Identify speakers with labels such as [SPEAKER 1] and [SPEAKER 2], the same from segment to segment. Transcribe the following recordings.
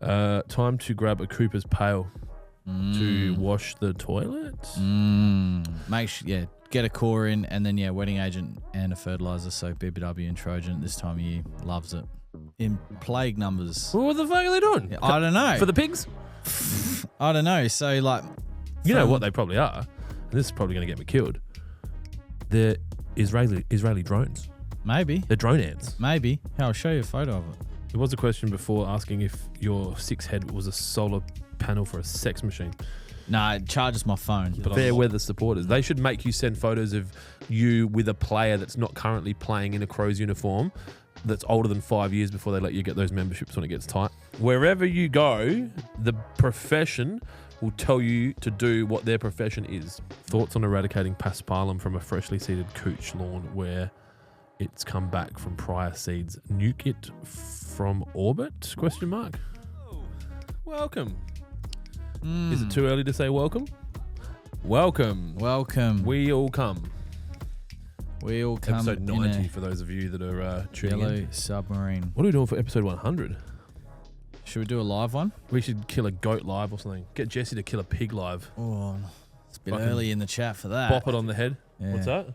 [SPEAKER 1] Time to grab a Cooper's pail to wash the toilet.
[SPEAKER 2] Make sure, get a core in, and then wetting agent and a fertilizer. So BBW and Trojan this time of year loves it in plague numbers.
[SPEAKER 1] Well, what the fuck are they doing?
[SPEAKER 2] Yeah, I don't know.
[SPEAKER 1] For the pigs?
[SPEAKER 2] I don't know. So like,
[SPEAKER 1] you know what they probably are, and this is probably going to get me killed. They're Israeli drones.
[SPEAKER 2] Maybe
[SPEAKER 1] They're drone ants.
[SPEAKER 2] Maybe. I'll show you a photo of it.
[SPEAKER 1] There was a question before asking if your 6 head was a solar panel for a sex machine.
[SPEAKER 2] No, it charges my phone. But
[SPEAKER 1] Fair weather supporters. They should make you send photos of you with a player that's not currently playing in a Crows uniform that's older than 5 years before they let you get those memberships when it gets tight. Wherever you go, the profession will tell you to do what their profession is. Thoughts on eradicating paspalum from a freshly seeded cooch lawn where it's come back from prior seeds? Nuke it from orbit? Question mark. Oh, welcome. Is it too early to say welcome? Welcome.
[SPEAKER 2] Welcome.
[SPEAKER 1] We all come.
[SPEAKER 2] We all come.
[SPEAKER 1] Episode 90 for those of you that are tuning in.
[SPEAKER 2] Yellow submarine.
[SPEAKER 1] What are we doing for episode 100?
[SPEAKER 2] Should we do a live one?
[SPEAKER 1] We should kill a goat live or something. Get Jesse to kill a pig live.
[SPEAKER 2] Oh, it's a bit
[SPEAKER 1] Fucking
[SPEAKER 2] early in the chat for that.
[SPEAKER 1] Bop it on the head.
[SPEAKER 2] Yeah.
[SPEAKER 1] What's that?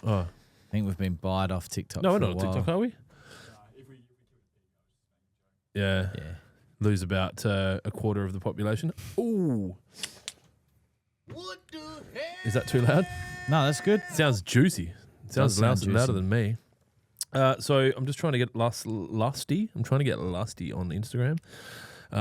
[SPEAKER 1] Oh.
[SPEAKER 2] I think we've been buyed off TikTok.
[SPEAKER 1] No, we're
[SPEAKER 2] for
[SPEAKER 1] not
[SPEAKER 2] a
[SPEAKER 1] on
[SPEAKER 2] while.
[SPEAKER 1] TikTok, are we? Yeah.
[SPEAKER 2] Yeah.
[SPEAKER 1] Lose about a quarter of the population. Ooh.
[SPEAKER 3] What the hell?
[SPEAKER 1] Is that too loud?
[SPEAKER 2] No, that's good.
[SPEAKER 1] Sounds juicy. Sounds
[SPEAKER 2] Does sound
[SPEAKER 1] louder
[SPEAKER 2] juicy.
[SPEAKER 1] than me. So I'm just trying to get lusty. I'm trying to get lusty on Instagram.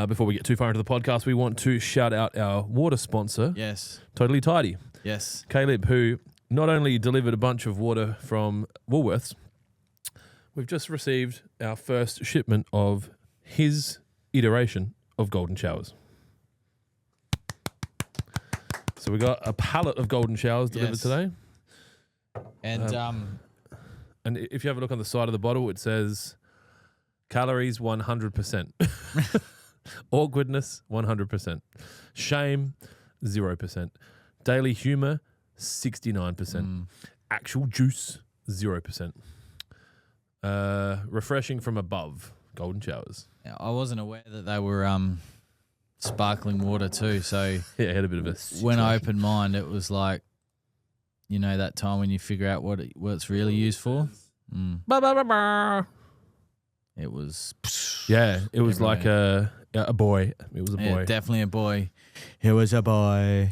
[SPEAKER 1] Before we get too far into the podcast, we want to shout out our water sponsor,
[SPEAKER 2] Yes.
[SPEAKER 1] Totally Tidy.
[SPEAKER 2] Yes.
[SPEAKER 1] Caleb, who not only delivered a bunch of water from Woolworths, we've just received our first shipment of his iteration of golden showers. So we got a pallet of golden showers delivered
[SPEAKER 2] Yes.
[SPEAKER 1] today.
[SPEAKER 2] And
[SPEAKER 1] And if you have a look on the side of the bottle, it says calories 100%. Awkwardness 100%. Shame 0%. Daily humor 69%. Actual juice 0%. Refreshing from above. Golden showers.
[SPEAKER 2] I wasn't aware that they were sparkling water too. So
[SPEAKER 1] Yeah, I had a bit of a
[SPEAKER 2] when I opened mine, it was like, you know, that time when you figure out what it's really used for.
[SPEAKER 1] Ba, ba, ba, ba.
[SPEAKER 2] It was.
[SPEAKER 1] Yeah, it was like a boy. It was a boy.
[SPEAKER 2] Yeah, definitely a boy. It was a boy.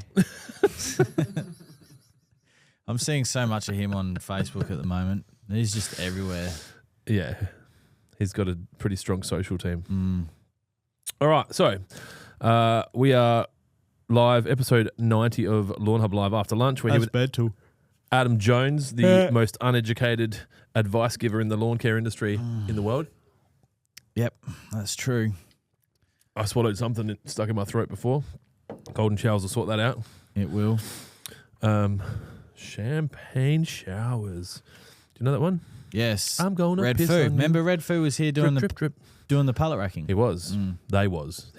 [SPEAKER 2] I'm seeing so much of him on Facebook at the moment. He's just everywhere.
[SPEAKER 1] Yeah. He's got a pretty strong social team. All right, so we are live, episode 90 of Lawnhub Live After Lunch. We're here with
[SPEAKER 2] bad too.
[SPEAKER 1] Adam Jones, the most uneducated advice giver in the lawn care industry in the world.
[SPEAKER 2] Yep, that's true.
[SPEAKER 1] I swallowed something that stuck in my throat before. Golden showers will sort that out.
[SPEAKER 2] It will.
[SPEAKER 1] Champagne showers. Do you know that one?
[SPEAKER 2] Yes.
[SPEAKER 1] I'm going to
[SPEAKER 2] Red
[SPEAKER 1] piss
[SPEAKER 2] Foo.
[SPEAKER 1] on you.
[SPEAKER 2] Remember Red Foo was here doing
[SPEAKER 1] Drip, drip, drip.
[SPEAKER 2] doing the pallet racking.
[SPEAKER 1] He was. He was.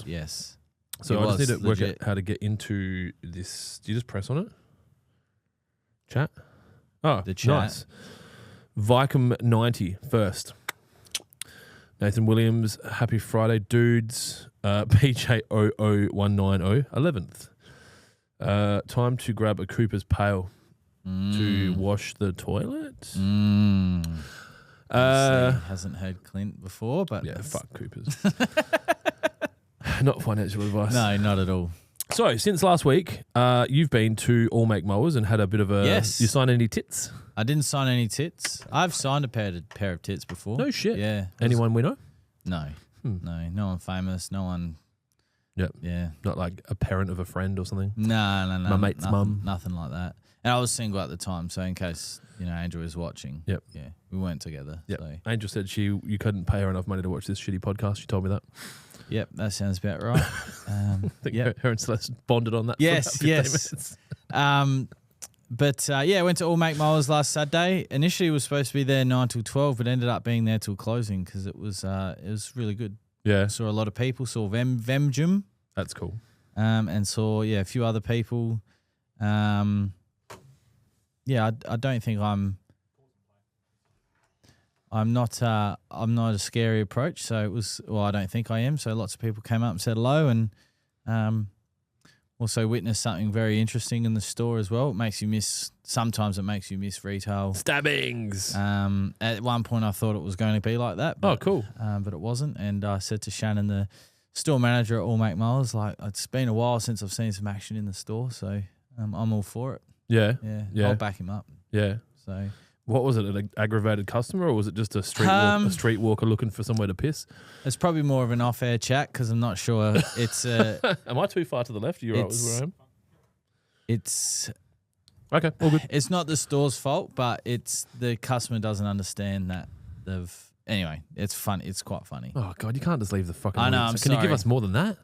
[SPEAKER 2] Yes.
[SPEAKER 1] So
[SPEAKER 2] He
[SPEAKER 1] I just
[SPEAKER 2] was,
[SPEAKER 1] need to work
[SPEAKER 2] legit.
[SPEAKER 1] out how to get into this. Do you just press on it? Chat? Oh,
[SPEAKER 2] The chat.
[SPEAKER 1] nice. Vicom90 first. Nathan Williams, happy Friday, dudes. PJ00190, 11th. Time to grab a Cooper's pail to wash the toilet.
[SPEAKER 2] Hasn't heard Clint before, but
[SPEAKER 1] Yeah, fuck Coopers. Not financial advice.
[SPEAKER 2] no, not at all.
[SPEAKER 1] So, since last week, you've been to All Make Mowers and had a bit of a...
[SPEAKER 2] Yes.
[SPEAKER 1] You signed any tits?
[SPEAKER 2] I didn't sign any tits. I've signed a pair of tits before.
[SPEAKER 1] No shit.
[SPEAKER 2] Yeah.
[SPEAKER 1] Anyone we know?
[SPEAKER 2] No. No one famous. No one.
[SPEAKER 1] Yep.
[SPEAKER 2] Yeah.
[SPEAKER 1] Not like a parent of a friend or something?
[SPEAKER 2] No.
[SPEAKER 1] My mate's
[SPEAKER 2] nothing,
[SPEAKER 1] mum.
[SPEAKER 2] Nothing like that. And I was single at the time, so in case, Angel was watching.
[SPEAKER 1] Yep.
[SPEAKER 2] Yeah. We weren't together.
[SPEAKER 1] Yep.
[SPEAKER 2] So.
[SPEAKER 1] Angel said you couldn't pay her enough money to watch this shitty podcast. She told me that.
[SPEAKER 2] Yep, that sounds about right.
[SPEAKER 1] I think her and Celeste bonded on that
[SPEAKER 2] Yes,
[SPEAKER 1] for about 15
[SPEAKER 2] yes.
[SPEAKER 1] minutes.
[SPEAKER 2] But I went to All Make Mowers last Saturday. Initially, it was supposed to be there 9 till 12, but ended up being there till closing because it was really good.
[SPEAKER 1] Yeah.
[SPEAKER 2] Saw a lot of people. Saw Vemjum.
[SPEAKER 1] That's cool.
[SPEAKER 2] And saw a few other people. I don't think I'm. I'm not a scary approach. So it was. Well, I don't think I am. So lots of people came up and said hello, and also witnessed something very interesting in the store as well. Sometimes it makes you miss retail.
[SPEAKER 1] Stabbings.
[SPEAKER 2] At one point I thought it was going to be like that. But,
[SPEAKER 1] Cool.
[SPEAKER 2] But it wasn't. And I said to Shannon, the store manager at All Make Mowers, like, it's been a while since I've seen some action in the store. So I'm all for it.
[SPEAKER 1] Yeah.
[SPEAKER 2] Yeah. I'll back him up.
[SPEAKER 1] Yeah.
[SPEAKER 2] So
[SPEAKER 1] what was it? An aggravated customer, or was it just a streetwalker looking for somewhere to piss?
[SPEAKER 2] It's probably more of an off-air chat because I'm not sure. It's
[SPEAKER 1] Am I too far to the left? You're right with where I am.
[SPEAKER 2] It's
[SPEAKER 1] okay. All good.
[SPEAKER 2] It's not the store's fault, but it's the customer doesn't understand that they've. Anyway, it's fun. It's quite funny.
[SPEAKER 1] Oh God, you can't just leave the fucking.
[SPEAKER 2] I know.
[SPEAKER 1] audience.
[SPEAKER 2] I'm
[SPEAKER 1] Can you give
[SPEAKER 2] sorry.
[SPEAKER 1] us more than that?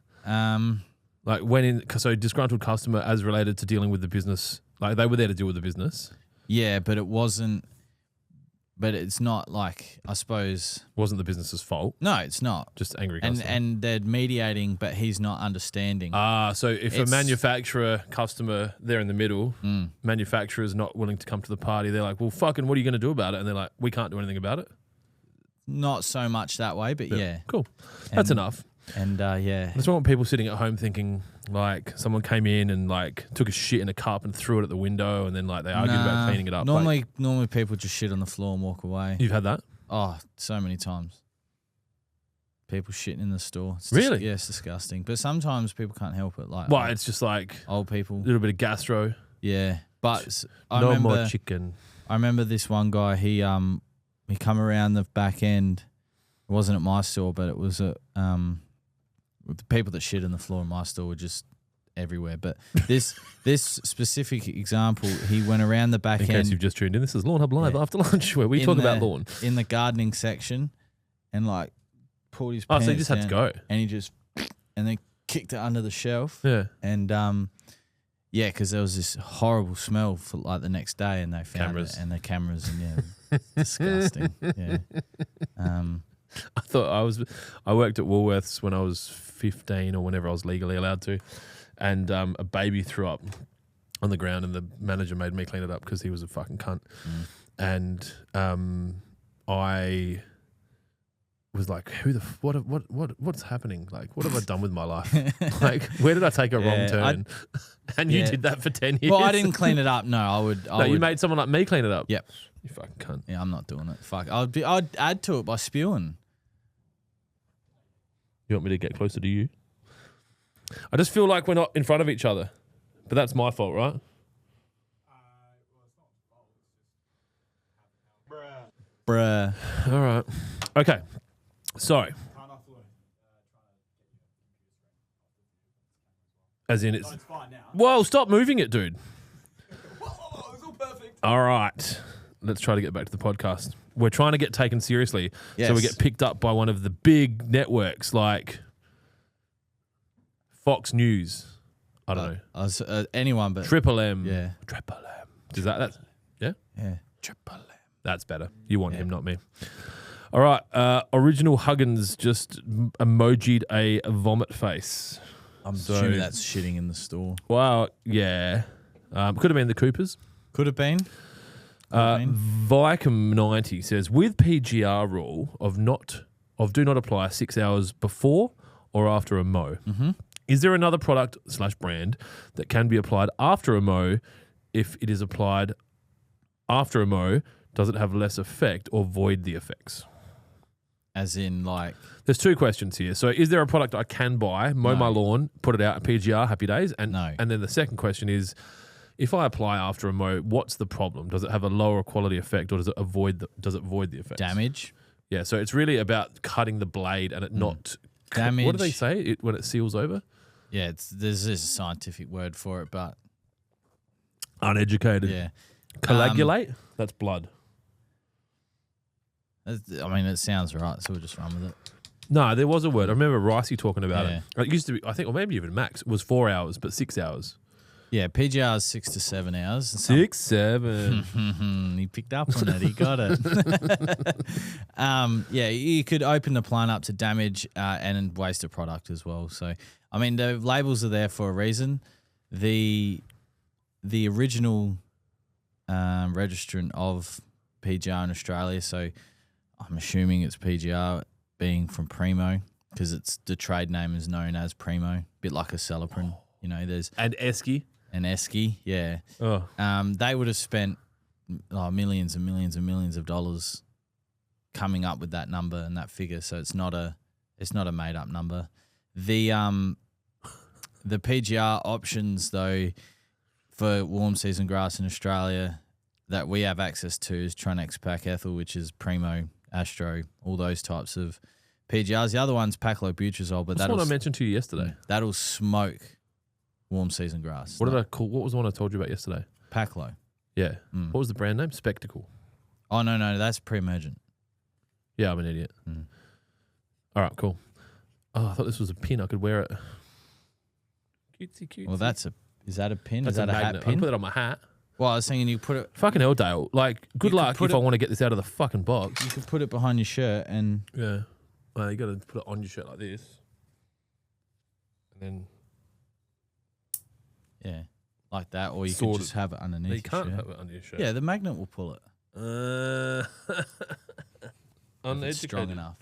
[SPEAKER 1] Like so disgruntled customer as related to dealing with the business. Like they were there to deal with the business.
[SPEAKER 2] Yeah, but it wasn't. But it's not like, I suppose.
[SPEAKER 1] Wasn't the business's fault.
[SPEAKER 2] No, it's not.
[SPEAKER 1] Just angry customer.
[SPEAKER 2] And they're mediating, but he's not understanding.
[SPEAKER 1] So if a manufacturer customer, they're in the middle, manufacturer's not willing to come to the party, they're like, well, fucking, what are you going to do about it? And they're like, we can't do anything about it.
[SPEAKER 2] Not so much that way, but yeah.
[SPEAKER 1] Cool. That's enough.
[SPEAKER 2] And yeah.
[SPEAKER 1] I just want people sitting at home thinking like someone came in and like took a shit in a cup and threw it at the window and then like they argued about cleaning it up.
[SPEAKER 2] Normally people just shit on the floor and walk away.
[SPEAKER 1] You've had that?
[SPEAKER 2] Oh, so many times. People shitting in the store.
[SPEAKER 1] Really?
[SPEAKER 2] Yeah, it's disgusting. But sometimes people can't help it. Like,
[SPEAKER 1] well, it's just like
[SPEAKER 2] old people.
[SPEAKER 1] A little bit of gastro.
[SPEAKER 2] Yeah. But
[SPEAKER 1] no more chicken.
[SPEAKER 2] I remember this one guy, he come around the back end. It wasn't at my store, but it was at the people that shit on the floor in my store were just everywhere. But this specific example, he went around the back end.
[SPEAKER 1] In case you've just tuned in, this is Lawnhub Live after lunch, where we talk about lawn.
[SPEAKER 2] In the gardening section, and like pulled his pants
[SPEAKER 1] so you just had to go.
[SPEAKER 2] And and then kicked it under the shelf.
[SPEAKER 1] Yeah.
[SPEAKER 2] And yeah, because there was this horrible smell for like the next day, and they found it, and the cameras, and yeah, disgusting. Yeah.
[SPEAKER 1] I worked at Woolworths when I was 15 or whenever I was legally allowed to, and a baby threw up on the ground, and the manager made me clean it up because he was a fucking cunt. And I was like, what's happening? Like, what have I done with my life? Like, where did I take a wrong turn? And you did that for 10 years.
[SPEAKER 2] Well, I didn't clean it up. No, I would.
[SPEAKER 1] You made someone like me clean it up.
[SPEAKER 2] Yep.
[SPEAKER 1] You fucking cunt.
[SPEAKER 2] Yeah, I'm not doing it. Fuck. I'd add to it by spewing.
[SPEAKER 1] You want me to get closer to you? I just feel like we're not in front of each other, but that's my fault, right?
[SPEAKER 2] Bruh.
[SPEAKER 1] All right. Okay. So, as in it's fine now. Whoa, stop moving it, dude.
[SPEAKER 3] Whoa, it's all perfect.
[SPEAKER 1] All right. Let's try to get back to the podcast. We're trying to get taken seriously.
[SPEAKER 2] Yes.
[SPEAKER 1] So we get picked up by one of the big networks like Fox News. I don't know.
[SPEAKER 2] Anyone but
[SPEAKER 1] Triple M.
[SPEAKER 2] Yeah.
[SPEAKER 1] Triple M. Is that yeah?
[SPEAKER 2] Yeah. Triple M.
[SPEAKER 1] That's better. You want him, not me. All right. Original Huggins just emojied a vomit face.
[SPEAKER 2] I'm assuming that's shitting in the store.
[SPEAKER 1] Well, yeah. Could have been the Coopers.
[SPEAKER 2] Could have been.
[SPEAKER 1] EP90 says, with PGR rule of do not apply 6 hours before or after a mow. Is there another product / brand that can be applied after a mow? If it is applied after a mow, does it have less effect or void the effects?
[SPEAKER 2] As in, like,
[SPEAKER 1] there's two questions here. So, is there a product I can buy, mow my lawn, put it out at PGR, happy days? And
[SPEAKER 2] no.
[SPEAKER 1] And then the second question is, if I apply after a mow, what's the problem? Does it have a lower quality effect, or does it void the effects?
[SPEAKER 2] Damage.
[SPEAKER 1] Yeah, so it's really about cutting the blade and it not
[SPEAKER 2] damage.
[SPEAKER 1] What do they say when it seals over?
[SPEAKER 2] Yeah, there's a scientific word for it, but
[SPEAKER 1] uneducated.
[SPEAKER 2] Yeah,
[SPEAKER 1] coagulate. That's blood.
[SPEAKER 2] I mean, it sounds right, so we'll just run with it.
[SPEAKER 1] No, there was a word. I remember Ricey talking about it. It used to be, I think, or maybe even Max, it was 4 hours, but 6 hours.
[SPEAKER 2] Yeah, PGR is 6 to 7 hours.
[SPEAKER 1] 6, 7.
[SPEAKER 2] He picked up on it. He got it. Yeah, you could open the plant up to damage and waste a product as well. So, I mean, the labels are there for a reason. The original registrant of PGR in Australia, so I'm assuming it's PGR being from Primo because it's the trade name is known as Primo, bit like a Celiprin. You know, there's
[SPEAKER 1] And Esky.
[SPEAKER 2] an Esky, yeah.
[SPEAKER 1] Oh.
[SPEAKER 2] They would have spent millions and millions and millions of dollars coming up with that number and that figure. So it's not a made up number. The PGR options though for warm season grass in Australia that we have access to is Tronex Pack Ethel, which is Primo, Astro, all those types of PGRs. The other one's Paclobutrazol, but
[SPEAKER 1] That's what I mentioned to you yesterday.
[SPEAKER 2] That'll smoke warm season grass.
[SPEAKER 1] What did I call? What was the one I told you about yesterday?
[SPEAKER 2] Paclo.
[SPEAKER 1] Yeah. What was the brand name? Spectacle.
[SPEAKER 2] Oh no, that's pre-emergent.
[SPEAKER 1] Yeah, I'm an idiot. All right, cool. Oh, I thought this was a pin. I could wear it. Cutesy.
[SPEAKER 2] Well, is that a pin?
[SPEAKER 1] That's
[SPEAKER 2] is that a hat
[SPEAKER 1] magnet. I
[SPEAKER 2] pin?
[SPEAKER 1] can put it on my hat.
[SPEAKER 2] Well, I was thinking you put it.
[SPEAKER 1] Fucking hell, Dale. Like, good
[SPEAKER 2] You could
[SPEAKER 1] luck
[SPEAKER 2] put
[SPEAKER 1] if I
[SPEAKER 2] it-
[SPEAKER 1] want to get this out of the fucking box.
[SPEAKER 2] You could put it behind your shirt and
[SPEAKER 1] Yeah. You got to put it on your shirt like this. And then
[SPEAKER 2] yeah, like that, or you
[SPEAKER 1] Sort
[SPEAKER 2] could just have it underneath.
[SPEAKER 1] you
[SPEAKER 2] your
[SPEAKER 1] can't
[SPEAKER 2] shirt.
[SPEAKER 1] have it under your shirt.
[SPEAKER 2] Yeah, the magnet will pull it. If
[SPEAKER 1] Uneducated.
[SPEAKER 2] it's strong enough.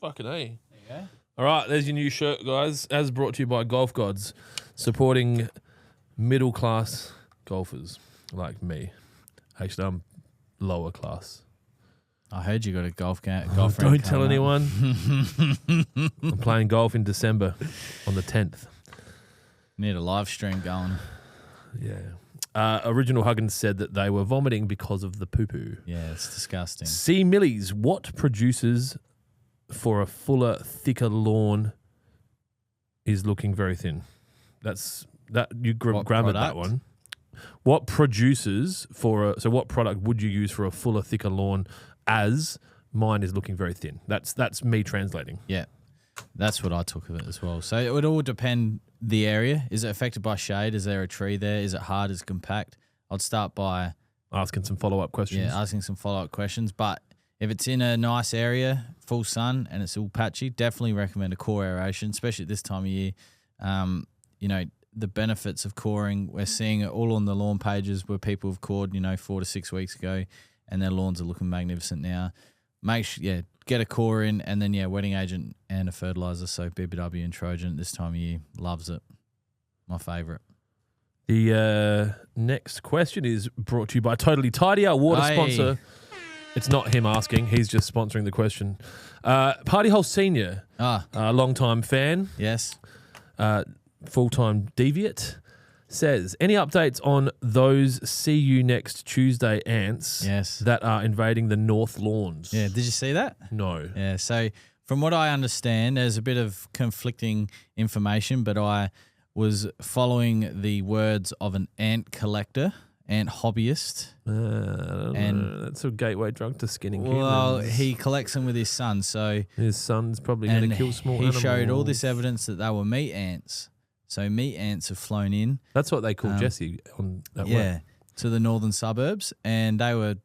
[SPEAKER 1] Fucking A.
[SPEAKER 2] There you go.
[SPEAKER 1] All right, there's your new shirt, guys. As brought to you by Golf Gods, supporting middle class golfers like me. Actually, I'm lower class.
[SPEAKER 2] I heard you got a golf round
[SPEAKER 1] Don't tell
[SPEAKER 2] coming up.
[SPEAKER 1] anyone. I'm playing golf in December on the 10th.
[SPEAKER 2] Need a live stream going.
[SPEAKER 1] Yeah. Original Huggins said that they were vomiting because of the poo-poo.
[SPEAKER 2] Yeah, it's disgusting.
[SPEAKER 1] C. Millies, what produces for a fuller, thicker lawn is looking very thin? That's that you
[SPEAKER 2] What
[SPEAKER 1] grammared that
[SPEAKER 2] product?
[SPEAKER 1] one. What produces for a, so what product would you use for a fuller, thicker lawn as mine is looking very thin? That's me translating.
[SPEAKER 2] Yeah, that's what I took of it as well. So it would all depend the area. Is it affected by shade? Is there a tree there? Is it hard? Is it compact? I'd start by
[SPEAKER 1] Asking some follow-up questions.
[SPEAKER 2] asking some follow-up questions. But if it's in a nice area, full sun, and it's all patchy, definitely recommend a core aeration, especially at this time of year. You know, the benefits of coring, we're seeing it all on the lawn pages where people have cored, 4 to 6 weeks ago, and their lawns are looking magnificent now. Get a core in, and then, wetting agent and a fertilizer. So BBW and Trojan at this time of year, loves it. My favourite.
[SPEAKER 1] The next question is brought to you by Totally Tidy, our water
[SPEAKER 2] Aye.
[SPEAKER 1] sponsor. It's not him asking; he's just sponsoring the question. Party Hole Senior, long-time fan,
[SPEAKER 2] Yes.
[SPEAKER 1] full-time deviant, says, any updates on those see you next Tuesday ants
[SPEAKER 2] Yes.
[SPEAKER 1] that are invading the North Lawns?
[SPEAKER 2] Yeah, did you see that?
[SPEAKER 1] No.
[SPEAKER 2] Yeah, so from what I understand, there's a bit of conflicting information, but I was following the words of an ant collector, ant hobbyist.
[SPEAKER 1] I don't
[SPEAKER 2] And-
[SPEAKER 1] know. That's a gateway drug to skinning
[SPEAKER 2] Well,
[SPEAKER 1] humans.
[SPEAKER 2] he collects them with his son, so
[SPEAKER 1] His son's probably going
[SPEAKER 2] and
[SPEAKER 1] to kill small
[SPEAKER 2] he
[SPEAKER 1] animals.
[SPEAKER 2] showed all this evidence that they were meat ants. So meat ants have flown in,
[SPEAKER 1] That's what they call Jesse on that work.
[SPEAKER 2] to the northern suburbs, and they were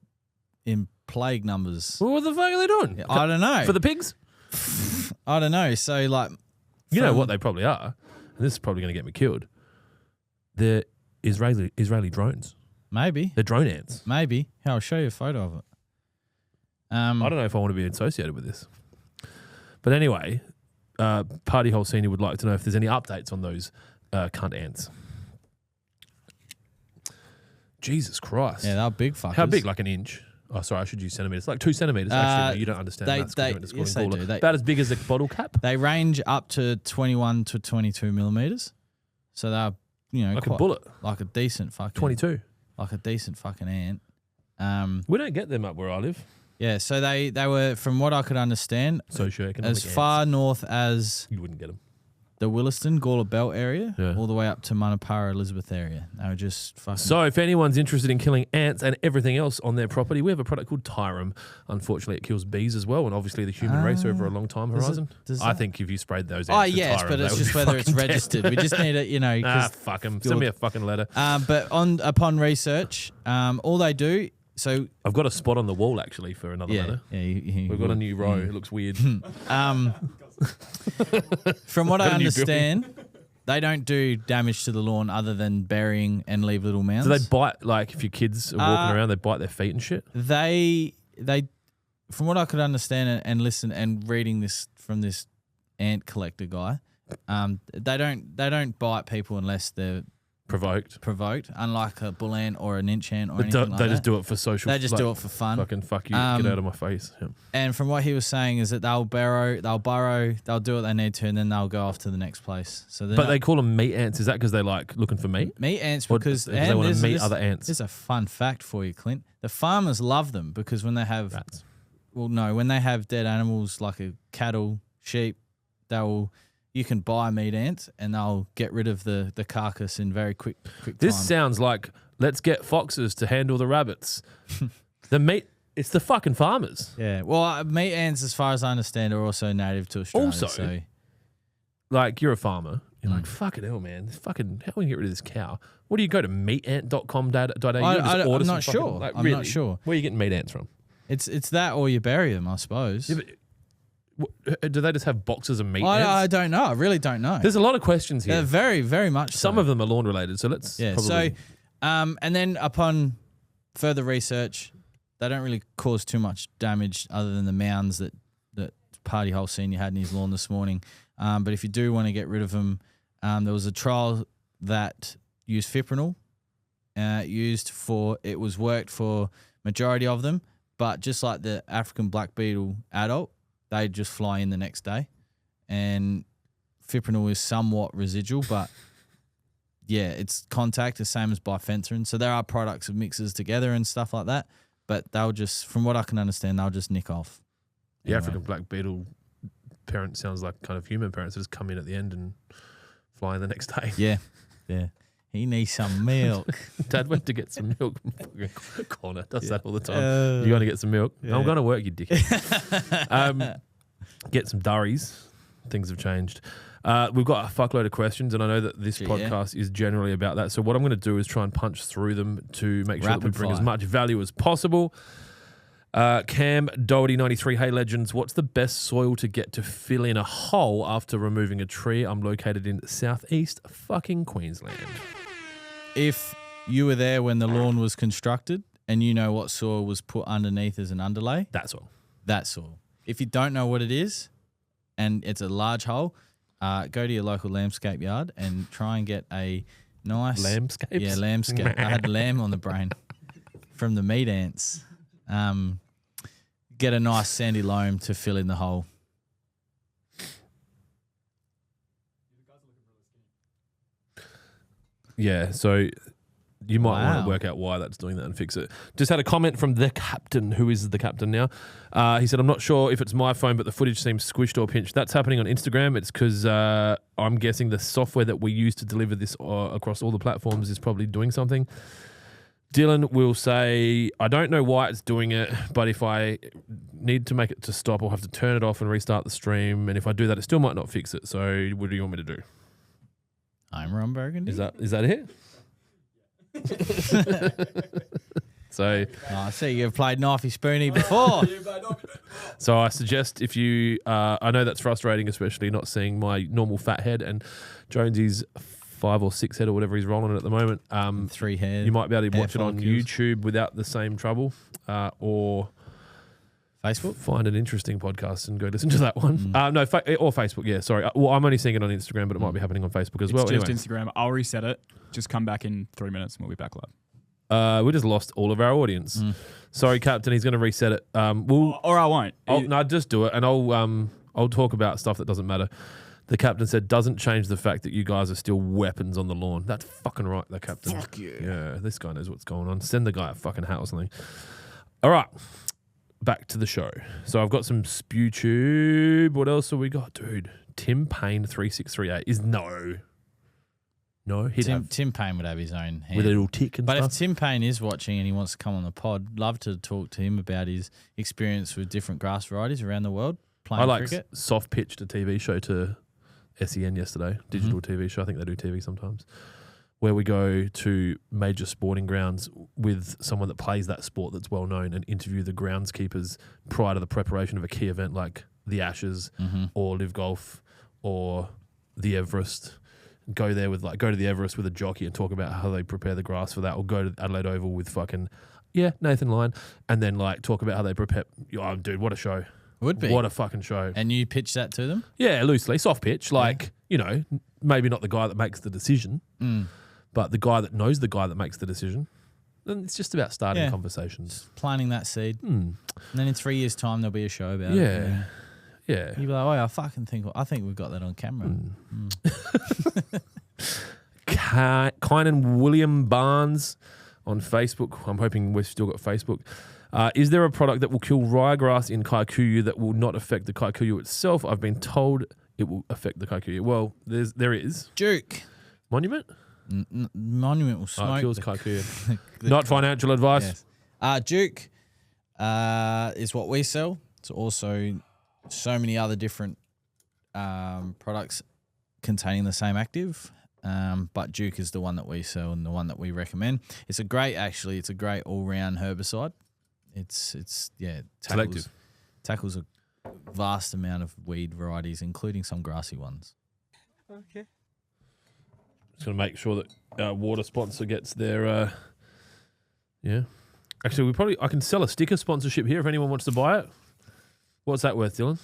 [SPEAKER 2] in plague numbers.
[SPEAKER 1] Well, what the fuck are they doing?
[SPEAKER 2] I don't know.
[SPEAKER 1] For the pigs?
[SPEAKER 2] I don't know. So like,
[SPEAKER 1] You know
[SPEAKER 2] from-
[SPEAKER 1] what they probably are, and this is probably going to get me killed. They're Israeli drones.
[SPEAKER 2] maybe,
[SPEAKER 1] They're drone ants.
[SPEAKER 2] maybe. Here, I'll show you a photo of it.
[SPEAKER 1] I don't know if I want to be associated with this. But anyway, Party Hole Senior would like to know if there's any updates on those cunt ants. Jesus Christ.
[SPEAKER 2] Yeah, they're big fuckers.
[SPEAKER 1] How big? Like an inch? Oh, sorry, I should use centimetres. Like 2 centimetres. Actually, no, you don't understand.
[SPEAKER 2] yes, they do.
[SPEAKER 1] About as big as a bottle cap?
[SPEAKER 2] They range up to 21 to 22 millimeters. So they're,
[SPEAKER 1] Like a
[SPEAKER 2] quite-
[SPEAKER 1] bullet.
[SPEAKER 2] like a decent fucking
[SPEAKER 1] 22.
[SPEAKER 2] like a decent fucking ant.
[SPEAKER 1] We don't get them up where I live.
[SPEAKER 2] Yeah, so they were, from what I could understand,
[SPEAKER 1] Socioeconomic
[SPEAKER 2] as
[SPEAKER 1] ants.
[SPEAKER 2] far north as
[SPEAKER 1] You wouldn't get them.
[SPEAKER 2] the Williston, Gawler Belt area,
[SPEAKER 1] Yeah.
[SPEAKER 2] all the way up to Manapara, Elizabeth area. They were just fucking...
[SPEAKER 1] So if anyone's interested in killing ants and everything else on their property, we have a product called Tyrum. Unfortunately, it kills bees as well, and obviously the human race over a long time
[SPEAKER 2] does it-
[SPEAKER 1] horizon.
[SPEAKER 2] does
[SPEAKER 1] I
[SPEAKER 2] that-
[SPEAKER 1] think if you sprayed those ants
[SPEAKER 2] Oh,
[SPEAKER 1] with
[SPEAKER 2] yes,
[SPEAKER 1] Tyrum,
[SPEAKER 2] but
[SPEAKER 1] they
[SPEAKER 2] it's
[SPEAKER 1] would
[SPEAKER 2] just
[SPEAKER 1] be
[SPEAKER 2] whether it's
[SPEAKER 1] fucking dead.
[SPEAKER 2] registered. We just need it,
[SPEAKER 1] Ah,
[SPEAKER 2] 'cause
[SPEAKER 1] fuck them. Send me a fucking letter.
[SPEAKER 2] but upon research, all they do, so...
[SPEAKER 1] I've got a spot on the wall, actually, for another letter.
[SPEAKER 2] Yeah,
[SPEAKER 1] We've got a new row. It looks weird.
[SPEAKER 2] From what I
[SPEAKER 1] Got a new
[SPEAKER 2] understand, they don't do damage to the lawn other than burying and leave little mounds.
[SPEAKER 1] Do they bite, like, if your kids are walking around, they bite their feet and shit?
[SPEAKER 2] They from what I could understand and listen and reading this from this ant collector guy, they don't bite people unless they're
[SPEAKER 1] provoked.
[SPEAKER 2] Unlike a bull ant or an inch ant or anything like that.
[SPEAKER 1] They just do it for social.
[SPEAKER 2] They just do it for fun.
[SPEAKER 1] Fucking fuck you, get out of my face. Yeah.
[SPEAKER 2] And from what he was saying is that they'll burrow, they'll do what they need to, and then they'll go off to the next place. So,
[SPEAKER 1] they call them meat ants. Is that because they like looking for meat?
[SPEAKER 2] Meat ants because
[SPEAKER 1] they want to meet other ants.
[SPEAKER 2] Here's a fun fact for you, Clint. The farmers love them because when they have
[SPEAKER 1] rats.
[SPEAKER 2] Well, no, when they have dead animals like a cattle, sheep, you can buy meat ants and they'll get rid of the carcass in very quick
[SPEAKER 1] This
[SPEAKER 2] time.
[SPEAKER 1] sounds like let's get foxes to handle the rabbits. It's the fucking farmers.
[SPEAKER 2] Yeah. Well, meat ants, as far as I understand, are also native to Australia.
[SPEAKER 1] Also,
[SPEAKER 2] so.
[SPEAKER 1] Like you're a farmer. You're like, fucking hell, man. How do we get rid of this cow? What do you go to meatant.com.au?
[SPEAKER 2] I'm not sure. I'm not sure.
[SPEAKER 1] Where are you getting meat ants from?
[SPEAKER 2] It's that or you bury them, I suppose.
[SPEAKER 1] Yeah, but do they just have boxes of meat ants?
[SPEAKER 2] I don't know. I really don't know.
[SPEAKER 1] There's a lot of questions here.
[SPEAKER 2] They're very, very much
[SPEAKER 1] Some of them are lawn related, so let's probably...
[SPEAKER 2] So, and then upon further research, they don't really cause too much damage other than the mounds that Party Hole Senior had in his lawn this morning. But if you do want to get rid of them, there was a trial that used fipronil. It was worked for majority of them, but just like the African black beetle adult, they just fly in the next day. And fipronil is somewhat residual, but yeah, it's contact, the same as bifenthrin. So there are products of mixes together and stuff like that, but they'll just, from what I can understand, they'll just nick off.
[SPEAKER 1] The African black beetle parent sounds like kind of human parents that just come in at the end and fly in the next day.
[SPEAKER 2] Yeah. He needs some milk.
[SPEAKER 1] Dad went to get some milk. Connor does that all the time. You're going to get some milk? Yeah. I'm going to work, you dickhead. Get some durries. Things have changed. We've got a fuckload of questions, and I know that this podcast is generally about that. So what I'm going to do is try and punch through them to make sure that we bring as much value as possible. Cam Doherty 93, hey legends, what's the best soil to get to fill in a hole after removing a tree? I'm located in southeast fucking Queensland.
[SPEAKER 2] If you were there when the lawn was constructed and you know what soil was put underneath as an underlay,
[SPEAKER 1] that soil.
[SPEAKER 2] If you don't know what it is and it's a large hole, go to your local landscape yard and try and get a nice
[SPEAKER 1] landscape.
[SPEAKER 2] Yeah, landscape. I had lamb on the brain from the meat ants. Get a nice sandy loam to fill in the hole. Yeah,
[SPEAKER 1] so you might want to work out why that's doing that and fix it. Just had a comment from the captain, who is the captain now. He said, I'm not sure if it's my phone, but the footage seems squished or pinched. That's happening on Instagram. It's because I'm guessing the software that we use to deliver this across all the platforms is probably doing something. Dylan will say, I don't know why it's doing it, but if I need to make it to stop, I'll have to turn it off and restart the stream. And if I do that, it still might not fix it. So what do you want me to do?
[SPEAKER 2] I'm Ron Burgundy.
[SPEAKER 1] Is that it? So
[SPEAKER 2] I see you've played Knifey Spoony before.
[SPEAKER 1] So I suggest if you, I know that's frustrating, especially not seeing my normal fat head and Jonesy's 5 or 6 head or whatever he's rolling at the moment.
[SPEAKER 2] 3 head.
[SPEAKER 1] You might be able to watch it on YouTube without the same trouble, or
[SPEAKER 2] Facebook.
[SPEAKER 1] Find an interesting podcast and go listen to that one. Or Facebook. Yeah, sorry. Well, I'm only seeing it on Instagram, but it might be happening on Facebook as well.
[SPEAKER 3] It's just Instagram. I'll reset it. Just come back in 3 minutes and we'll be back live.
[SPEAKER 1] We just lost all of our audience. Sorry, Captain. He's going to reset it.
[SPEAKER 3] Or I won't.
[SPEAKER 1] No, just do it, and I'll talk about stuff that doesn't matter. The captain said, doesn't change the fact that you guys are still weapons on the lawn. That's fucking right, the captain.
[SPEAKER 2] Fuck you.
[SPEAKER 1] Yeah, this guy knows what's going on. Send the guy a fucking hat or something. All right, back to the show. So I've got some SpewTube. What else have we got? Dude, Tim Payne 3638 is no.
[SPEAKER 2] Tim Payne would have his own hand.
[SPEAKER 1] With a little tick and stuff.
[SPEAKER 2] But if Tim Payne is watching and he wants to come on the pod, love to talk to him about his experience with different grass varieties around the world playing cricket.
[SPEAKER 1] I soft pitched a TV show to SEN yesterday, digital TV show. I think they do TV sometimes, where we go to major sporting grounds with someone that plays that sport that's well known and interview the groundskeepers prior to the preparation of a key event like the Ashes or Live Golf or the Everest. Go to the Everest with a jockey and talk about how they prepare the grass for that, or go to Adelaide Oval with fucking Yeah, Nathan Lyon. And then like talk about how they prepare. Oh, dude, what a show.
[SPEAKER 2] Would be.
[SPEAKER 1] What a fucking show.
[SPEAKER 2] And you pitch that to them?
[SPEAKER 1] Yeah, loosely. Soft pitch. Like, you know, maybe not the guy that makes the decision, but the guy that knows the guy that makes the decision. And it's just about starting conversations.
[SPEAKER 2] Planting that seed. And then in 3 years' time, there'll be a show about it.
[SPEAKER 1] Yeah. Yeah.
[SPEAKER 2] You'll be like, oh, I think we've got that on camera.
[SPEAKER 1] Kynan William Barnes on Facebook. I'm hoping we've still got Facebook. Is there a product that will kill ryegrass in Kikuyu that will not affect the Kikuyu itself? I've been told it will affect the Kikuyu. Well, there is.
[SPEAKER 2] Duke.
[SPEAKER 1] Monument?
[SPEAKER 2] Monument will smoke.
[SPEAKER 1] Kills Kikuyu. Not financial advice.
[SPEAKER 2] Yes. Duke is what we sell. It's also so many other different products containing the same active. But Duke is the one that we sell and the one that we recommend. It's a great all-round herbicide. It's
[SPEAKER 1] Selective.
[SPEAKER 2] Tackles a vast amount of weed varieties, including some grassy ones.
[SPEAKER 4] Okay.
[SPEAKER 1] Just going to make sure that our water sponsor gets their, Actually, I can sell a sticker sponsorship here if anyone wants to buy it. What's that worth, Dylan?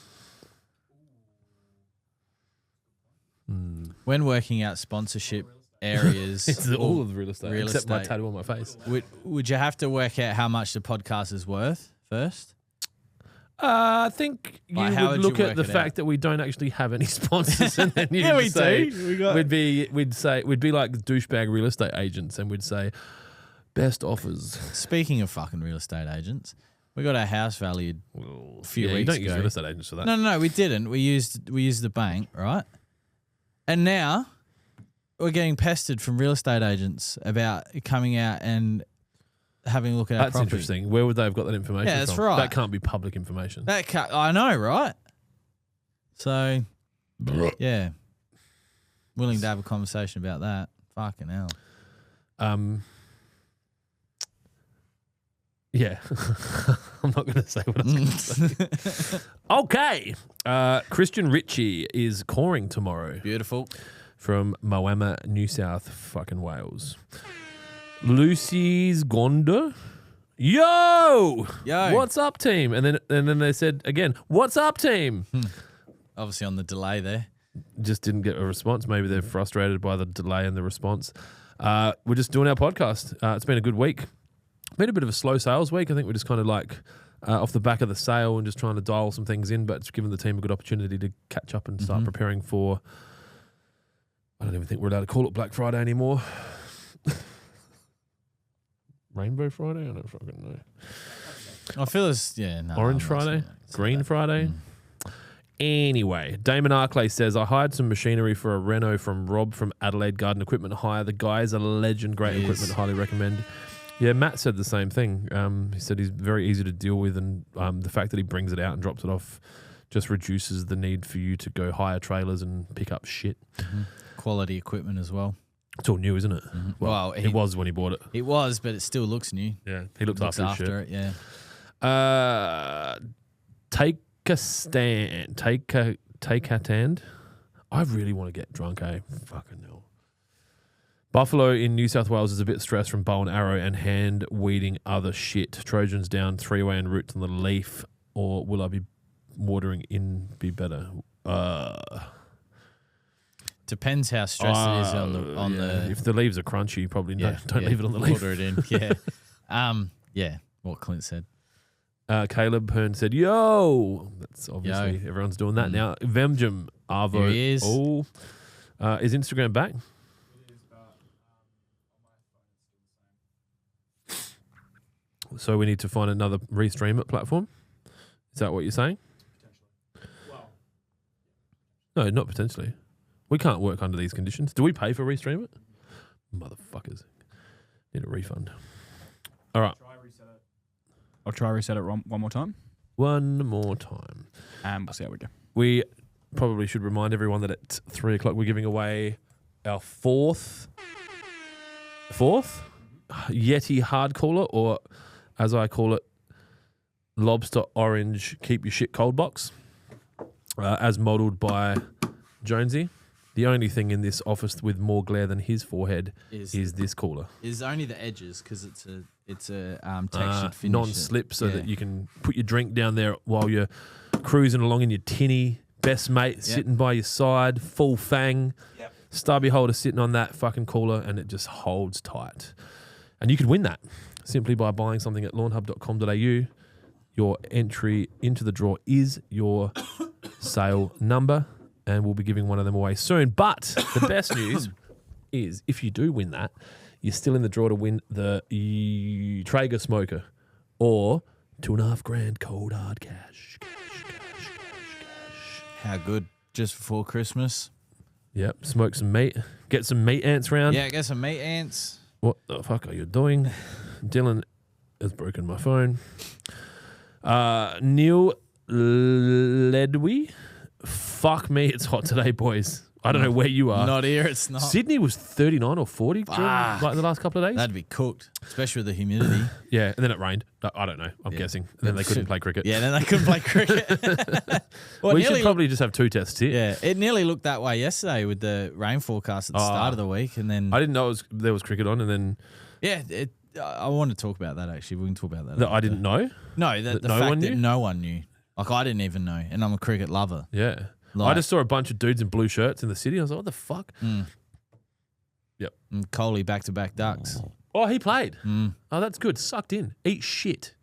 [SPEAKER 2] When working out sponsorship areas,
[SPEAKER 1] It's all of the real estate,
[SPEAKER 2] real
[SPEAKER 1] except my
[SPEAKER 2] estate.
[SPEAKER 1] tattoo on my face.
[SPEAKER 2] would you have to work out how much the podcast is worth first?
[SPEAKER 1] I think you
[SPEAKER 2] Like, how
[SPEAKER 1] would
[SPEAKER 2] would you
[SPEAKER 1] look at
[SPEAKER 2] work
[SPEAKER 1] the
[SPEAKER 2] it
[SPEAKER 1] fact that we don't actually have any sponsors, and then you
[SPEAKER 2] Yeah,
[SPEAKER 1] would
[SPEAKER 2] we
[SPEAKER 1] say,
[SPEAKER 2] do. We got-
[SPEAKER 1] we'd be like douchebag real estate agents, and we'd say best offers.
[SPEAKER 2] Speaking of fucking real estate agents, we got our house valued a few
[SPEAKER 1] You
[SPEAKER 2] weeks
[SPEAKER 1] don't
[SPEAKER 2] ago.
[SPEAKER 1] use real estate agents for that.
[SPEAKER 2] No, we didn't. We used the bank, right? And now we're getting pestered from real estate agents about coming out and having a look at our
[SPEAKER 1] That's
[SPEAKER 2] property.
[SPEAKER 1] interesting. Where would they have got that information
[SPEAKER 2] Yeah, that's
[SPEAKER 1] from?
[SPEAKER 2] right.
[SPEAKER 1] That can't be public information.
[SPEAKER 2] I know, right? So, yeah, willing to have a conversation about that. Fucking hell.
[SPEAKER 1] Yeah. I'm not going to say what I was going to say. Okay. Christian Ritchie is coring tomorrow
[SPEAKER 2] Beautiful.
[SPEAKER 1] from Moama, New South fucking Wales. Lucy's Gonda. Yo! What's up, team? And then they said again, what's up, team?
[SPEAKER 2] Obviously on the delay there.
[SPEAKER 1] Just didn't get a response. Maybe they're frustrated by the delay in the response. We're just doing our podcast. It's been a good week. Been a bit of a slow sales week. I think we're just kind of like off the back of the sale and just trying to dial some things in, but it's given the team a good opportunity to catch up and start preparing for, I don't even think we're allowed to call it Black Friday anymore. Rainbow Friday? I don't fucking know.
[SPEAKER 2] I feel
[SPEAKER 1] Orange Friday? Green Friday? Anyway, Damon Arkley says, I hired some machinery for a Renault from Rob from Adelaide Garden Equipment Hire. The guy is a legend. Great equipment. Highly recommend. Yeah, Matt said the same thing. He said he's very easy to deal with, and the fact that he brings it out and drops it off just reduces the need for you to go hire trailers and pick up shit.
[SPEAKER 2] Quality equipment as well.
[SPEAKER 1] It's all new, isn't it? Well, it was when he bought it.
[SPEAKER 2] It was, but it still looks new.
[SPEAKER 1] Yeah, he looked
[SPEAKER 2] Looks
[SPEAKER 1] after his
[SPEAKER 2] after
[SPEAKER 1] shit.
[SPEAKER 2] it, yeah.
[SPEAKER 1] Take a stand. Take a stand. I really want to get drunk, eh? Fucking hell. Buffalo in New South Wales is a bit stressed from bow and arrow and hand weeding other shit. Trojans down 3-way and roots on the leaf, or will I be watering in be better?
[SPEAKER 2] Depends how stressed it is on the.
[SPEAKER 1] If the leaves are crunchy, you probably don't leave it on the leaf.
[SPEAKER 2] Water it in, yeah. What Clint said.
[SPEAKER 1] Caleb Hearn said, yo. That's obviously, everyone's doing that now. Vemjum Arvo.
[SPEAKER 2] There he is.
[SPEAKER 1] Oh, is Instagram back? So we need to find another restream it platform? Is that what you're saying? No, not potentially. We can't work under these conditions. Do we pay for restream it? Motherfuckers. Need a refund. All right.
[SPEAKER 3] I'll try reset it one more time.
[SPEAKER 1] One more time.
[SPEAKER 3] And we'll see how we go.
[SPEAKER 1] We probably should remind everyone that at 3 o'clock we're giving away our fourth Yeti hard cooler, or as I call it, Lobster Orange Keep Your Shit Cold box, as modelled by Jonesy. The only thing in this office with more glare than his forehead is this cooler.
[SPEAKER 2] Is only the edges because it's a textured finish.
[SPEAKER 1] Non-slip so that you can put your drink down there while you're cruising along in your tinny. Best mate sitting by your side, full fang.
[SPEAKER 4] Yep.
[SPEAKER 1] Stubby holder sitting on that fucking cooler and it just holds tight. And you could win that simply by buying something at lawnhub.com.au. Your entry into the draw is your sale number. And we'll be giving one of them away soon. But the best news is if you do win that, you're still in the draw to win the Traeger smoker or $2,500 cold hard cash.
[SPEAKER 2] How good. Just before Christmas.
[SPEAKER 1] Yep. Smoke some meat. Get some meat ants round.
[SPEAKER 2] Yeah, get some meat ants.
[SPEAKER 1] What the fuck are you doing? Dylan has broken my phone. Neil Ledwy. Fuck me, it's hot today, boys. I don't know where you are.
[SPEAKER 2] Not here, it's not.
[SPEAKER 1] Sydney was 39 or 40 during, like the last couple of days.
[SPEAKER 2] That'd be cooked, especially with the humidity.
[SPEAKER 1] Yeah, and then it rained. I don't know. I'm guessing. And then they couldn't play cricket.
[SPEAKER 2] Yeah, then they couldn't play cricket. Well,
[SPEAKER 1] we should probably just have 2 tests here.
[SPEAKER 2] Yeah, it nearly looked that way yesterday with the rain forecast at the start of the week, and then
[SPEAKER 1] I didn't know there was cricket on, and then
[SPEAKER 2] I want to talk about that actually. We can talk about that.
[SPEAKER 1] that I didn't know.
[SPEAKER 2] No, the
[SPEAKER 1] no
[SPEAKER 2] fact
[SPEAKER 1] one
[SPEAKER 2] that
[SPEAKER 1] knew?
[SPEAKER 2] no one knew. Like I didn't even know, and I'm a cricket lover.
[SPEAKER 1] Yeah.
[SPEAKER 2] Like,
[SPEAKER 1] I just saw a bunch of dudes in blue shirts in the city. I was like, what the fuck? Yep.
[SPEAKER 2] And Coley back-to-back ducks.
[SPEAKER 1] Oh, he played. Oh, that's good. Sucked in. Eat shit.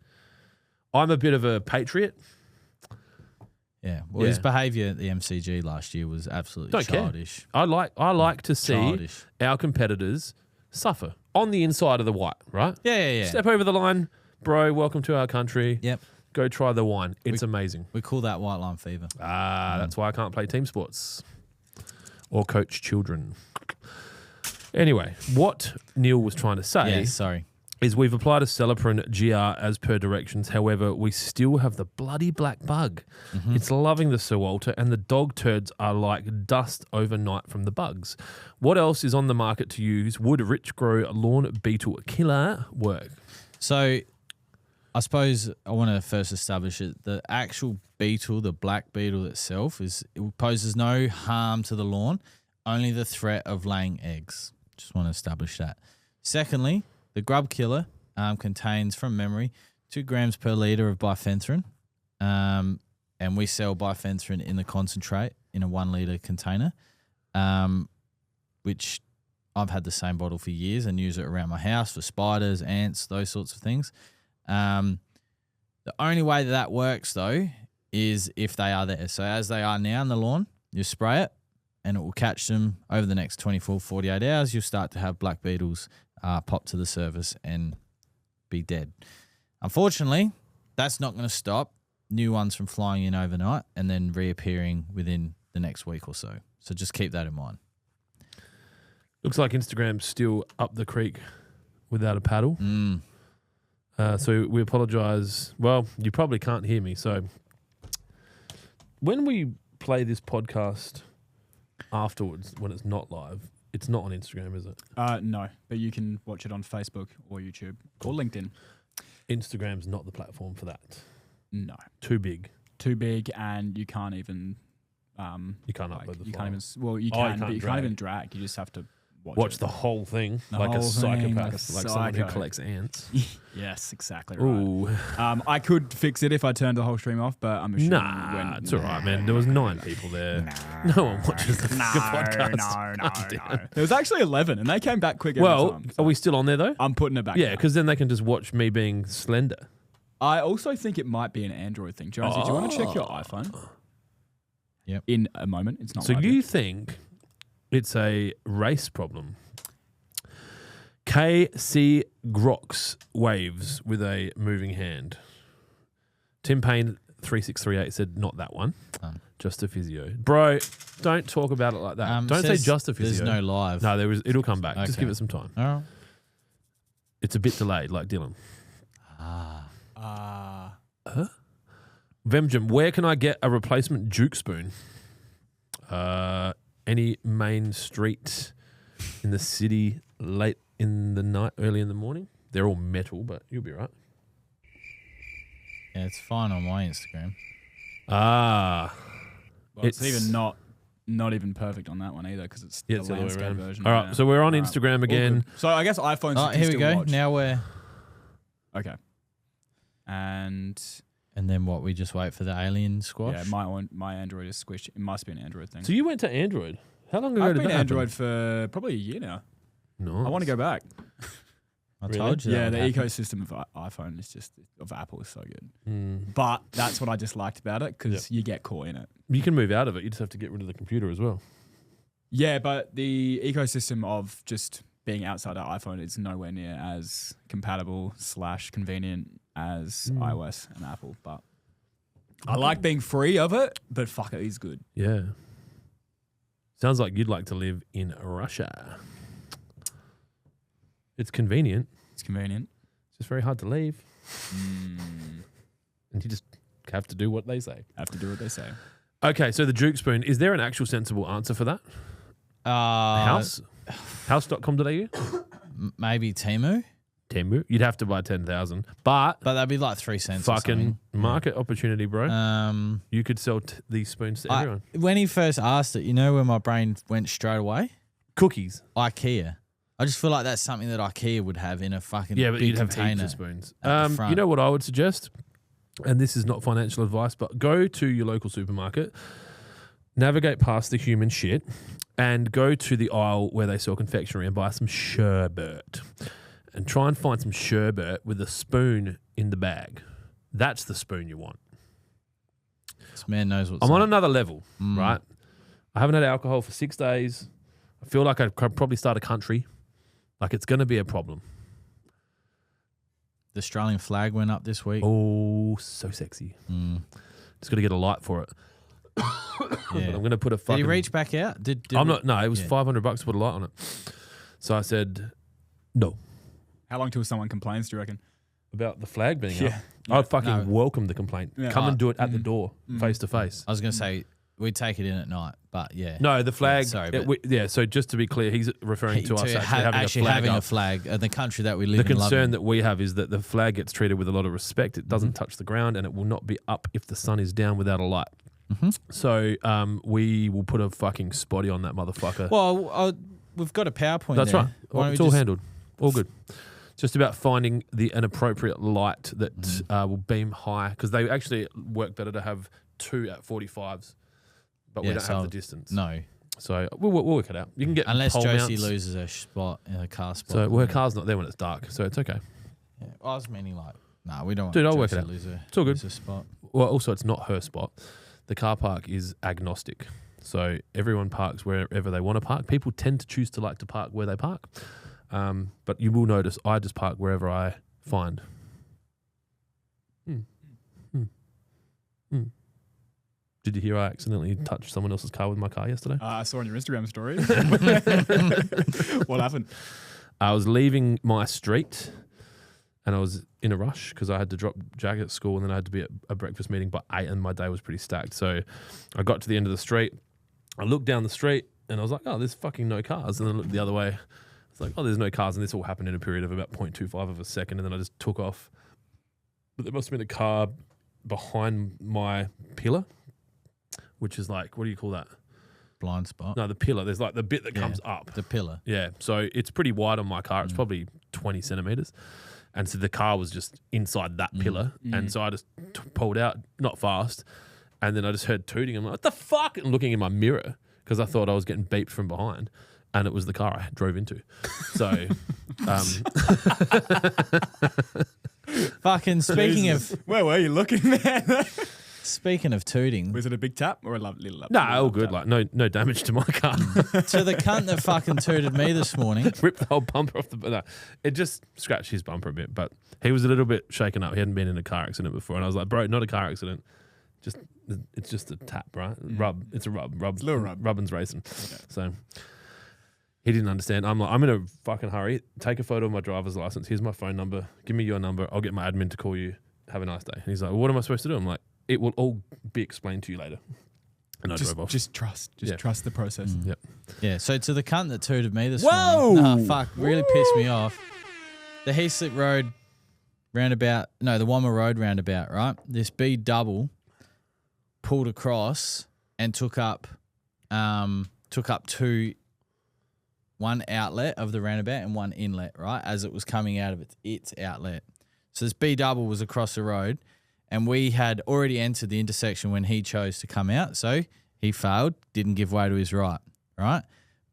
[SPEAKER 1] I'm a bit of a patriot.
[SPEAKER 2] Yeah. Well, his behaviour at the MCG last year was absolutely
[SPEAKER 1] Don't
[SPEAKER 2] childish.
[SPEAKER 1] care. I like to see
[SPEAKER 2] Childish.
[SPEAKER 1] our competitors suffer on the inside of the white, right?
[SPEAKER 2] Yeah.
[SPEAKER 1] Step over the line, bro. Welcome to our country.
[SPEAKER 2] Yep.
[SPEAKER 1] Go try the wine. It's amazing.
[SPEAKER 2] We call that white line fever.
[SPEAKER 1] That's why I can't play team sports or coach children. Anyway, what Neil was trying to say is we've applied a Celiprin GR as per directions. However, we still have the bloody black bug. It's loving the Sir Walter, and the dog turds are like dust overnight from the bugs. What else is on the market to use? Would Rich Grow Lawn Beetle Killer work?
[SPEAKER 2] So I suppose I want to first establish it. The actual beetle, the black beetle itself, it poses no harm to the lawn, only the threat of laying eggs. Just want to establish that. Secondly, the grub killer contains, from memory, 2 grams per litre of bifenthrin. And we sell bifenthrin in the concentrate in a 1 litre container, which I've had the same bottle for years and use it around my house for spiders, ants, those sorts of things. The only way that works, though, is if they are there. So as they are now in the lawn, you spray it and it will catch them over the next 24, 48 hours. You'll start to have black beetles pop to the surface and be dead. Unfortunately, that's not going to stop new ones from flying in overnight and then reappearing within the next week or so. So just keep that in mind.
[SPEAKER 1] Looks like Instagram's still up the creek without a paddle. So we apologise. Well, you probably can't hear me. So when we play this podcast afterwards, when it's not live, it's not on Instagram, is it?
[SPEAKER 3] No, but you can watch it on Facebook or YouTube or LinkedIn.
[SPEAKER 1] Instagram's not the platform for that.
[SPEAKER 3] No.
[SPEAKER 1] Too big.
[SPEAKER 3] Too big, and you can't even...
[SPEAKER 1] you can't upload the file.
[SPEAKER 3] You can't even... Well, you
[SPEAKER 1] Oh,
[SPEAKER 3] can, but you
[SPEAKER 1] drag.
[SPEAKER 3] can't even drag. You just have to
[SPEAKER 1] watch
[SPEAKER 3] it.
[SPEAKER 1] the whole thing
[SPEAKER 3] The
[SPEAKER 1] like a
[SPEAKER 3] whole thing,
[SPEAKER 1] psychopath, like someone who collects ants.
[SPEAKER 3] Yes, exactly right.
[SPEAKER 1] Ooh.
[SPEAKER 3] I could fix it if I turned the whole stream off, but I'm assuming
[SPEAKER 1] It's all right, man. There was 9 people there. No one watches the podcast.
[SPEAKER 3] No. There was actually 11, and they came back quick every time.
[SPEAKER 1] Are we still on there, though?
[SPEAKER 3] I'm putting it back.
[SPEAKER 1] Yeah,
[SPEAKER 3] now.
[SPEAKER 1] because then they can just watch me being slender.
[SPEAKER 3] I also think it might be an Android thing. Jonesy, do you want to check your iPhone?
[SPEAKER 2] Yep.
[SPEAKER 3] In a moment. It's not
[SPEAKER 1] So
[SPEAKER 3] live
[SPEAKER 1] you
[SPEAKER 3] yet.
[SPEAKER 1] think it's a race problem? KC Grox waves with a moving hand. Tim Payne 3638 said not that one. Just a physio. Bro, don't talk about it like that. Don't say just a physio.
[SPEAKER 2] There's no live.
[SPEAKER 1] No, it'll come back. Just
[SPEAKER 2] Okay.
[SPEAKER 1] give it some time.
[SPEAKER 2] All right.
[SPEAKER 1] It's a bit delayed, like Dylan. Vemjam, where can I get a replacement juke spoon? Any main street in the city late in the night, early in the morning? They're all metal, but you'll be right.
[SPEAKER 2] Yeah, it's fine on my Instagram.
[SPEAKER 1] Ah.
[SPEAKER 3] Well, it's even not not even perfect on that one either because it's
[SPEAKER 1] Yeah,
[SPEAKER 3] the
[SPEAKER 1] it's the other way
[SPEAKER 3] landscape
[SPEAKER 1] around.
[SPEAKER 3] version.
[SPEAKER 1] All right,
[SPEAKER 3] yeah.
[SPEAKER 1] so we're on
[SPEAKER 3] All right,
[SPEAKER 1] Instagram
[SPEAKER 3] all
[SPEAKER 1] again.
[SPEAKER 3] good. So I guess iPhones.
[SPEAKER 2] Oh,
[SPEAKER 3] you can
[SPEAKER 2] here we
[SPEAKER 3] still
[SPEAKER 2] go.
[SPEAKER 3] watch.
[SPEAKER 2] Now we're
[SPEAKER 3] Okay. And
[SPEAKER 2] then what? We just wait for the alien squash.
[SPEAKER 3] yeah, my Android is squished. It must be an Android thing.
[SPEAKER 1] So you went to Android. How long ago
[SPEAKER 3] I've
[SPEAKER 1] did
[SPEAKER 3] been
[SPEAKER 1] that
[SPEAKER 3] Android
[SPEAKER 1] happen?
[SPEAKER 3] for probably a year now.
[SPEAKER 1] No.
[SPEAKER 3] I want to go back.
[SPEAKER 2] I
[SPEAKER 1] Really?
[SPEAKER 2] told you.
[SPEAKER 3] Yeah,
[SPEAKER 2] that
[SPEAKER 3] the
[SPEAKER 2] would happen.
[SPEAKER 3] ecosystem of iPhone is just of Apple is so good.
[SPEAKER 1] Mm.
[SPEAKER 3] But that's what I just liked about it because you get caught in it.
[SPEAKER 1] You can move out of it. You just have to get rid of the computer as well.
[SPEAKER 3] Yeah, but the ecosystem of just being outside of iPhone is nowhere near as compatible / convenient as iOS and Apple. But I like being free of it, but fuck it, it's good.
[SPEAKER 1] Yeah. Sounds like you'd like to live in Russia. It's convenient.
[SPEAKER 3] It's convenient.
[SPEAKER 1] It's just very hard to leave. And you just have to do what they say.
[SPEAKER 3] Have to do what they say.
[SPEAKER 1] Okay, so the Duke spoon. Is there an actual sensible answer for that? House? House.com.au?
[SPEAKER 2] Maybe Temu,
[SPEAKER 1] Temu. You'd have to buy 10,000. But
[SPEAKER 2] but that'd be like 3 cents. or
[SPEAKER 1] fucking
[SPEAKER 2] something.
[SPEAKER 1] market opportunity, bro. You could sell these spoons to everyone.
[SPEAKER 2] When he first asked it, you know where my brain went straight away?
[SPEAKER 1] Cookies.
[SPEAKER 2] IKEA. I just feel like that's something that IKEA would have in a fucking
[SPEAKER 1] Yeah, but
[SPEAKER 2] big
[SPEAKER 1] you'd have
[SPEAKER 2] container.
[SPEAKER 1] heaps of spoons.
[SPEAKER 2] at the front.
[SPEAKER 1] You know what I would suggest? And this is not financial advice, but go to your local supermarket, navigate past the human shit, and go to the aisle where they sell confectionery and buy some sherbet. And try and find some sherbet with a spoon in the bag. That's the spoon you want.
[SPEAKER 2] This man knows what's
[SPEAKER 1] I'm on
[SPEAKER 2] up.
[SPEAKER 1] another level, right? I haven't had alcohol for 6 days. I feel like I could probably start a country. Like it's going to be a problem.
[SPEAKER 2] The Australian flag went up this week.
[SPEAKER 1] Oh, so sexy. Just got to get a light for it.
[SPEAKER 2] Yeah.
[SPEAKER 1] But I'm going to put a fucking...
[SPEAKER 2] Did he reach back out?
[SPEAKER 1] I'm not. No, it was
[SPEAKER 2] yeah.
[SPEAKER 1] $500 to put a light on it. So I said, no.
[SPEAKER 3] How long till someone complains, do you reckon?
[SPEAKER 1] About the flag being
[SPEAKER 3] Yeah.
[SPEAKER 1] up. I'd fucking
[SPEAKER 2] No.
[SPEAKER 1] welcome the complaint.
[SPEAKER 3] Yeah.
[SPEAKER 1] Come and do it at the door, face to face.
[SPEAKER 2] I was going to say we'd take it in at night, but yeah.
[SPEAKER 1] No, the flag.
[SPEAKER 2] sorry,
[SPEAKER 1] yeah, so just to be clear, he's referring to us actually having a flag up.
[SPEAKER 2] the country that we live
[SPEAKER 1] The
[SPEAKER 2] in.
[SPEAKER 1] concern that we have is that the flag gets treated with a lot of respect. It doesn't touch the ground, and it will not be up if the sun is down without a light. So we will put a fucking spotty on that motherfucker.
[SPEAKER 2] Well, we've got a PowerPoint.
[SPEAKER 1] That's
[SPEAKER 2] there.
[SPEAKER 1] right.
[SPEAKER 2] Why don't
[SPEAKER 1] It's
[SPEAKER 2] we
[SPEAKER 1] all
[SPEAKER 2] just-
[SPEAKER 1] handled. All good. Just about finding an appropriate light that will beam high, because they actually work better to have 2 at 45s, but we
[SPEAKER 2] Yeah,
[SPEAKER 1] don't
[SPEAKER 2] so
[SPEAKER 1] have the distance.
[SPEAKER 2] No,
[SPEAKER 1] So we'll work it out. You can get
[SPEAKER 2] unless
[SPEAKER 1] pole
[SPEAKER 2] Josie
[SPEAKER 1] mounts.
[SPEAKER 2] loses her spot in a car spot.
[SPEAKER 1] So her car's not there when it's dark, so it's okay.
[SPEAKER 2] Yeah. I was meaning like, nah, we don't want
[SPEAKER 1] Dude, I'll work
[SPEAKER 2] Josie
[SPEAKER 1] it
[SPEAKER 2] to
[SPEAKER 1] out.
[SPEAKER 2] lose her,
[SPEAKER 1] It's all good.
[SPEAKER 2] lose her spot.
[SPEAKER 1] Well, also it's not her spot. The car park is agnostic, so everyone parks wherever they want to park. People tend to choose to like to park where they park, but you will notice I just park wherever I find. Did you hear I accidentally touched someone else's car with my car yesterday?
[SPEAKER 3] I saw on your Instagram story. What happened?
[SPEAKER 1] I was leaving my street and I was in a rush because I had to drop Jag at school and then I had to be at a breakfast meeting by 8 and my day was pretty stacked. So I got to the end of the street. I looked down the street and I was like, oh, there's fucking no cars. And then I looked the other way. It's like, oh, there's no cars. And this all happened in a period of about 0.25 of a second. And then I just took off. But there must have been a car behind my pillar, which is like, what do you call that?
[SPEAKER 2] Blind spot.
[SPEAKER 1] No, the pillar. There's like the bit that
[SPEAKER 2] Yeah.
[SPEAKER 1] comes up.
[SPEAKER 2] The pillar.
[SPEAKER 1] Yeah, so it's pretty wide on my car. It's probably 20 centimeters. And so the car was just inside that pillar. And so I just pulled out, not fast. And then I just heard tooting. I'm like, what the fuck? And looking in my mirror because I thought I was getting beeped from behind. And it was the car I drove into. So,
[SPEAKER 2] Fucking speaking of
[SPEAKER 3] Where were you looking, man?
[SPEAKER 2] speaking of tooting,
[SPEAKER 3] Was it a big tap or a little tap?
[SPEAKER 1] no, all good. Like no damage to my car.
[SPEAKER 2] to the cunt that fucking tooted me this morning.
[SPEAKER 1] Ripped the whole bumper off the. No, it just scratched his bumper a bit, but he was a little bit shaken up. He hadn't been in a car accident before, and I was like, "Bro, not a car accident. It's just a tap, right? Rub. It's a rub. Rub.
[SPEAKER 3] It's a little rub.
[SPEAKER 1] Rubbin's racing." So he didn't understand. I'm like, I'm in a fucking hurry. Take a photo of my driver's license. Here's my phone number. Give me your number. I'll get my admin to call you. Have a nice day. And he's like, well, what am I supposed to do? I'm like, it will all be explained to you later. And I drove off.
[SPEAKER 3] Just trust. Just
[SPEAKER 1] Yeah.
[SPEAKER 3] trust the process.
[SPEAKER 1] Yep.
[SPEAKER 2] Yeah, so to the cunt that tooted me this
[SPEAKER 3] Whoa!
[SPEAKER 2] morning. Nah, fuck, really pissed me off. The Heathslip Road roundabout, no, the Wammer Road roundabout, right? This B double pulled across and took up took up one outlet of the roundabout and one inlet, right, as it was coming out of its outlet. So this B double was across the road, and we had already entered the intersection when he chose to come out. So he failed, didn't give way to his right?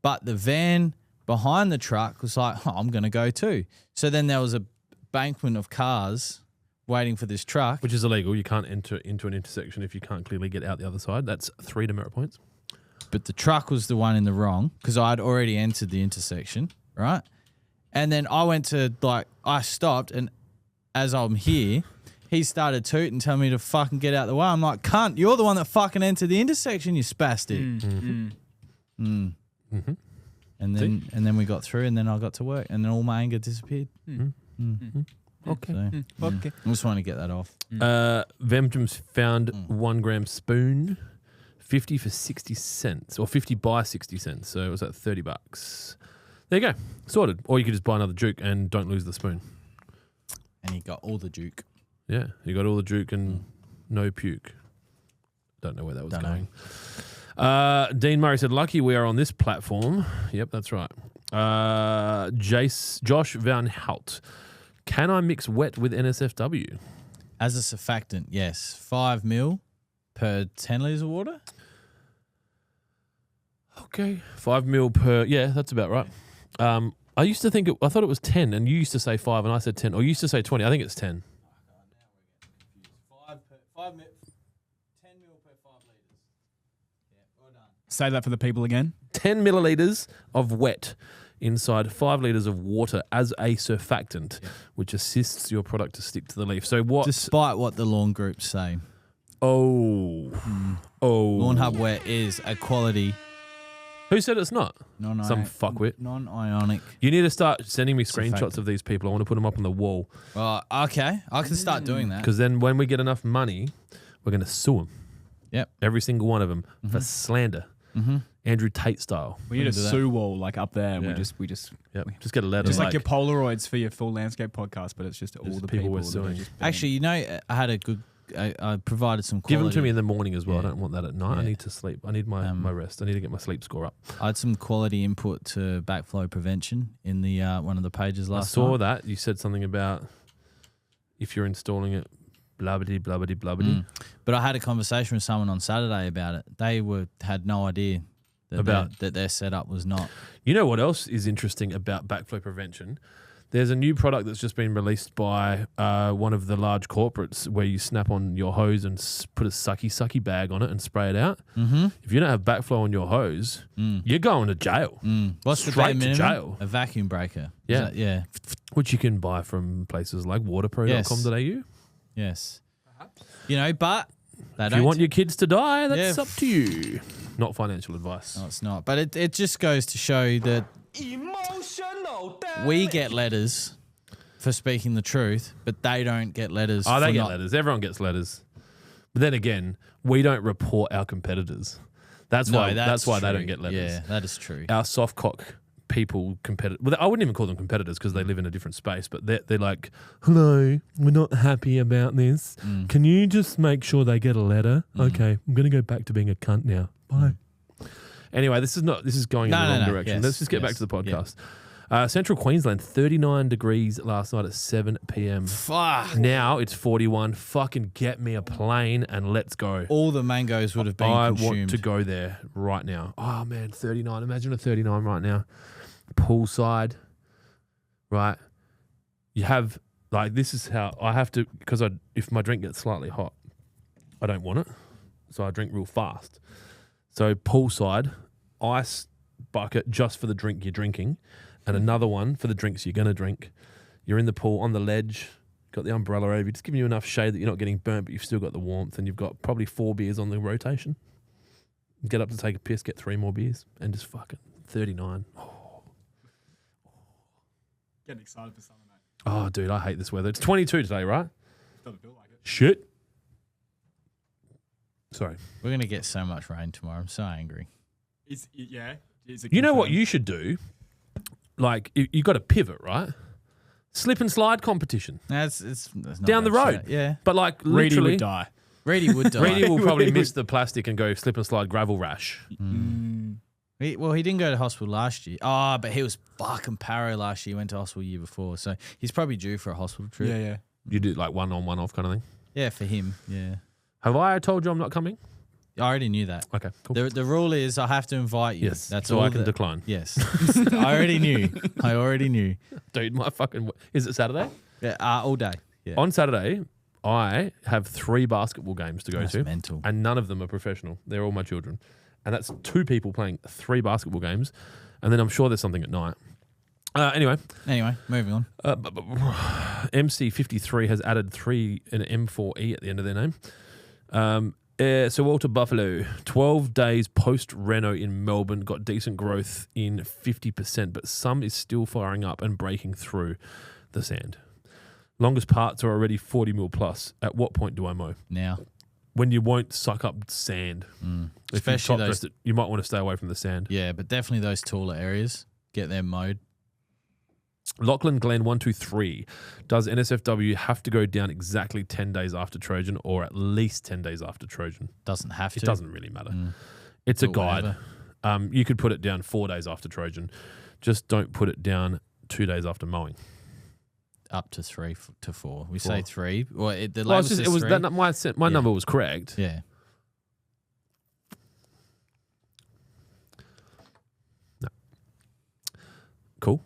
[SPEAKER 2] But the van behind the truck was like, I'm going to go too. So then there was a bankment of cars waiting for this truck.
[SPEAKER 1] Which is illegal. You can't enter into an intersection if you can't clearly get out the other side. That's 3 demerit points.
[SPEAKER 2] But the truck was the one in the wrong because I'd already entered the intersection, right? And then I went to, I stopped, and as I'm here, he started tooting, telling me to fucking get out the way. I'm like, cunt, you're the one that fucking entered the intersection, you spastic. And then we got through, and then I got to work, and then all my anger disappeared.
[SPEAKER 1] Okay.
[SPEAKER 2] So, I just wanted to get that off.
[SPEAKER 1] Vemjum's found 1 gram spoon, 50 for 60 cents, or 50 by 60 cents. So it was at $30. There you go. Sorted. Or you could just buy another Duke and don't lose the spoon.
[SPEAKER 2] And he got all the Duke.
[SPEAKER 1] Yeah, you got all the Duke and no puke. Don't know where that was going. Dean Murray said, lucky we are on this platform. Yep, that's right. Josh Van Hout. Can I mix wet with NSFW?
[SPEAKER 2] As a surfactant, yes. 5 mil per 10 litres of water.
[SPEAKER 1] Okay. 5 mil per, yeah, that's about right. I used to think, I thought it was 10, and you used to say 5 and I said 10. Or you used to say 20. I think it's 10.
[SPEAKER 2] 10 mil per 5 litres. Yeah, well done.
[SPEAKER 3] Say that for the people again.
[SPEAKER 1] 10 millilitres of wet inside 5 litres of water as a surfactant, which assists your product to stick to the leaf. So what?
[SPEAKER 2] Despite what the lawn groups say.
[SPEAKER 1] Lawnhub
[SPEAKER 2] wet is a quality.
[SPEAKER 1] Who said it's not? Some fuckwit.
[SPEAKER 2] Non-ionic.
[SPEAKER 1] You need to start sending me screenshots of these people. I want to put them up on the wall.
[SPEAKER 2] Okay. I can start doing that.
[SPEAKER 1] Because then when we get enough money, we're going to sue them.
[SPEAKER 2] Yep.
[SPEAKER 1] Every single one of them for slander. Andrew Tate style.
[SPEAKER 3] We need a sue wall up there. And
[SPEAKER 1] Yeah.
[SPEAKER 3] we just
[SPEAKER 1] Just get a letter.
[SPEAKER 3] just like your Polaroids for your full landscape podcast, but it's just all
[SPEAKER 1] Just
[SPEAKER 3] the
[SPEAKER 1] people
[SPEAKER 3] people
[SPEAKER 1] we're
[SPEAKER 3] that are
[SPEAKER 1] suing.
[SPEAKER 3] just being-
[SPEAKER 2] Actually, I had a good. I provided some quality.
[SPEAKER 1] Give them to me in the morning as well.
[SPEAKER 2] Yeah.
[SPEAKER 1] I don't want that at night. I
[SPEAKER 2] Yeah.
[SPEAKER 1] need to sleep. I need my rest. I need to get my sleep score up.
[SPEAKER 2] I had some quality input to backflow prevention in the one of the pages last
[SPEAKER 1] I saw
[SPEAKER 2] night.
[SPEAKER 1] that. You said something about if you're installing it, blah-bitty, blah-bitty, blah-bitty.
[SPEAKER 2] But I had a conversation with someone on Saturday about it. They had no idea that their setup was not.
[SPEAKER 1] You know what else is interesting about backflow prevention? There's a new product that's just been released by one of the large corporates where you snap on your hose and put a sucky bag on it and spray it out. If you don't have backflow on your hose, you're going to jail.
[SPEAKER 2] What's the
[SPEAKER 1] Straight
[SPEAKER 2] bare
[SPEAKER 1] to
[SPEAKER 2] minimum?
[SPEAKER 1] jail.
[SPEAKER 2] A vacuum breaker.
[SPEAKER 1] Yeah.
[SPEAKER 2] Yeah.
[SPEAKER 1] Which you can buy from places like waterpro.com.au.
[SPEAKER 2] Yes. But they
[SPEAKER 1] If
[SPEAKER 2] don't.
[SPEAKER 1] you want your kids to die, that's
[SPEAKER 2] Yeah.
[SPEAKER 1] up to you. Not financial advice.
[SPEAKER 2] No, it's not. But it just goes to show that we get letters for speaking the truth, but they don't get letters.
[SPEAKER 1] Oh, they
[SPEAKER 2] for
[SPEAKER 1] get
[SPEAKER 2] not-
[SPEAKER 1] letters. Everyone gets letters. But then again, we don't report our competitors. That's why they
[SPEAKER 2] true.
[SPEAKER 1] don't get letters.
[SPEAKER 2] Yeah, that is true.
[SPEAKER 1] Our soft cock people well, I wouldn't even call them competitors because they live in a different space, but they're like, hello, we're not happy about this. Can you just make sure they get a letter? Okay, I'm going to go back to being a cunt now. Bye. Anyway, this is going in the wrong direction.
[SPEAKER 2] Yes,
[SPEAKER 1] Let's just get back to the podcast. Central Queensland, 39 degrees last night at 7 p.m.
[SPEAKER 2] Fuck.
[SPEAKER 1] Now it's 41. Fucking get me a plane and let's go.
[SPEAKER 2] All the mangoes would have been
[SPEAKER 1] I
[SPEAKER 2] consumed.
[SPEAKER 1] want to go there right now. Oh, man, 39. Imagine a 39 right now. Poolside, right? You have, this is how I have to, because if my drink gets slightly hot, I don't want it. So I drink real fast. So poolside, ice bucket just for the drink you're drinking, and another one for the drinks you're going to drink. You're in the pool on the ledge, got the umbrella over you, just giving you enough shade that you're not getting burnt, but you've still got the warmth, and you've got probably 4 beers on the rotation. Get up to take a piss, get 3 more beers, and just fucking 39.
[SPEAKER 3] Getting excited for summer, mate.
[SPEAKER 1] Oh, dude, I hate this weather. It's 22 today, right?
[SPEAKER 3] Doesn't feel like it.
[SPEAKER 1] Shit. Sorry.
[SPEAKER 2] We're going to get so much rain tomorrow. I'm so angry.
[SPEAKER 3] Is it
[SPEAKER 1] You know what
[SPEAKER 3] confirmed?
[SPEAKER 1] you should do? You got to pivot, right? Slip and slide competition.
[SPEAKER 2] It's not
[SPEAKER 1] Down the
[SPEAKER 2] bad
[SPEAKER 1] road.
[SPEAKER 2] shit. Yeah.
[SPEAKER 1] But
[SPEAKER 3] Reedy
[SPEAKER 1] literally.
[SPEAKER 3] would die.
[SPEAKER 2] Reedy would die.
[SPEAKER 1] Reedy will probably miss the plastic and go slip and slide gravel rash.
[SPEAKER 2] He didn't go to hospital last year. Oh, but he was fucking paro last year. He went to hospital year before. So he's probably due for a hospital trip.
[SPEAKER 3] Yeah.
[SPEAKER 1] You do like one on, one off kind of thing?
[SPEAKER 2] Yeah, for him. Yeah.
[SPEAKER 1] Have I told you I'm not coming?
[SPEAKER 2] I already knew that.
[SPEAKER 1] Okay, cool.
[SPEAKER 2] The rule is I have to invite you.
[SPEAKER 1] Yes,
[SPEAKER 2] That's
[SPEAKER 1] so
[SPEAKER 2] all
[SPEAKER 1] I can decline.
[SPEAKER 2] Yes. I already knew.
[SPEAKER 1] Dude, my fucking... Is it Saturday?
[SPEAKER 2] Yeah, all day. Yeah.
[SPEAKER 1] On Saturday, I have 3 basketball games to go
[SPEAKER 2] That's
[SPEAKER 1] to.
[SPEAKER 2] mental.
[SPEAKER 1] And none of them are professional. They're all my children. And that's 2 people playing 3 basketball games. And then I'm sure there's something at night. Anyway,
[SPEAKER 2] moving on.
[SPEAKER 1] MC53 has added an M4E at the end of their name. So Walter Buffalo, 12 days post-reno in Melbourne, got decent growth in 50%, but some is still firing up and breaking through the sand. Longest parts are already 40 mil plus. At what point do I mow?
[SPEAKER 2] Now.
[SPEAKER 1] When you won't suck up sand. If
[SPEAKER 2] Especially
[SPEAKER 1] you top-dressed it, you might want to stay away from the sand.
[SPEAKER 2] Yeah, but definitely those taller areas. Get them mowed.
[SPEAKER 1] Lachlan Glen 123. Does NSFW have to go down exactly 10 days after Trojan or at least 10 days after Trojan?
[SPEAKER 2] Doesn't have to.
[SPEAKER 1] It doesn't really matter. It's a guide. You could put it down 4 days after Trojan. Just don't put it down 2 days after mowing.
[SPEAKER 2] Up to 3 to 4. We say 3. Well, the
[SPEAKER 1] Well,
[SPEAKER 2] label says
[SPEAKER 1] it was
[SPEAKER 2] 3.
[SPEAKER 1] that, my number was correct.
[SPEAKER 2] Yeah.
[SPEAKER 1] No. Cool.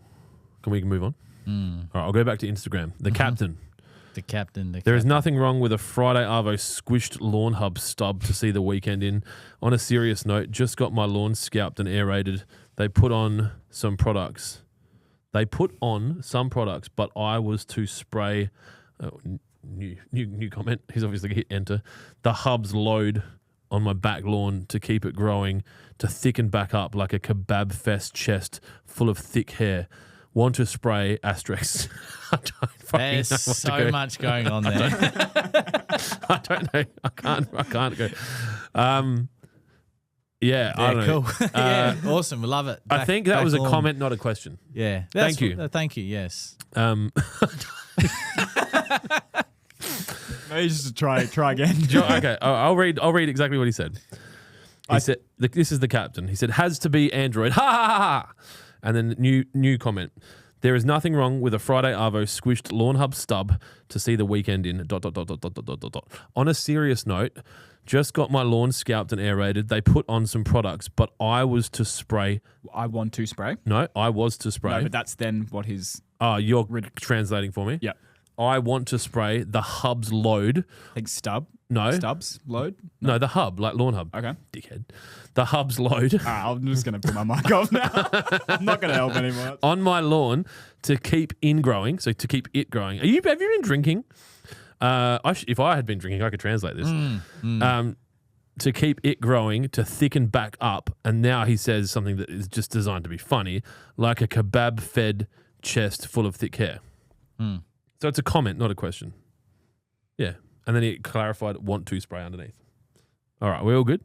[SPEAKER 1] Can we move on? All right, I'll go back to Instagram. The captain.
[SPEAKER 2] The captain.
[SPEAKER 1] There is nothing wrong with a Friday Arvo squished Lawnhub stub to see the weekend in. On a serious note, just got my lawn scalped and aerated. They put on some products. But I was to spray. New comment. He's obviously hit enter. The hub's load on my back lawn to keep it growing, to thicken back up like a kebab fest chest full of thick hair. Want to spray asterisk. I don't fucking
[SPEAKER 2] There's
[SPEAKER 1] know what
[SPEAKER 2] so
[SPEAKER 1] to go.
[SPEAKER 2] much going on there.
[SPEAKER 1] I don't know. I can't go. Yeah, I don't know.
[SPEAKER 2] Cool. Yeah, awesome. We love it.
[SPEAKER 1] I think that was a comment, not a question.
[SPEAKER 2] Yeah.
[SPEAKER 1] Thank you.
[SPEAKER 2] Thank you, yes.
[SPEAKER 3] Maybe just try again.
[SPEAKER 1] Okay, I'll read exactly what he said. He said, "This is the captain." He said, "Has to be Android." Ha ha ha ha. And then new comment. There is nothing wrong with a Friday Arvo squished Lawnhub stub to see the weekend in ... On a serious note, just got my lawn scalped and aerated. They put on some products, but I was to spray.
[SPEAKER 3] I want to spray.
[SPEAKER 1] No, I was to spray.
[SPEAKER 3] No, but that's then what his...
[SPEAKER 1] Oh, you're translating for me?
[SPEAKER 3] Yeah.
[SPEAKER 1] I want to spray the hub's load.
[SPEAKER 3] Like stub?
[SPEAKER 1] No.
[SPEAKER 3] Stubs? Load?
[SPEAKER 1] No, the hub, like lawn hub.
[SPEAKER 3] Okay.
[SPEAKER 1] Dickhead. The hub's load.
[SPEAKER 3] I'm just going to put my mic off now. I'm not going to help anymore.
[SPEAKER 1] On my lawn to keep in growing, so to keep it growing. Have you been drinking? If I had been drinking, I could translate this. To keep it growing, to thicken back up. And now he says something that is just designed to be funny, like a kebab-fed chest full of thick hair. So it's a comment, not a question. Yeah. And then he clarified, want to spray underneath. All right, we all good?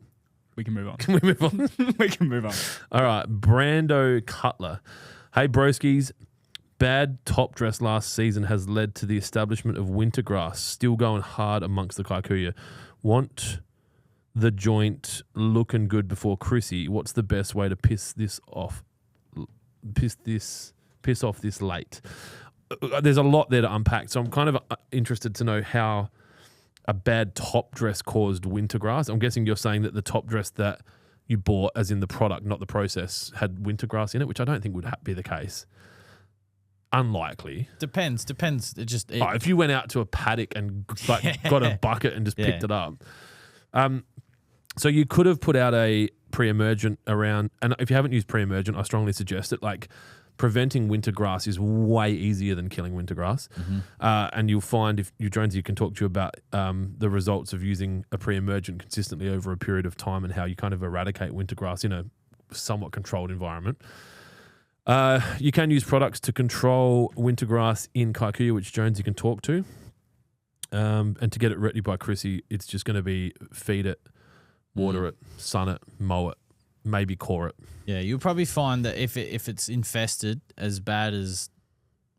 [SPEAKER 3] We can move on.
[SPEAKER 1] Can we move on?
[SPEAKER 3] We can move on.
[SPEAKER 1] All right, Brando Cutler. Hey, broskies. Bad top dress last season has led to the establishment of winter grass, still going hard amongst the Kikuyu. Want the joint looking good before Chrissy. What's the best way to piss off this late? There's a lot there to unpack, so I'm kind of interested to know how a bad top dress caused winter grass. I'm guessing you're saying that the top dress that you bought, as in the product, not the process, had winter grass in it, which I don't think would be the case. Unlikely.
[SPEAKER 2] Depends.
[SPEAKER 1] If you went out to a paddock and got a bucket and just picked it up. So you could have put out a pre-emergent around, and if you haven't used pre-emergent, I strongly suggest it. Like, preventing winter grass is way easier than killing winter grass. And you'll find, if you Jonesy can talk to you about the results of using a pre-emergent consistently over a period of time and how you kind of eradicate winter grass in a somewhat controlled environment. You can use products to control winter grass in Kikuyu, which Jonesy can talk to. And to get it ready by Chrissy, it's just going to be feed it, water it, sun it, mow it, maybe core it.
[SPEAKER 2] Yeah, you'll probably find that if it's infested as bad as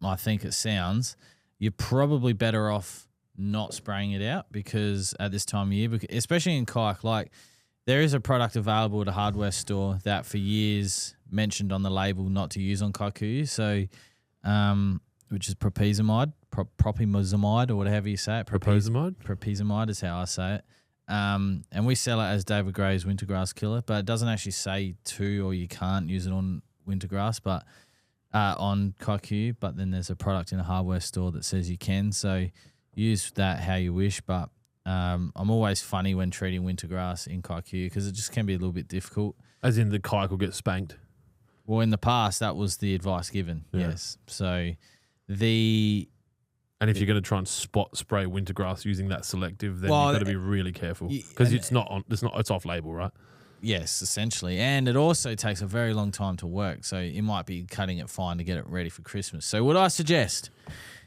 [SPEAKER 2] I think it sounds, you're probably better off not spraying it out because at this time of year, especially in kayak, like there is a product available at a hardware store that for years mentioned on the label not to use on Kikuyu. So, which is propizamide or whatever you say it. Propizamide is how I say it. And we sell it as David Gray's wintergrass killer, but it doesn't actually say to or you can't use it on wintergrass, but on Kikuyu. But then there's a product in a hardware store that says you can. So use that how you wish. But I'm always funny when treating wintergrass in Kikuyu because it just can be a little bit difficult.
[SPEAKER 1] As in the kayak will get spanked.
[SPEAKER 2] Well, in the past, that was the advice given. Yeah. Yes. So and
[SPEAKER 1] if you're going to try and spot spray wintergrass using that selective, then you've got to be really careful because it's off label, right?
[SPEAKER 2] Yes, essentially. And it also takes a very long time to work. So you might be cutting it fine to get it ready for Christmas. So what I suggest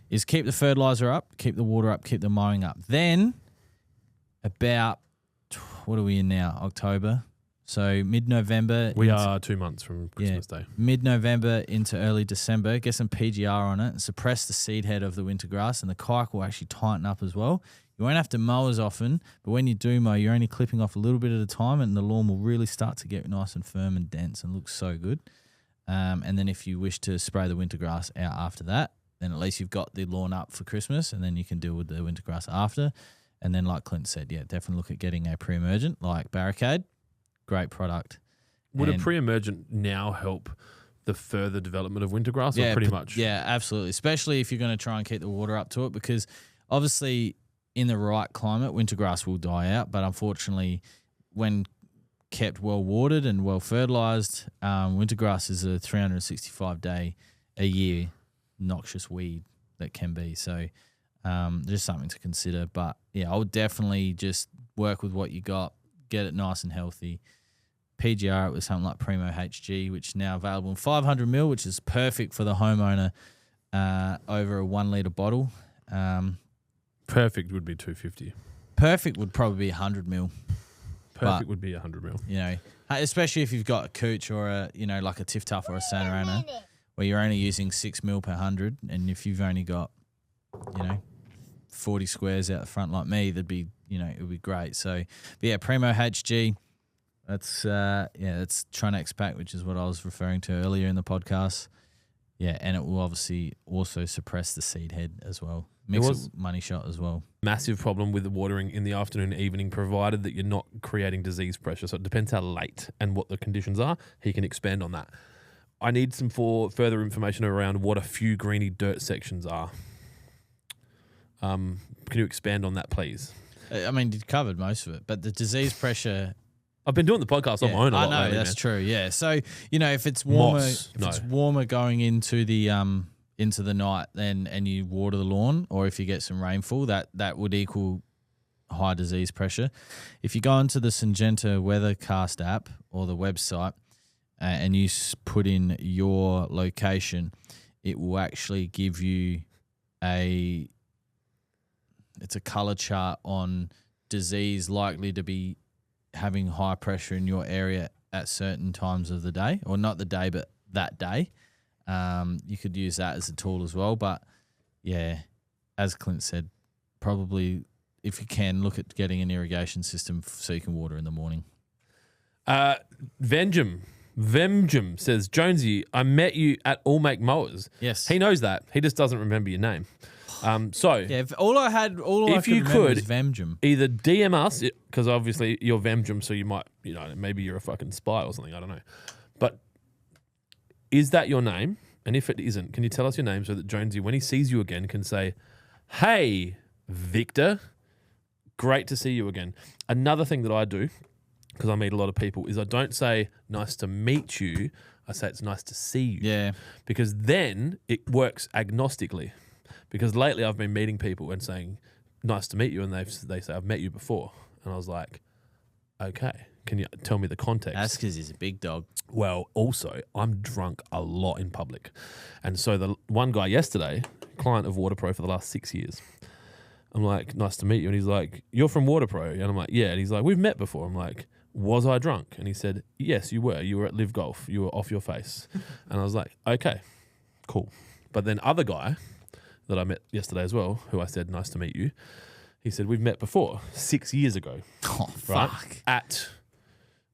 [SPEAKER 2] is keep the fertilizer up, keep the water up, keep the mowing up. Then about, what are we in now? October. So mid-November.
[SPEAKER 1] We are 2 months from Christmas Day.
[SPEAKER 2] Mid-November into early December. Get some PGR on it and suppress the seed head of the wintergrass, and the kayak will actually tighten up as well. You won't have to mow as often, but when you do mow, you're only clipping off a little bit at a time, and the lawn will really start to get nice and firm and dense and look so good. And then if you wish to spray the wintergrass out after that, then at least you've got the lawn up for Christmas, and then you can deal with the wintergrass after. And then like Clint said, definitely look at getting a pre-emergent like Barricade. Great product.
[SPEAKER 1] Would a pre-emergent now help the further development of wintergrass or pretty much?
[SPEAKER 2] Yeah, absolutely. Especially if you're going to try and keep the water up to it, because obviously in the right climate, wintergrass will die out. But unfortunately, when kept well watered and well fertilized, wintergrass is a 365-day a year noxious weed that can be. So just something to consider. But yeah, I would definitely just work with what you got, get it nice and healthy. PGR, it was something like Primo HG, which is now available in 500ml, which is perfect for the homeowner over a 1 litre bottle.
[SPEAKER 1] Perfect would be 250.
[SPEAKER 2] Perfect would probably be 100ml.
[SPEAKER 1] Perfect would be 100ml.
[SPEAKER 2] You know, especially if you've got a Cooch or like a Tiff Tuff or a Santa Ana, where you're only using 6ml per 100, and if you've only got, 40 squares out the front like me, that'd be, it would be great. So, but yeah, Primo HG. That's that's Tronex pack, which is what I was referring to earlier in the podcast. Yeah, and it will obviously also suppress the seed head as well. Mix it with Money Shot as well. Massive
[SPEAKER 1] problem with the watering in the afternoon and evening, provided that you're not creating disease pressure. So it depends how late and what the conditions are. He can expand on that. I need some further information around what a few greeny dirt sections are. Can you expand on that, please?
[SPEAKER 2] I mean, you covered most of it, but the disease pressure.
[SPEAKER 1] I've been doing the podcast on my own a lot.
[SPEAKER 2] I know
[SPEAKER 1] lately,
[SPEAKER 2] that's
[SPEAKER 1] man.
[SPEAKER 2] true. Yeah, so if it's warmer, it's warmer going into the night, and you water the lawn, or if you get some rainfall, that would equal high disease pressure. If you go into the Syngenta Weathercast app or the website, and you put in your location, it will actually give you it's a color chart on disease likely to be having high pressure in your area at certain times of the day, or not the day, but that day. You could use that as a tool as well. But yeah, as Clint said, probably if you can, look at getting an irrigation system so you can water in the morning.
[SPEAKER 1] Vemjum says, Jonesy, I met you at All Make Mowers.
[SPEAKER 2] Yes.
[SPEAKER 1] He knows that. He just doesn't remember your name.
[SPEAKER 2] If you could Vemjum.
[SPEAKER 1] Either DM us, because obviously you're Vemjum, so you might, maybe you're a fucking spy or something, I don't know. But is that your name? And if it isn't, can you tell us your name so that Jonesy, when he sees you again, can say, hey, Victor, great to see you again. Another thing that I do, because I meet a lot of people, is I don't say nice to meet you. I say it's nice to see you.
[SPEAKER 2] Yeah.
[SPEAKER 1] Because then it works agnostically. Because lately I've been meeting people and saying, nice to meet you. And they say, I've met you before. And I was like, okay, can you tell me the context?
[SPEAKER 2] That's because he's a big dog.
[SPEAKER 1] Well, also, I'm drunk a lot in public. And so the one guy yesterday, client of WaterPro for the last 6 years, I'm like, nice to meet you. And he's like, you're from WaterPro? And I'm like, yeah. And he's like, we've met before. I'm like, was I drunk? And he said, yes, you were. You were at Live Golf. You were off your face. And I was like, okay, cool. But then other guy that I met yesterday as well, who I said, nice to meet you. He said, we've met before 6 years ago.
[SPEAKER 2] Oh,
[SPEAKER 1] Right?
[SPEAKER 2] fuck.
[SPEAKER 1] At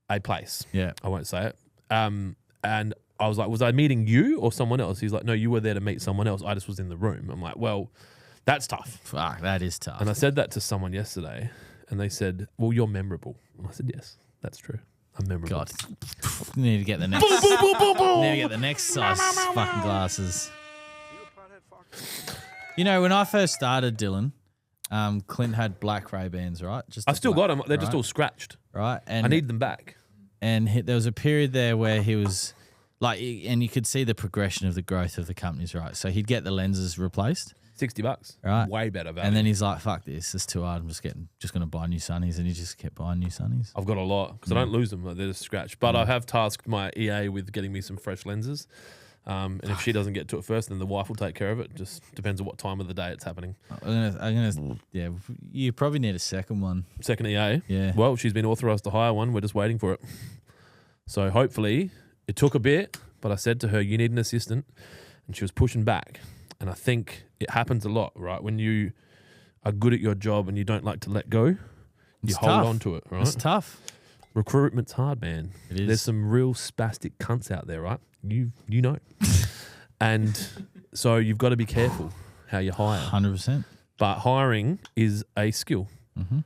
[SPEAKER 1] a place.
[SPEAKER 2] Yeah.
[SPEAKER 1] I won't say it. And I was like, was I meeting you or someone else? He's like, no, you were there to meet someone else. I just was in the room. I'm like, well, that's tough.
[SPEAKER 2] Fuck, that is tough.
[SPEAKER 1] And I said that to someone yesterday, and they said, well, you're memorable. And I said, yes, that's true. I'm memorable.
[SPEAKER 2] God. Need to get the next. Need to get the next size fucking glasses. You know, when I first started, Dylan, Clint had black Ray-Bans, right?
[SPEAKER 1] I still got them. They're just
[SPEAKER 2] right?
[SPEAKER 1] all scratched.
[SPEAKER 2] Right. And
[SPEAKER 1] I need them back.
[SPEAKER 2] And there was a period there where he was like, and you could see the progression of the growth of the companies, right? So he'd get the lenses replaced.
[SPEAKER 1] $60.
[SPEAKER 2] Right.
[SPEAKER 1] Way better value.
[SPEAKER 2] And then he's like, fuck this. It's too hard. I'm just going to buy new sunnies. And he just kept buying new sunnies.
[SPEAKER 1] I've got a lot because I don't lose them. They're just scratched. But I have tasked my EA with getting me some fresh lenses. And if she doesn't get to it first, then the wife will take care of it. Just depends on what time of the day it's happening.
[SPEAKER 2] Yeah, you probably need a second one.
[SPEAKER 1] Second EA?
[SPEAKER 2] Yeah.
[SPEAKER 1] Well, she's been authorised to hire one. We're just waiting for it. So hopefully, it took a bit, but I said to her, you need an assistant. And she was pushing back. And I think it happens a lot, right? When you are good at your job and you don't like to let go, you
[SPEAKER 2] It's
[SPEAKER 1] hold
[SPEAKER 2] tough.
[SPEAKER 1] on to it, right?
[SPEAKER 2] It's tough.
[SPEAKER 1] Recruitment's hard, man.
[SPEAKER 2] It is.
[SPEAKER 1] There's some real spastic cunts out there, right? You know. And so you've got to be careful how you hire.
[SPEAKER 2] 100%.
[SPEAKER 1] But hiring is a skill.
[SPEAKER 2] Mm-hmm.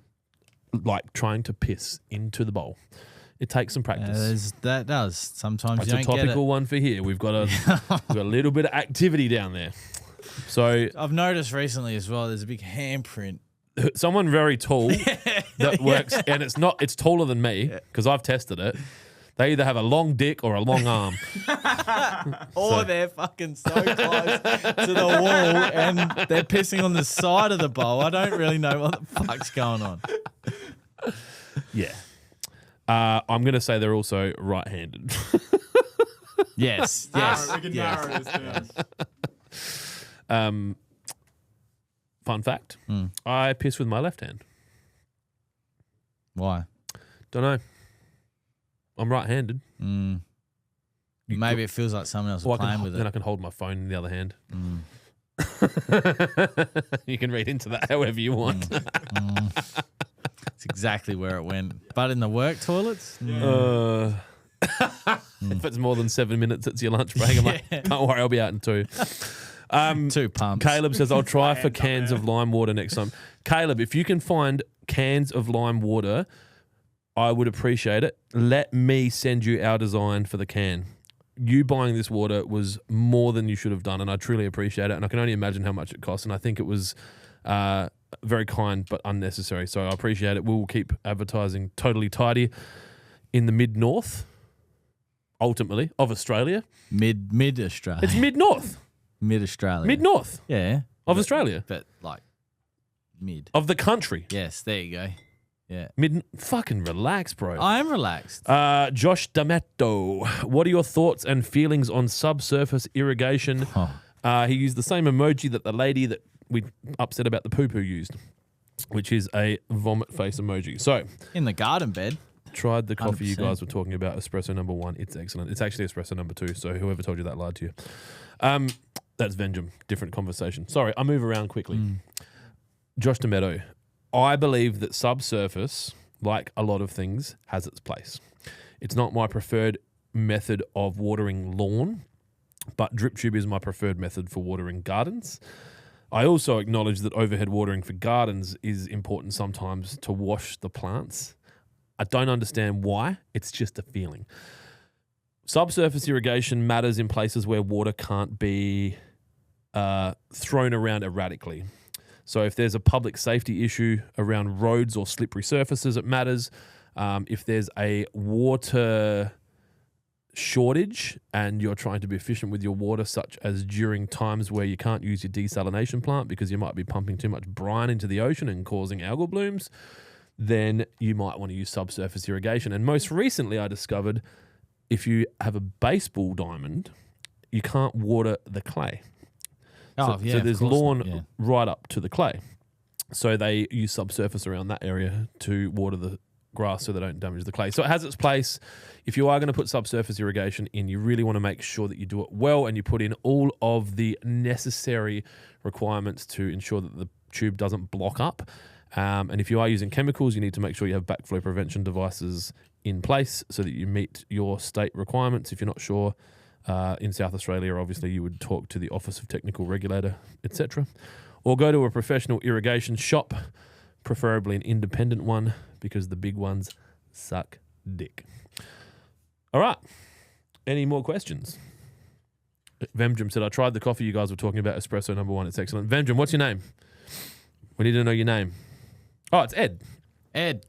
[SPEAKER 1] Like trying to piss into the bowl. It takes some practice.
[SPEAKER 2] That does. Sometimes
[SPEAKER 1] It's
[SPEAKER 2] you
[SPEAKER 1] a
[SPEAKER 2] don't get it.
[SPEAKER 1] topical one for here. We've got a little bit of activity down there. So
[SPEAKER 2] I've noticed recently as well, there's a big handprint.
[SPEAKER 1] someone very tall that works, and it's taller than me because I've tested it. They either have a long dick or a long arm.
[SPEAKER 2] Or they're fucking so close to the wall and they're pissing on the side of the bowl. I don't really know what the fuck's going on.
[SPEAKER 1] Yeah. I'm going to say they're also right-handed.
[SPEAKER 2] Yes.
[SPEAKER 3] We
[SPEAKER 2] Yes.
[SPEAKER 3] can narrow this down.
[SPEAKER 1] Fun fact. I piss with my left hand.
[SPEAKER 2] Why?
[SPEAKER 1] Don't know. I'm right-handed.
[SPEAKER 2] Maybe it feels like someone else is playing with
[SPEAKER 1] Then I
[SPEAKER 2] it.
[SPEAKER 1] can hold my phone in the other hand. You can read into that however you want.
[SPEAKER 2] It's exactly where it went. But in the work toilets?
[SPEAKER 1] If it's more than 7 minutes, it's your lunch break. I'm like, don't worry, I'll be out in 2.
[SPEAKER 2] 2 pumps.
[SPEAKER 1] Caleb says, I'll try for cans of lime water next time. Caleb, if you can find cans of lime water, I would appreciate it. Let me send you our design for the can. You buying this water was more than you should have done, and I truly appreciate it. And I can only imagine how much it cost. And I think it was very kind but unnecessary. So I appreciate it. We'll keep advertising Totally Tidy in the mid-north, ultimately, of Australia.
[SPEAKER 2] Mid Australia.
[SPEAKER 1] It's mid-north.
[SPEAKER 2] Mid Australia.
[SPEAKER 1] Mid-north
[SPEAKER 2] Yeah.
[SPEAKER 1] of Australia.
[SPEAKER 2] But like mid.
[SPEAKER 1] Of the country.
[SPEAKER 2] Yes, there you go. Yeah.
[SPEAKER 1] Fucking relax, bro.
[SPEAKER 2] I am relaxed.
[SPEAKER 1] Josh D'Amato, what are your thoughts and feelings on subsurface irrigation? He used the same emoji that the lady that we upset about the poo-poo used, which is a vomit face emoji. So,
[SPEAKER 2] In the garden bed.
[SPEAKER 1] tried the coffee you
[SPEAKER 2] 100%.
[SPEAKER 1] guys were talking about, espresso number 1. It's excellent. It's actually espresso number 2, so whoever told you that lied to you. That's Venjum, different conversation. Sorry, I move around quickly. Josh D'Amato, I believe that subsurface, like a lot of things, has its place. It's not my preferred method of watering lawn, but drip tube is my preferred method for watering gardens. I also acknowledge that overhead watering for gardens is important sometimes to wash the plants. I don't understand why. It's just a feeling. Subsurface irrigation matters in places where water can't be thrown around erratically. So if there's a public safety issue around roads or slippery surfaces, it matters. If there's a water shortage and you're trying to be efficient with your water, such as during times where you can't use your desalination plant because you might be pumping too much brine into the ocean and causing algal blooms, then you might want to use subsurface irrigation. And most recently I discovered if you have a baseball diamond, you can't water the clay. So there's lawn right up to the clay. So they use subsurface around that area to water the grass so they don't damage the clay. So it has its place. If you are going to put subsurface irrigation in, you really want to make sure that you do it well and you put in all of the necessary requirements to ensure that the tube doesn't block up. And if you are using chemicals, you need to make sure you have backflow prevention devices in place so that you meet your state requirements. If you're not sure, in South Australia, obviously you would talk to the Office of Technical Regulator, etc. Or go to a professional irrigation shop, preferably an independent one, because the big ones suck dick. All right. Any more questions? Vemdrum said, I tried the coffee you guys were talking about, espresso number 1. It's excellent. Vemdrum, what's your name? We need to know your name. Oh, it's Ed.
[SPEAKER 2] Ed.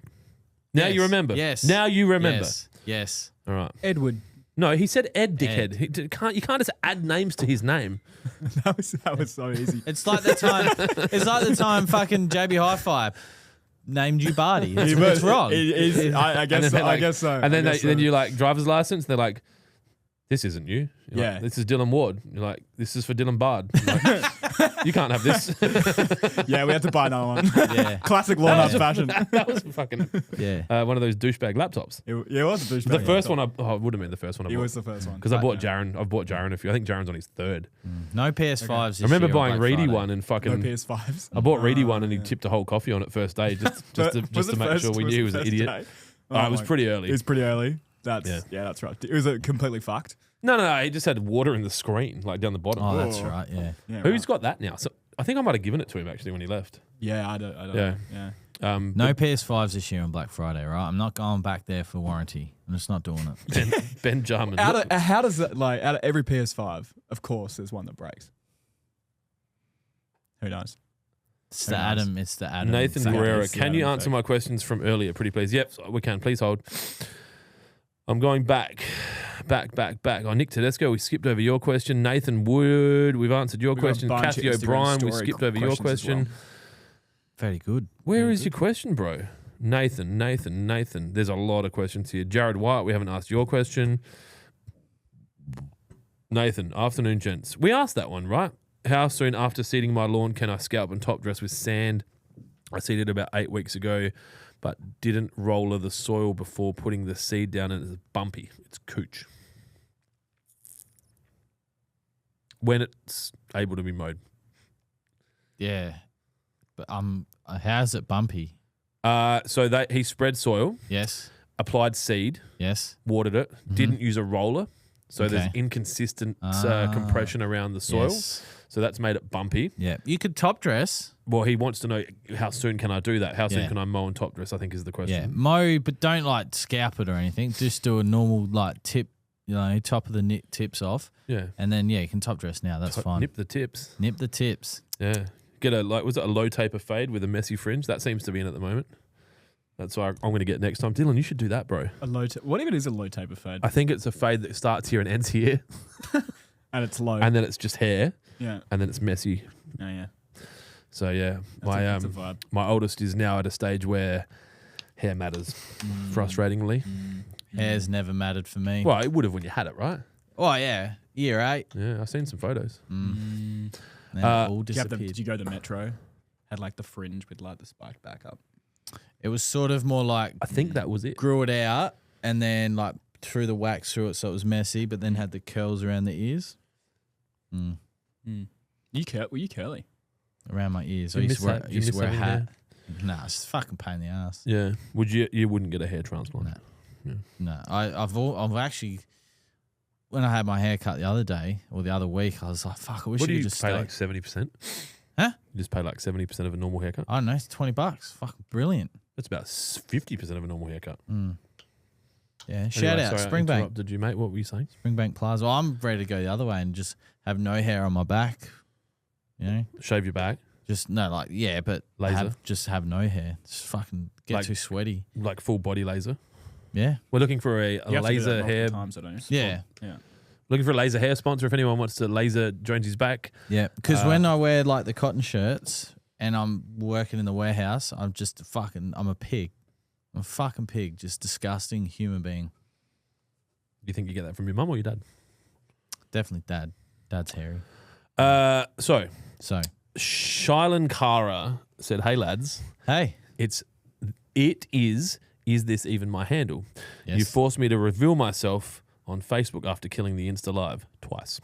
[SPEAKER 1] Now
[SPEAKER 2] Yes.
[SPEAKER 1] you remember.
[SPEAKER 2] Yes.
[SPEAKER 1] Now you remember.
[SPEAKER 2] Yes.
[SPEAKER 1] All right.
[SPEAKER 3] Edward.
[SPEAKER 1] No, he said Ed, dickhead.
[SPEAKER 2] Ed.
[SPEAKER 1] You can't just add names to his name.
[SPEAKER 3] That was so easy.
[SPEAKER 2] It's like the time. It's like the time fucking JB Hi-Fi named you Barty. It's wrong.
[SPEAKER 3] I guess so. I guess so.
[SPEAKER 1] And then
[SPEAKER 3] I guess
[SPEAKER 1] then
[SPEAKER 3] so.
[SPEAKER 1] you like driver's license. They're like, this isn't you. You're like,
[SPEAKER 3] Yeah.
[SPEAKER 1] this is Dylan Ward. You're like, this is for Dylan Bard. You're like, you can't have this.
[SPEAKER 3] Yeah, we had to buy another one.
[SPEAKER 2] Yeah.
[SPEAKER 3] Classic Lawnhub fashion.
[SPEAKER 1] That was fucking
[SPEAKER 2] Yeah.
[SPEAKER 1] one of those douchebag laptops.
[SPEAKER 3] It was a douchebag.
[SPEAKER 1] The first one, it would have been the first one I
[SPEAKER 3] It
[SPEAKER 1] bought.
[SPEAKER 3] was the first one.
[SPEAKER 1] Because I bought Jaren. I've bought Jaren a few. I think Jaren's on his 3rd.
[SPEAKER 2] No PS5s. This
[SPEAKER 1] I remember
[SPEAKER 2] year on
[SPEAKER 1] buying
[SPEAKER 2] Black
[SPEAKER 1] Reedy
[SPEAKER 2] Friday.
[SPEAKER 1] one and fucking.
[SPEAKER 3] No PS5s.
[SPEAKER 1] I bought Reedy one and he tipped a whole coffee on it first day just to make sure we knew he was an idiot. It was pretty early.
[SPEAKER 3] It was pretty early. That's
[SPEAKER 1] Yeah.
[SPEAKER 3] that's right. It was completely fucked.
[SPEAKER 1] No, he just had water in the screen, like down the bottom.
[SPEAKER 2] Oh, that's
[SPEAKER 3] Oh.
[SPEAKER 2] right. Yeah.
[SPEAKER 3] Yeah,
[SPEAKER 1] Who's
[SPEAKER 3] right.
[SPEAKER 1] got that now? So I think I might have given it to him actually when he left.
[SPEAKER 3] Yeah, I don't
[SPEAKER 1] Yeah.
[SPEAKER 3] know. Yeah.
[SPEAKER 2] No PS5s this year on Black Friday, right? I'm not going back there for warranty. I'm just not doing it.
[SPEAKER 1] Ben Jarman.
[SPEAKER 3] How does that, like, out of every PS5, of course, there's one that breaks. Who knows?
[SPEAKER 2] It's
[SPEAKER 3] Who
[SPEAKER 2] the
[SPEAKER 3] knows?
[SPEAKER 2] Adam. It's the Adam.
[SPEAKER 1] Nathan
[SPEAKER 3] Exactly.
[SPEAKER 1] Guerrero,
[SPEAKER 3] It's the
[SPEAKER 1] can you
[SPEAKER 3] Adam
[SPEAKER 1] answer
[SPEAKER 3] effect.
[SPEAKER 1] my questions from earlier? Pretty please. Yep, we can. Please hold. I'm going back. Oh, Nick Tedesco, we skipped over your question. Nathan Wood, we've answered your
[SPEAKER 3] We've got a
[SPEAKER 1] question.
[SPEAKER 3] bunch of
[SPEAKER 1] Kathy
[SPEAKER 3] Instagram
[SPEAKER 1] O'Brien, we
[SPEAKER 3] story
[SPEAKER 1] skipped over your
[SPEAKER 3] questions as well.
[SPEAKER 1] question.
[SPEAKER 2] Very good.
[SPEAKER 1] Where is your question, bro? Nathan. There's a lot of questions here. Jared White, we haven't asked your question. Nathan, afternoon, gents. We asked that one, right? How soon after seeding my lawn can I scalp and top dress with sand? I seeded about 8 weeks ago, but didn't roller the soil before putting the seed down, and it's bumpy. It's cooch. When it's able to be mowed.
[SPEAKER 2] Yeah. But how's it bumpy?
[SPEAKER 1] So he spread soil,
[SPEAKER 2] Yes.
[SPEAKER 1] applied seed,
[SPEAKER 2] Yes.
[SPEAKER 1] watered it, didn't use a roller. So there's
[SPEAKER 2] Okay.
[SPEAKER 1] inconsistent compression around the soil.
[SPEAKER 2] Yes.
[SPEAKER 1] So that's made it bumpy.
[SPEAKER 2] Yeah. You could top dress.
[SPEAKER 1] Well, he wants to know how soon can I do that? How soon
[SPEAKER 2] Yeah.
[SPEAKER 1] can I mow and top dress, I think is the question.
[SPEAKER 2] Yeah. Mow, but don't like scalp it or anything. Just do a normal like tip, top of the tips off.
[SPEAKER 1] Yeah.
[SPEAKER 2] And then, you can top dress now. That's fine.
[SPEAKER 1] Nip the tips.
[SPEAKER 2] Nip the tips.
[SPEAKER 1] Yeah. Get was it a low taper fade with a messy fringe? That seems to be in at the moment. That's what I'm going to get next time. Dylan, you should do that, bro.
[SPEAKER 3] What even is a low taper fade?
[SPEAKER 1] I think it's a fade that starts here and ends here.
[SPEAKER 3] And it's low.
[SPEAKER 1] And then it's just hair.
[SPEAKER 3] yeah.
[SPEAKER 1] And then it's messy.
[SPEAKER 3] Oh, yeah.
[SPEAKER 1] So, yeah.
[SPEAKER 3] That's a vibe.
[SPEAKER 1] My oldest is now at a stage where hair matters, frustratingly.
[SPEAKER 2] Hair's never mattered for me.
[SPEAKER 1] Well, it would have when you had it, right?
[SPEAKER 2] Oh, yeah. Year 8.
[SPEAKER 1] Yeah, I've seen some photos.
[SPEAKER 2] Then it all disappeared.
[SPEAKER 3] Did you go to Metro? Had like the fringe with like the spike back up.
[SPEAKER 2] It was sort of more like
[SPEAKER 1] I think that was it.
[SPEAKER 2] grew it out and then like threw the wax through it so it was messy, but then had the curls around the ears.
[SPEAKER 3] Were you curly?
[SPEAKER 2] Around my ears.
[SPEAKER 1] You
[SPEAKER 2] I used
[SPEAKER 1] miss
[SPEAKER 2] to wear,
[SPEAKER 1] that?
[SPEAKER 2] I
[SPEAKER 1] You
[SPEAKER 2] used to
[SPEAKER 1] miss
[SPEAKER 2] wear a
[SPEAKER 1] having
[SPEAKER 2] hat. Nah, it's a fucking pain in the ass.
[SPEAKER 1] Yeah. You wouldn't get a hair transplant?
[SPEAKER 2] No, I've actually, when I had my hair cut the other day or the other week, I was like, fuck, I wish
[SPEAKER 1] What
[SPEAKER 2] I
[SPEAKER 1] do
[SPEAKER 2] could
[SPEAKER 1] you
[SPEAKER 2] just
[SPEAKER 1] pay,
[SPEAKER 2] stay.
[SPEAKER 1] like 70%?
[SPEAKER 2] Huh?
[SPEAKER 1] You just pay like 70% of a normal haircut?
[SPEAKER 2] I don't know, it's $20. Fucking brilliant.
[SPEAKER 1] That's about 50% of a normal haircut.
[SPEAKER 2] Yeah, shout
[SPEAKER 1] Anyway,
[SPEAKER 2] out
[SPEAKER 1] sorry, I
[SPEAKER 2] Springbank.
[SPEAKER 1] interrupted you, mate. What were you saying?
[SPEAKER 2] Springbank Plaza. Well, I'm ready to go the other way and just have no hair on my back. You know?
[SPEAKER 1] Shave your back,
[SPEAKER 2] Just no, like but
[SPEAKER 1] Laser?
[SPEAKER 2] have no hair. Just fucking get
[SPEAKER 1] Like-
[SPEAKER 2] too sweaty.
[SPEAKER 1] like full body laser.
[SPEAKER 2] Yeah,
[SPEAKER 1] We're looking for a
[SPEAKER 3] You have to do that
[SPEAKER 1] laser
[SPEAKER 3] multiple
[SPEAKER 1] hair.
[SPEAKER 3] times, I don't.
[SPEAKER 2] yeah,
[SPEAKER 3] Yeah.
[SPEAKER 1] Looking for a laser hair sponsor. If anyone wants to laser Jonesy's back,
[SPEAKER 2] yeah. Because when I wear like the cotton shirts and I'm working in the warehouse, I'm a pig. I'm a fucking pig. Just disgusting human being.
[SPEAKER 1] do you think you get that from your mum or your dad?
[SPEAKER 2] Definitely dad. Dad's hairy.
[SPEAKER 1] So
[SPEAKER 2] So
[SPEAKER 1] Shilan Kara said, "Hey lads,
[SPEAKER 2] hey,
[SPEAKER 1] it is Is this even my handle?
[SPEAKER 2] Yes.
[SPEAKER 1] You forced me to reveal myself on Facebook after killing the Insta Live twice.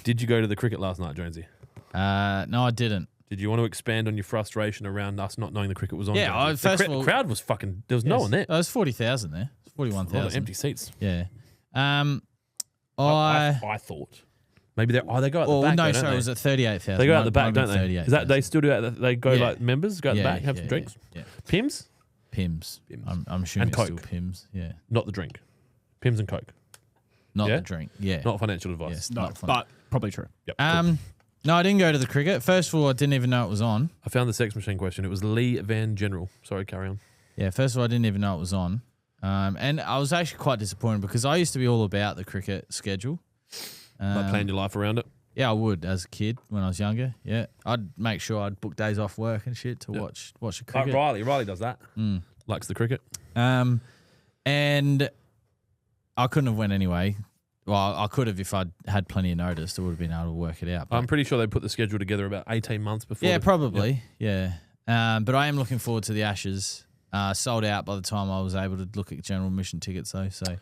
[SPEAKER 1] Did you go to the cricket last night, Jonesy?
[SPEAKER 2] No, I didn't.
[SPEAKER 1] Did you want to expand on your frustration around us not knowing the cricket was on?
[SPEAKER 2] Yeah,
[SPEAKER 1] Jonesy? The crowd was fucking. There was no one there.
[SPEAKER 2] There was 40,000 there. 41,000.
[SPEAKER 1] Empty seats.
[SPEAKER 2] Yeah.
[SPEAKER 1] I thought maybe they go out the back.
[SPEAKER 2] No,
[SPEAKER 1] though, don't
[SPEAKER 2] sorry,
[SPEAKER 1] they?
[SPEAKER 2] it was at 38,000.
[SPEAKER 1] They go out the back, don't they? Is that they
[SPEAKER 2] 38,000.
[SPEAKER 1] still do that? They go
[SPEAKER 2] Yeah.
[SPEAKER 1] like members go out the back, have some drinks.
[SPEAKER 2] Yeah.
[SPEAKER 1] Pims,
[SPEAKER 2] Pims.
[SPEAKER 1] Pims.
[SPEAKER 2] I'm assuming
[SPEAKER 1] And
[SPEAKER 2] it's still
[SPEAKER 1] Coke.
[SPEAKER 2] Pims. Yeah.
[SPEAKER 1] not the drink. Pims and Coke,
[SPEAKER 2] Not
[SPEAKER 1] Yeah?
[SPEAKER 2] the drink. Yeah.
[SPEAKER 1] not financial advice.
[SPEAKER 2] Yes,
[SPEAKER 3] No,
[SPEAKER 2] not fun.
[SPEAKER 3] but probably true.
[SPEAKER 1] Yep. Cool.
[SPEAKER 2] No, I didn't go to the cricket. First of all, I didn't even know it was on.
[SPEAKER 1] I found the sex machine question. It was Lee Van General. Sorry, carry on.
[SPEAKER 2] Yeah, first of all, I didn't even know it was on. And I was actually quite disappointed because I used to be all about the cricket schedule.
[SPEAKER 1] Like planned your life around it.
[SPEAKER 2] Yeah, I would as a kid when I was younger. Yeah, I'd make sure I'd book days off work and shit to watch the
[SPEAKER 1] Like
[SPEAKER 2] cricket.
[SPEAKER 1] Riley does that. Likes the cricket.
[SPEAKER 2] And I couldn't have went anyway. Well, I could have if I'd had plenty of notice. I would have been able to work it out. But
[SPEAKER 1] I'm pretty sure they put the schedule together about 18 months before.
[SPEAKER 2] yeah, probably. Yeah. But I am looking forward to the Ashes. Sold out by the time I was able to look at general admission tickets, though. So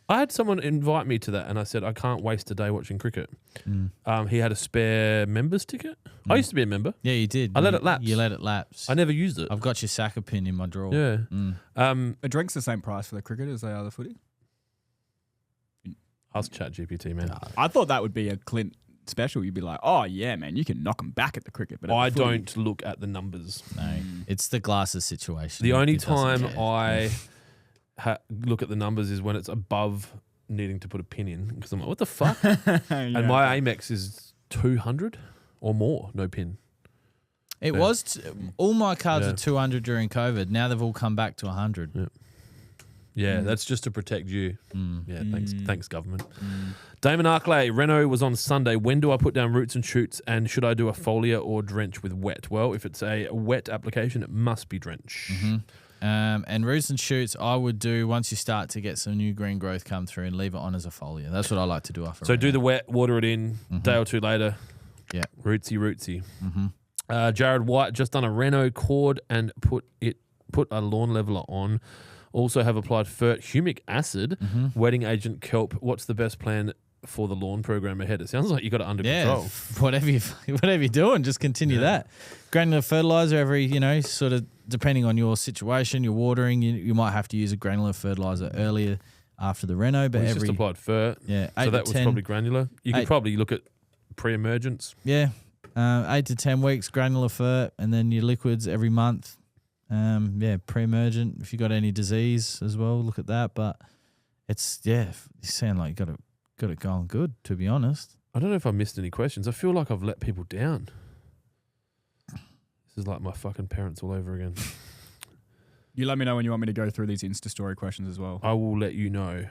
[SPEAKER 1] I had someone invite me to that, and I said I can't waste a day watching cricket. He had a spare members ticket. I used to be a member.
[SPEAKER 2] yeah, you did.
[SPEAKER 1] I let it lapse.
[SPEAKER 2] You let it lapse.
[SPEAKER 1] I never used it.
[SPEAKER 2] I've got your Saka pin in my drawer.
[SPEAKER 1] Yeah.
[SPEAKER 3] A drink's the same price for the cricket as they are the footy.
[SPEAKER 1] Ask ChatGPT, man.
[SPEAKER 3] I thought that would be a Clint special. You'd be like, oh yeah, man, you can knock them back at the cricket. But at
[SPEAKER 1] I
[SPEAKER 3] the footy-
[SPEAKER 1] don't look at the numbers.
[SPEAKER 2] No, it's the glasses situation.
[SPEAKER 1] The only
[SPEAKER 2] It doesn't
[SPEAKER 1] time
[SPEAKER 2] care.
[SPEAKER 1] I look at the numbers is when it's above needing to put a pin in because I'm like, what the fuck?
[SPEAKER 3] Yeah.
[SPEAKER 1] And my Amex is 200 or more, no pin.
[SPEAKER 2] It
[SPEAKER 1] Yeah.
[SPEAKER 2] was all my cards
[SPEAKER 1] Yeah.
[SPEAKER 2] were 200 during COVID. Now they've all come back to 100.
[SPEAKER 1] Yeah. Yeah, that's just to protect you. Yeah, thanks, government. Damon Arklay, Renault was on Sunday. When do I put down roots and shoots, and should I do a foliar or drench with wet? Well, if it's a wet application, it must be drench.
[SPEAKER 2] And roots and shoots, I would do once you start to get some new green growth come through and leave it on as a foliar. That's what I like to do after.
[SPEAKER 1] So do the wet, water it in, day or two later.
[SPEAKER 2] Yeah.
[SPEAKER 1] Rootsy. Jared White just done a Renault cord and put a lawn leveler on. Also have applied FERT humic acid, wetting agent kelp. What's the best plan for the lawn program ahead? It sounds like you got it under control.
[SPEAKER 2] whatever you're doing, just continue that. Granular fertilizer every, sort of depending on your situation, your watering, you might have to use a granular fertilizer earlier after the Renault, but
[SPEAKER 1] Well, he's
[SPEAKER 2] every
[SPEAKER 1] just applied FERT.
[SPEAKER 2] yeah,
[SPEAKER 1] So
[SPEAKER 2] 8
[SPEAKER 1] that
[SPEAKER 2] to
[SPEAKER 1] was
[SPEAKER 2] 10,
[SPEAKER 1] probably granular. You could probably look at pre-emergence.
[SPEAKER 2] yeah, 8 to 10 weeks granular FERT, and then your liquids every month. Pre-emergent. If you got any disease as well, look at that. But it's you sound like you got it going good. To be honest,
[SPEAKER 1] I don't know if I missed any questions. I feel like I've let people down. This is like my fucking parents all over again.
[SPEAKER 3] You let me know when you want me to go through these Insta story questions as well.
[SPEAKER 1] I will let you know.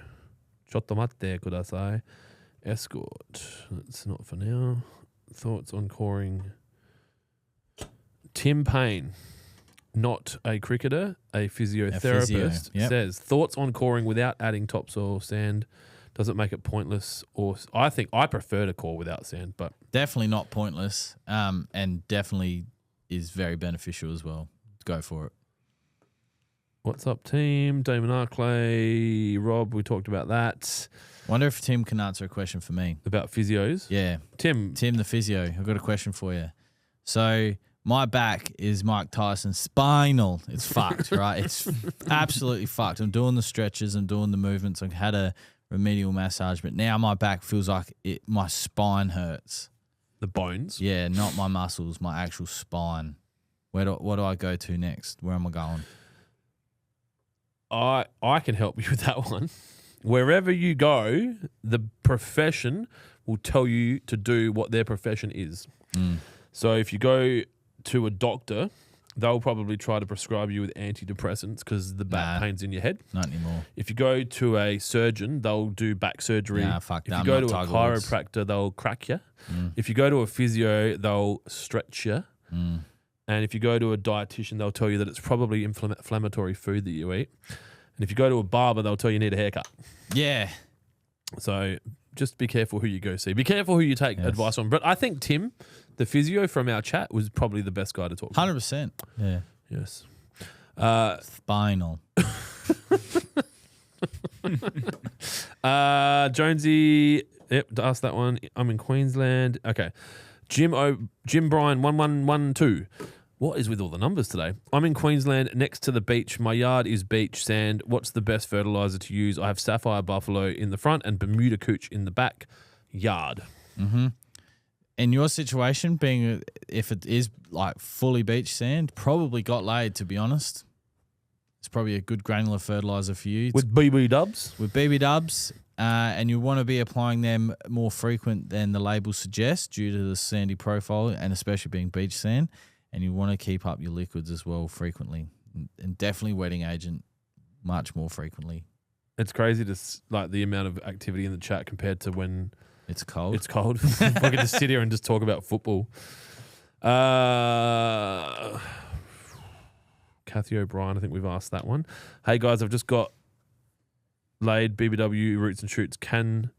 [SPEAKER 1] Chotomate kudasai. Escort. That's not for now. Thoughts on coring. Tim Payne, not a cricketer, a physiotherapist,
[SPEAKER 2] yep.
[SPEAKER 1] says thoughts on coring without adding topsoil sand. Does it make it pointless? Or I think I prefer to core without sand, but
[SPEAKER 2] definitely not pointless. And definitely is very beneficial as well. Go for it.
[SPEAKER 1] what's up, team? Damon Arklay, Rob, we talked about that.
[SPEAKER 2] Wonder if Tim can answer a question for me.
[SPEAKER 1] About physios.
[SPEAKER 2] Yeah.
[SPEAKER 1] Tim,
[SPEAKER 2] the physio. I've got a question for you. So my back is Mike Tyson's spinal. It's fucked, right? It's absolutely fucked. I'm doing the stretches. I'm doing the movements. I've had a remedial massage, but now my back feels like my spine hurts.
[SPEAKER 1] the bones.
[SPEAKER 2] Yeah, not my muscles, my actual spine. What do I go to next? Where am I going?
[SPEAKER 1] I can help you with that one. Wherever you go, the profession will tell you to do what their profession is. So if you go to a doctor, they'll probably try to prescribe you with antidepressants because the back pain's in your head.
[SPEAKER 2] Not anymore.
[SPEAKER 1] If you go to a surgeon, they'll do back surgery.
[SPEAKER 2] Nah, fuck
[SPEAKER 1] if
[SPEAKER 2] that,
[SPEAKER 1] you
[SPEAKER 2] I'm
[SPEAKER 1] go
[SPEAKER 2] not
[SPEAKER 1] to a
[SPEAKER 2] Tiger Woods.
[SPEAKER 1] chiropractor, they'll crack you. If you go to a physio, they'll stretch you. And if you go to a dietitian, they'll tell you that it's probably inflammatory food that you eat. And if you go to a barber, they'll tell you need a haircut.
[SPEAKER 2] Yeah.
[SPEAKER 1] So just be careful who you go see. Be careful who you take advice on. But I think Tim, the physio from our chat, was probably the best guy to talk to.
[SPEAKER 2] 100%. Yeah.
[SPEAKER 1] Yes.
[SPEAKER 2] Spinal.
[SPEAKER 1] Jonesy, yep, asked that one. I'm in Queensland. Okay. Jim Bryan 1112. What is with all the numbers today? I'm in Queensland next to the beach. My yard is beach sand. What's the best fertilizer to use? I have Sapphire Buffalo in the front and Bermuda Cooch in the back yard.
[SPEAKER 2] Mm-hmm. In your situation, being if it is like fully beach sand, probably got laid, to be honest. It's probably a good granular fertilizer for you.
[SPEAKER 1] With BB dubs?
[SPEAKER 2] With BB dubs, and you want to be applying them more frequent than the label suggests due to the sandy profile and especially being beach sand. And you want to keep up your liquids as well frequently. And definitely wetting agent much more frequently.
[SPEAKER 1] It's crazy to like the amount of activity in the chat compared to when
[SPEAKER 2] it's cold.
[SPEAKER 1] It's cold. I get to sit here and just talk about football. Kathy O'Brien, I think we've asked that one. Hey guys, I've just got laid BBW roots and shoots. Can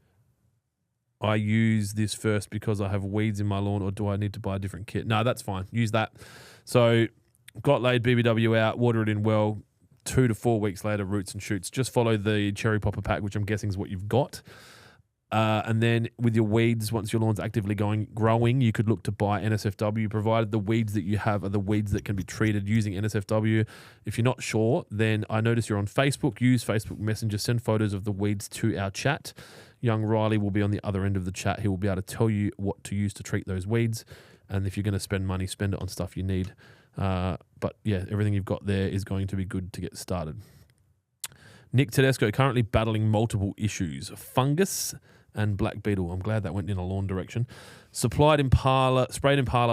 [SPEAKER 1] I use this first because I have weeds in my lawn, or do I need to buy a different kit? No, that's fine. Use that. So got laid BBW out, water it in well. 2 to 4 weeks later, roots and shoots. Just follow the cherry popper pack, which I'm guessing is what you've got. And then with your weeds, once your lawn's actively growing, you could look to buy NSFW, provided the weeds that you have are the weeds that can be treated using NSFW. If you're not sure, then I notice you're on Facebook. Use Facebook Messenger. Send photos of the weeds to our chat. Young Riley will be on the other end of the chat. He will be able to tell you what to use to treat those weeds. And if you're going to spend money, spend it on stuff you need. But yeah, everything you've got there is going to be good to get started. Nick Tedesco currently battling multiple issues. Fungus and black beetle. I'm glad that went in a lawn direction. Sprayed Impala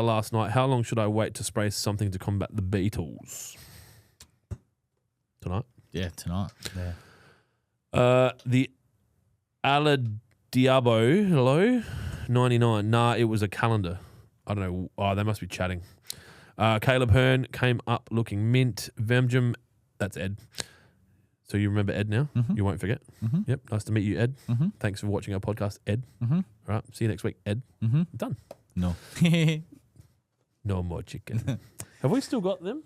[SPEAKER 1] last night. How long should I wait to spray something to combat the beetles? Tonight?
[SPEAKER 2] Yeah, tonight. Yeah.
[SPEAKER 1] The Aladiabo, hello? 99. Nah, it was a calendar. I don't know. Oh, they must be chatting. Caleb Hearn came up looking mint. Vemjum, that's Ed. So you remember Ed now?
[SPEAKER 2] Mm-hmm.
[SPEAKER 1] You won't forget.
[SPEAKER 2] Mm-hmm.
[SPEAKER 1] Yep. Nice to meet you, Ed.
[SPEAKER 2] Mm-hmm.
[SPEAKER 1] Thanks for watching our podcast, Ed.
[SPEAKER 2] Mm-hmm.
[SPEAKER 1] All right. See you next week, Ed.
[SPEAKER 2] Mm-hmm.
[SPEAKER 1] Done.
[SPEAKER 2] No.
[SPEAKER 1] No more chicken. Have we still got them?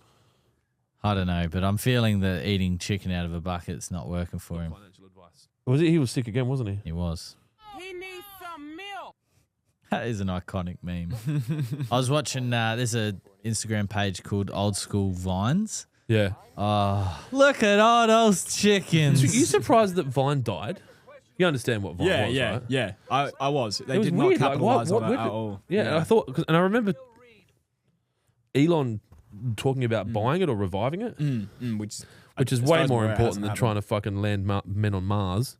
[SPEAKER 2] I don't know, but I'm feeling that eating chicken out of a bucket's not working for him.
[SPEAKER 1] Financial advice. Was it? He was sick again, wasn't he?
[SPEAKER 2] He was.
[SPEAKER 4] He needs some milk.
[SPEAKER 2] That is an iconic meme. I was watching, there's a Instagram page called Old School Vines.
[SPEAKER 1] Yeah.
[SPEAKER 2] Oh, look at all those chickens.
[SPEAKER 1] So you surprised that Vine died? You understand what Vine was, right?
[SPEAKER 3] Yeah. I was. They
[SPEAKER 1] was
[SPEAKER 3] did
[SPEAKER 1] weird,
[SPEAKER 3] not
[SPEAKER 1] like,
[SPEAKER 3] capitalize
[SPEAKER 1] what
[SPEAKER 3] on it
[SPEAKER 1] with
[SPEAKER 3] at
[SPEAKER 1] it?
[SPEAKER 3] all.
[SPEAKER 1] Yeah, I thought, and I remember Elon talking about buying it or reviving it,
[SPEAKER 3] which
[SPEAKER 1] is
[SPEAKER 3] as far
[SPEAKER 1] way
[SPEAKER 3] as
[SPEAKER 1] more
[SPEAKER 3] we're aware,
[SPEAKER 1] important
[SPEAKER 3] hasn't
[SPEAKER 1] than
[SPEAKER 3] happened.
[SPEAKER 1] trying to fucking land men on Mars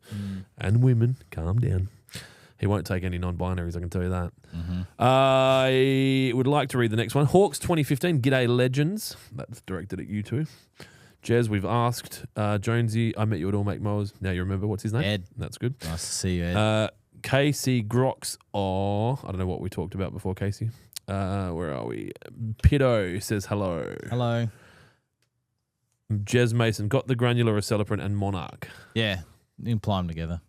[SPEAKER 1] and women. Calm down. He won't take any non-binaries, I can tell you that.
[SPEAKER 2] Mm-hmm.
[SPEAKER 1] I would like to read the next one. Hawks 2015, G'day Legends. That's directed at you two. Jez, we've asked. Jonesy, I met you at All Make Mowers. Now you remember what's his name?
[SPEAKER 2] Ed.
[SPEAKER 1] That's good.
[SPEAKER 2] Nice to see you, Ed.
[SPEAKER 1] Casey Grox. Oh, I don't know what we talked about before, Casey. Where are we? Piddo says hello.
[SPEAKER 2] Hello.
[SPEAKER 1] Jez Mason, got the granular aceleprant and Monarch.
[SPEAKER 2] Yeah, you can apply them together.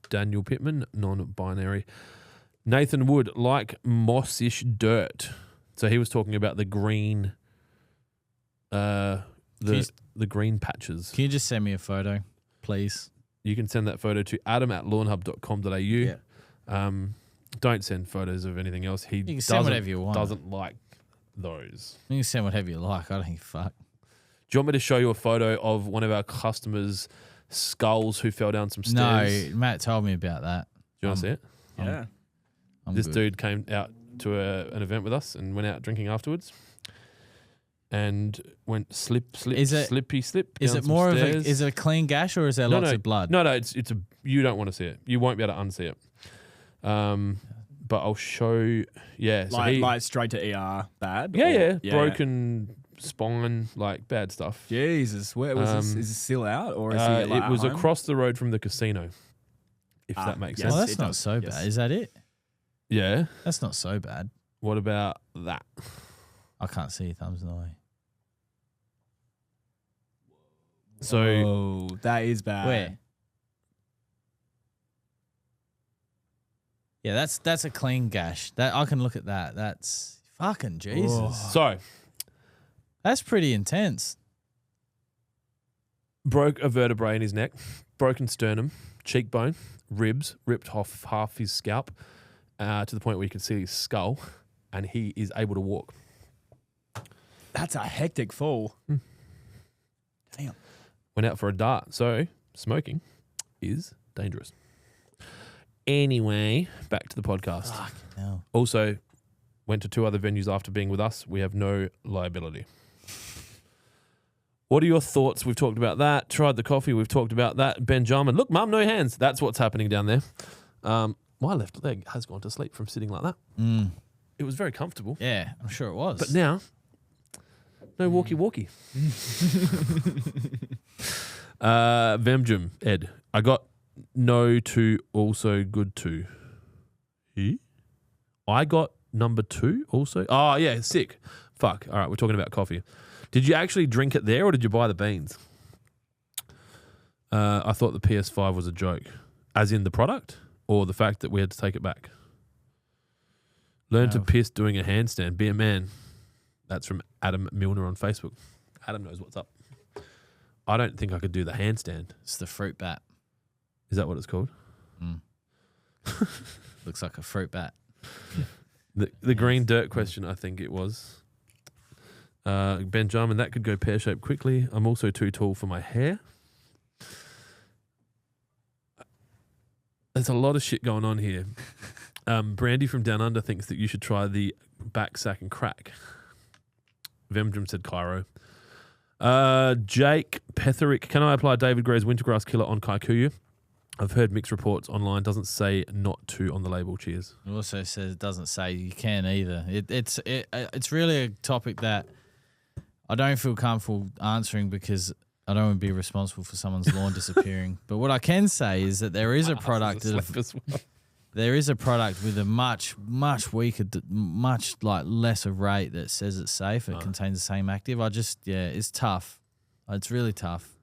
[SPEAKER 1] Daniel Pittman, non-binary. Nathan Wood, like mossish dirt. So he was talking about the green, the green patches.
[SPEAKER 2] Can you just send me a photo, please?
[SPEAKER 1] You can send that photo to adam@lawnhub.com.au.
[SPEAKER 2] Yeah.
[SPEAKER 1] Don't send photos of anything else. He
[SPEAKER 2] You can send whatever you want.
[SPEAKER 1] doesn't like those.
[SPEAKER 2] You can send whatever you like. I don't give a fuck.
[SPEAKER 1] Do you want me to show you a photo of one of our customers' skulls who fell down some stairs?
[SPEAKER 2] No, Matt told me about that.
[SPEAKER 1] Do you want to see it?
[SPEAKER 3] Yeah.
[SPEAKER 2] I'm
[SPEAKER 1] This
[SPEAKER 2] good.
[SPEAKER 1] dude came out to an event with us and went out drinking afterwards, and went slip.
[SPEAKER 2] Is it-
[SPEAKER 1] slippy slip?
[SPEAKER 2] Is
[SPEAKER 1] down
[SPEAKER 2] it
[SPEAKER 1] some
[SPEAKER 2] more
[SPEAKER 1] stairs.
[SPEAKER 2] of a? Is it a clean gash or is there lots of blood?
[SPEAKER 1] No, it's a. You don't want to see it. You won't be able to unsee it. But I'll show. Yeah, so
[SPEAKER 3] Like straight to ER bad?
[SPEAKER 1] yeah,
[SPEAKER 3] Or-
[SPEAKER 1] broken spine, like bad stuff.
[SPEAKER 3] Jesus, where was this? Is this still out or is he like,
[SPEAKER 1] it
[SPEAKER 3] at
[SPEAKER 1] was
[SPEAKER 3] home?
[SPEAKER 1] across the road from the casino. If that makes
[SPEAKER 3] yes.
[SPEAKER 1] sense.
[SPEAKER 2] Well, that's
[SPEAKER 3] it
[SPEAKER 2] not
[SPEAKER 3] does.
[SPEAKER 2] so
[SPEAKER 3] Yes.
[SPEAKER 2] bad. Is that it?
[SPEAKER 1] Yeah.
[SPEAKER 2] That's not so bad.
[SPEAKER 1] What about that?
[SPEAKER 2] I can't see your thumbs in the way.
[SPEAKER 1] So
[SPEAKER 3] Oh, that is bad.
[SPEAKER 2] Where? Yeah, that's a clean gash. That I can look at that. That's fucking Jesus.
[SPEAKER 1] so
[SPEAKER 2] That's pretty intense.
[SPEAKER 1] broke a vertebrae in his neck, broken sternum, cheekbone, ribs, ripped off half his scalp to the point where you could see his skull, and he is able to walk.
[SPEAKER 3] That's a hectic fall. Damn.
[SPEAKER 1] Went out for a dart. So smoking is dangerous. Anyway, back to the podcast.
[SPEAKER 2] Fuck hell.
[SPEAKER 1] Also, went to 2 other venues after being with us. We have no liability. What are your thoughts? We've talked about that. Tried the coffee. We've talked about that. Benjamin. Look, Mum, no hands. That's what's happening down there. My left leg has gone to sleep from sitting like that. It was very comfortable.
[SPEAKER 2] Yeah, I'm sure it was.
[SPEAKER 1] But now, no walkie-walkie. Vemjum, Ed. I got no to also good to. I got number 2 also. Oh, yeah, sick. Fuck. All right, we're talking about coffee. Did you actually drink it there or did you buy the beans? I thought the PS5 was a joke. As in the product or the fact that we had to take it back? Learn to piss doing a handstand. Be a man. That's from Adam Milner on Facebook. Adam knows what's up. I don't think I could do the handstand.
[SPEAKER 2] It's the fruit bat.
[SPEAKER 1] Is that what it's called?
[SPEAKER 2] Looks like a fruit bat.
[SPEAKER 1] The green dirt question, I think it was. Benjamin, that could go pear-shaped quickly. I'm also too tall for my hair. There's a lot of shit going on here. Brandy from Down Under thinks that you should try the back sack and crack. Vemdrum said Cairo. Jake Petherick, can I apply David Gray's Wintergrass Killer on Kikuyu? I've heard mixed reports online. Doesn't say not to on the label. Cheers.
[SPEAKER 2] It also says it doesn't say you can either. It's really a topic that I don't feel comfortable answering because I don't want to be responsible for someone's lawn disappearing. But what I can say is that there is a product there is a product with a much weaker, much like lesser rate that says it's safe. It contains the same active. It's tough. It's really tough.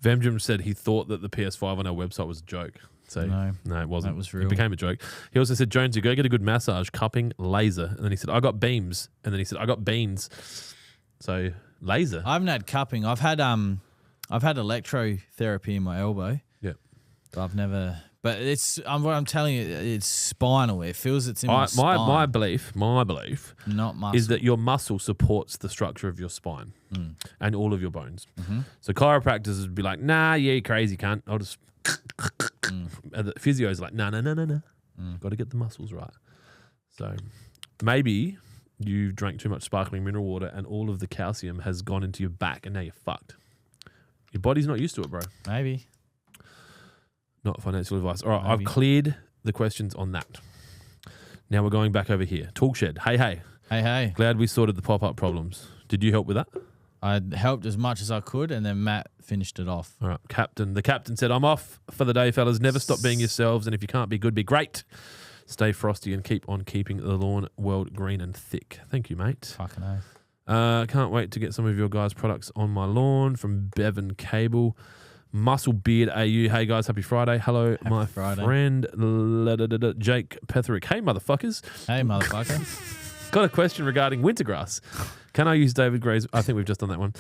[SPEAKER 1] Vemjum said he thought that the PS5 on our website was a joke. So no, it wasn't.
[SPEAKER 2] That was real.
[SPEAKER 1] It became a joke. He also said, Jonesy, go get a good massage, cupping, laser. And then he said, I got beams. And then he said, I got beans. So laser.
[SPEAKER 2] I haven't had cupping. I've had electrotherapy in my elbow.
[SPEAKER 1] Yeah.
[SPEAKER 2] But I've never. But what I'm telling you, it's spinal. It feels it's in my spine.
[SPEAKER 1] My belief,
[SPEAKER 2] not muscle,
[SPEAKER 1] is that your muscle supports the structure of your spine and all of your bones. So chiropractors would be like, nah, you crazy cunt. I'll just. And the physio's like, no. Got to get the muscles right. So maybe you drank too much sparkling mineral water and all of the calcium has gone into your back and now you're fucked. Your body's not used to it, bro.
[SPEAKER 2] Maybe.
[SPEAKER 1] Not financial advice. All right,
[SPEAKER 2] Maybe.
[SPEAKER 1] I've cleared the questions on that. Now we're going back over here. Talkshed. Hey.
[SPEAKER 2] Hey.
[SPEAKER 1] Glad we sorted the pop-up problems. Did you help with that?
[SPEAKER 2] I helped as much as I could, and then Matt finished it off.
[SPEAKER 1] All right, Captain. The captain said, I'm off for the day, fellas. Never stop being yourselves, and if you can't be good, be great. Stay frosty and keep on keeping the lawn world green and thick. Thank you, mate.
[SPEAKER 2] Fucking oath.
[SPEAKER 1] Can't wait to get some of your guys' products on my lawn from Bevan Cable. Muscle Beard AU. Hey, guys. Happy Friday. Hello, my friend Jake Petherick. Hey, motherfuckers.
[SPEAKER 2] Hey, motherfucker.
[SPEAKER 1] Got a question regarding wintergrass. Can I use David Gray's? I think we've just done that one.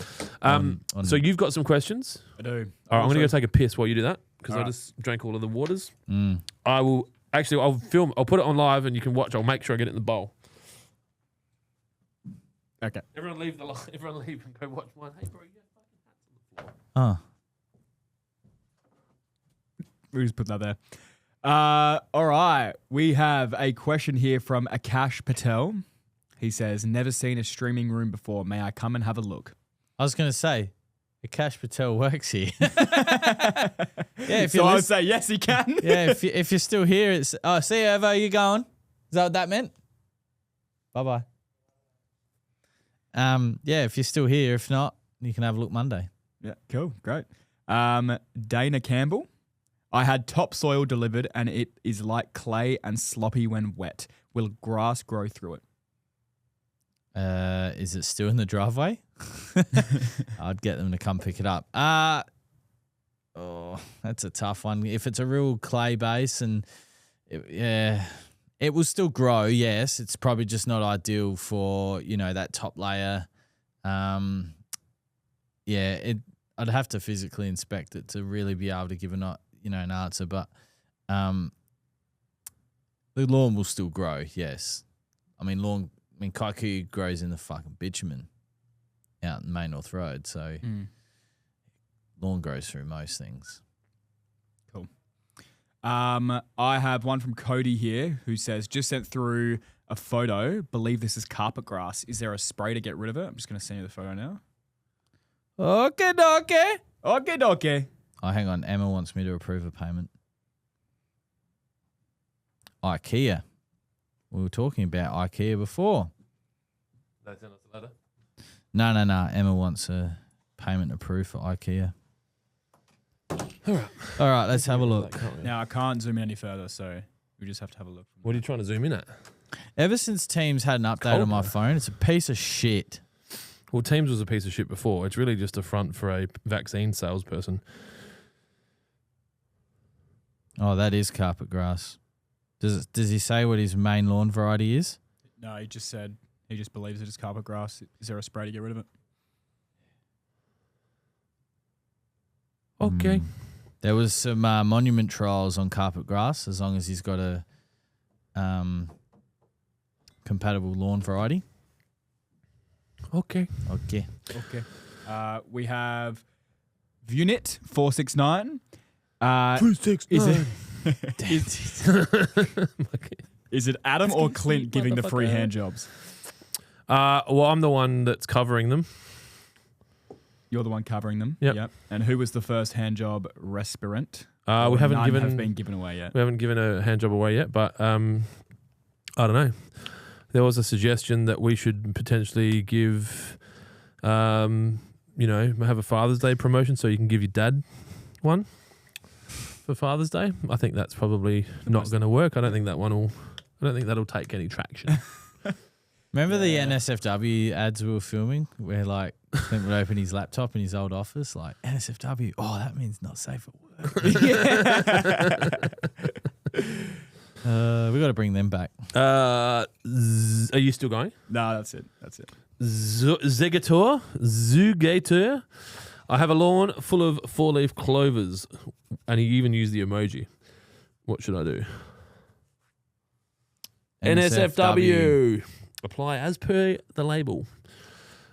[SPEAKER 1] So you've got some questions?
[SPEAKER 3] I do.
[SPEAKER 1] All right, I'm going to go take a piss while you do that because I just drank all of the waters. I will actually, I'll film, I'll put it on live and you can watch. I'll make sure I get it in the bowl.
[SPEAKER 3] Okay.
[SPEAKER 1] Everyone leave and go watch mine. Hey, bro, you got fucking hats on the floor.
[SPEAKER 2] Oh.
[SPEAKER 3] We'll just put that there. All right. We have a question here from Akash Patel. He says, never seen a streaming room before. May I come and have a look?
[SPEAKER 2] I was going to say, Akash Patel works here.
[SPEAKER 3] So I would say, yes, he can.
[SPEAKER 2] Yeah, if you're still here, it's, see you, Evo, you going? Is that what that meant? Bye-bye. Yeah, if you're still here. If not, you can have a look Monday.
[SPEAKER 3] Yeah, cool. Great. Dana Campbell. I had topsoil delivered and it is like clay and sloppy when wet. Will grass grow through it?
[SPEAKER 2] Is it still in the driveway? I'd get them to come pick it up. That's a tough one. If it's a real clay base and it will still grow. Yes, it's probably just not ideal for that top layer. I I'd have to physically inspect it to really be able to give an answer. But the lawn will still grow. Yes, Kaiku grows in the fucking bitumen out in Main North Road, so lawn grows through most things.
[SPEAKER 3] Cool. I have one from Cody here who says, just sent through a photo. Believe this is carpet grass. Is there a spray to get rid of it? I'm just going to send you the photo now. Okay.
[SPEAKER 2] Oh, hang on. Emma wants me to approve a payment. IKEA. We were talking about IKEA before.
[SPEAKER 1] They sent us a letter.
[SPEAKER 2] No. Emma wants a payment approved for IKEA. All right, let's have a look.
[SPEAKER 3] Now, I can't zoom in any further, so we just have to have a look.
[SPEAKER 1] What are you trying to zoom in at?
[SPEAKER 2] Ever since Teams had an update on my phone, it's a piece of shit.
[SPEAKER 1] Well, Teams was a piece of shit before. It's really just a front for a vaccine salesperson.
[SPEAKER 2] Oh, that is carpet grass. Does he say what his main lawn variety is?
[SPEAKER 3] No, he just said he just believes it is carpet grass. Is there a spray to get rid of it?
[SPEAKER 1] Okay.
[SPEAKER 2] There was some monument trials on carpet grass, as long as he's got a compatible lawn variety.
[SPEAKER 1] Okay.
[SPEAKER 3] We have Vunit 469.
[SPEAKER 1] 369.
[SPEAKER 3] Is it Adam or Clint giving the free hand jobs?
[SPEAKER 1] Well, I'm the one that's covering them.
[SPEAKER 3] You're the one covering them.
[SPEAKER 1] Yep.
[SPEAKER 3] And who was the first hand job respirant?
[SPEAKER 1] We haven't
[SPEAKER 3] none have been given away yet.
[SPEAKER 1] We haven't given a hand job away yet, but I don't know. There was a suggestion that we should potentially give, have a Father's Day promotion so you can give your dad one for Father's Day. I think that's probably not going to work. I don't think that'll take any traction.
[SPEAKER 2] Remember the NSFW ads we were filming where like Clint would open his laptop in his old office, like NSFW, that means not safe at work. We got to bring them back.
[SPEAKER 1] Are you still going?
[SPEAKER 3] No, that's it.
[SPEAKER 1] Zugator. I have a lawn full of 4-leaf clovers, and he even used the emoji. What should I do? NSFW. Apply as per the label.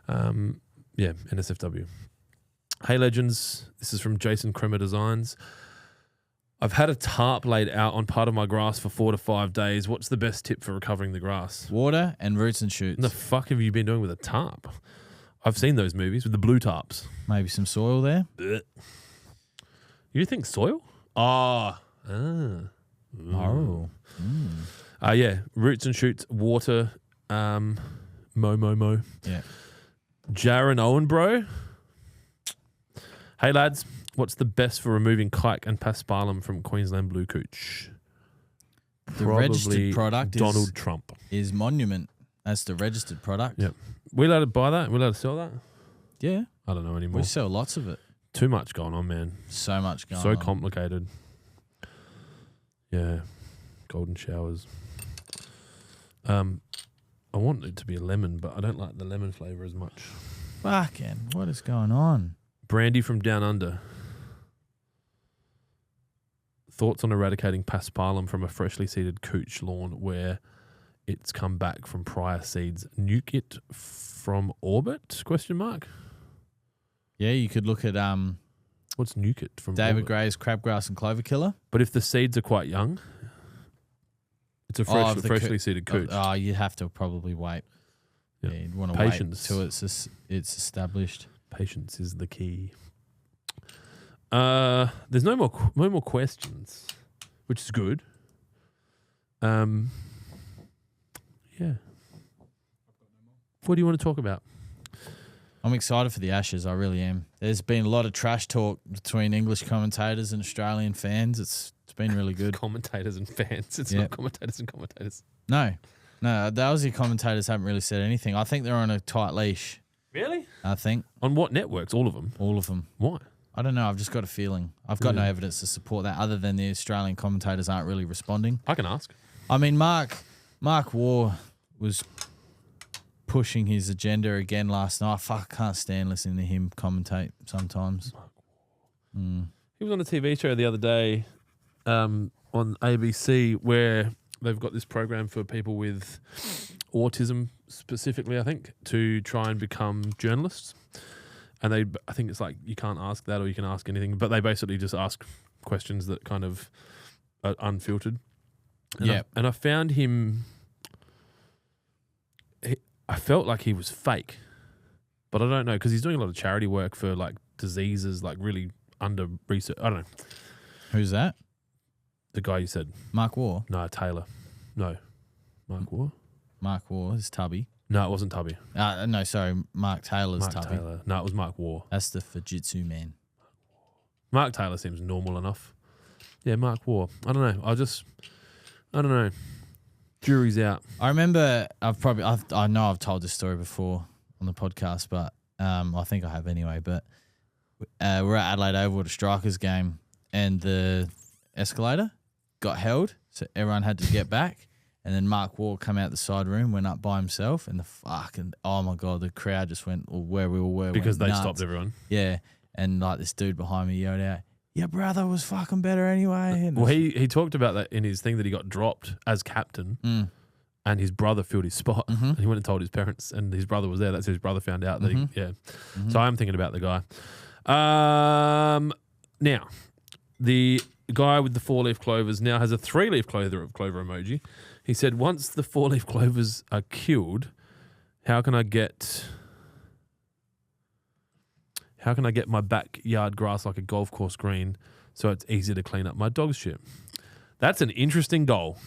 [SPEAKER 1] NSFW. Hey, legends. This is from Jason Kremer Designs. I've had a tarp laid out on part of my grass for 4 to 5 days. What's the best tip for recovering the grass?
[SPEAKER 2] Water and roots and shoots.
[SPEAKER 1] What the fuck have you been doing with a tarp? I've seen those movies with the blue tarps.
[SPEAKER 2] Maybe some soil there.
[SPEAKER 1] Blech. You think soil? Oh. Roots and shoots, water, mo.
[SPEAKER 2] Yeah.
[SPEAKER 1] Jaron Owen, bro. Hey, lads. What's the best for removing kike and paspalum from Queensland Blue Cooch?
[SPEAKER 2] The registered product
[SPEAKER 1] Donald Trump.
[SPEAKER 2] Is Monument. That's the registered product.
[SPEAKER 1] Yep. We allowed to buy that? We allowed to sell that?
[SPEAKER 2] Yeah.
[SPEAKER 1] I don't know anymore.
[SPEAKER 2] We sell lots of it.
[SPEAKER 1] Too much going on, man.
[SPEAKER 2] So much going on.
[SPEAKER 1] So complicated. Yeah. Golden showers. I want it to be a lemon, but I don't like the lemon flavour as much.
[SPEAKER 2] Fucking, what is going on?
[SPEAKER 1] Brandy from Down Under. Thoughts on eradicating paspalum from a freshly seeded cooch lawn where it's come back from prior seeds? Nuke it from orbit? ?
[SPEAKER 2] Yeah, you could look at
[SPEAKER 1] What's nuke it from
[SPEAKER 2] David
[SPEAKER 1] orbit?
[SPEAKER 2] Gray's crabgrass and clover killer.
[SPEAKER 1] But if the seeds are quite young, it's a freshly seeded cooch.
[SPEAKER 2] Oh, you'd have to probably wait.
[SPEAKER 1] Yep.
[SPEAKER 2] Yeah, you'd want to wait until it's established.
[SPEAKER 1] Patience is the key. There's no more questions, which is good. Yeah. What do you want to talk about?
[SPEAKER 2] I'm excited for the Ashes. I really am. There's been a lot of trash talk between English commentators and Australian fans. It's been really good.
[SPEAKER 1] Commentators and fans. It's not commentators and commentators.
[SPEAKER 2] No, the Aussie commentators haven't really said anything. I think they're on a tight leash.
[SPEAKER 1] Really?
[SPEAKER 2] I think.
[SPEAKER 1] On what networks? All of them?
[SPEAKER 2] All of them.
[SPEAKER 1] Why?
[SPEAKER 2] I don't know. I've just got a feeling. I've got no evidence to support that other than the Australian commentators aren't really responding.
[SPEAKER 1] I can ask.
[SPEAKER 2] I mean, Mark Waugh was pushing his agenda again last night. Fuck, I can't stand listening to him commentate sometimes.
[SPEAKER 1] He was on a TV show the other day on ABC where they've got this program for people with autism specifically, I think, to try and become journalists. And I think it's like you can't ask that or you can ask anything, but they basically just ask questions that kind of are unfiltered. And I found him... I felt like he was fake, but I don't know because he's doing a lot of charity work for like diseases, like really under research. I don't know.
[SPEAKER 2] Who's that?
[SPEAKER 1] The guy you said.
[SPEAKER 2] Mark Waugh?
[SPEAKER 1] No, Taylor. No. Mark Waugh?
[SPEAKER 2] Mark Waugh is Tubby.
[SPEAKER 1] No, it wasn't Tubby.
[SPEAKER 2] No, sorry. Mark Taylor's
[SPEAKER 1] Mark
[SPEAKER 2] Tubby.
[SPEAKER 1] Taylor. No, it was Mark Waugh.
[SPEAKER 2] That's the Fujitsu man.
[SPEAKER 1] Mark Taylor seems normal enough. Yeah, Mark Waugh. I don't know. I don't know. Jury's out.
[SPEAKER 2] I remember I know I've told this story before on the podcast, but I think I have anyway. But we're at Adelaide Oval at a Strikers game and the escalator got held, so everyone had to get back. And then Mark Waugh came out the side room, went up by himself, and oh my God, the crowd just went, or where we all were.
[SPEAKER 1] Because they
[SPEAKER 2] nuts.
[SPEAKER 1] stopped everyone.
[SPEAKER 2] Yeah. And like this dude behind me yelled out, "Your brother was fucking better anyway." And
[SPEAKER 1] well, he talked about that in his thing that he got dropped as captain and his brother filled his spot. And he went and told his parents and his brother was there. That's how his brother found out that So I'm thinking about the guy. Now, the guy with the 4-leaf clovers now has a 3-leaf clover emoji. He said, once the 4-leaf clovers are killed, how can I get my backyard grass like a golf course green so it's easy to clean up my dog's shit? That's an interesting goal.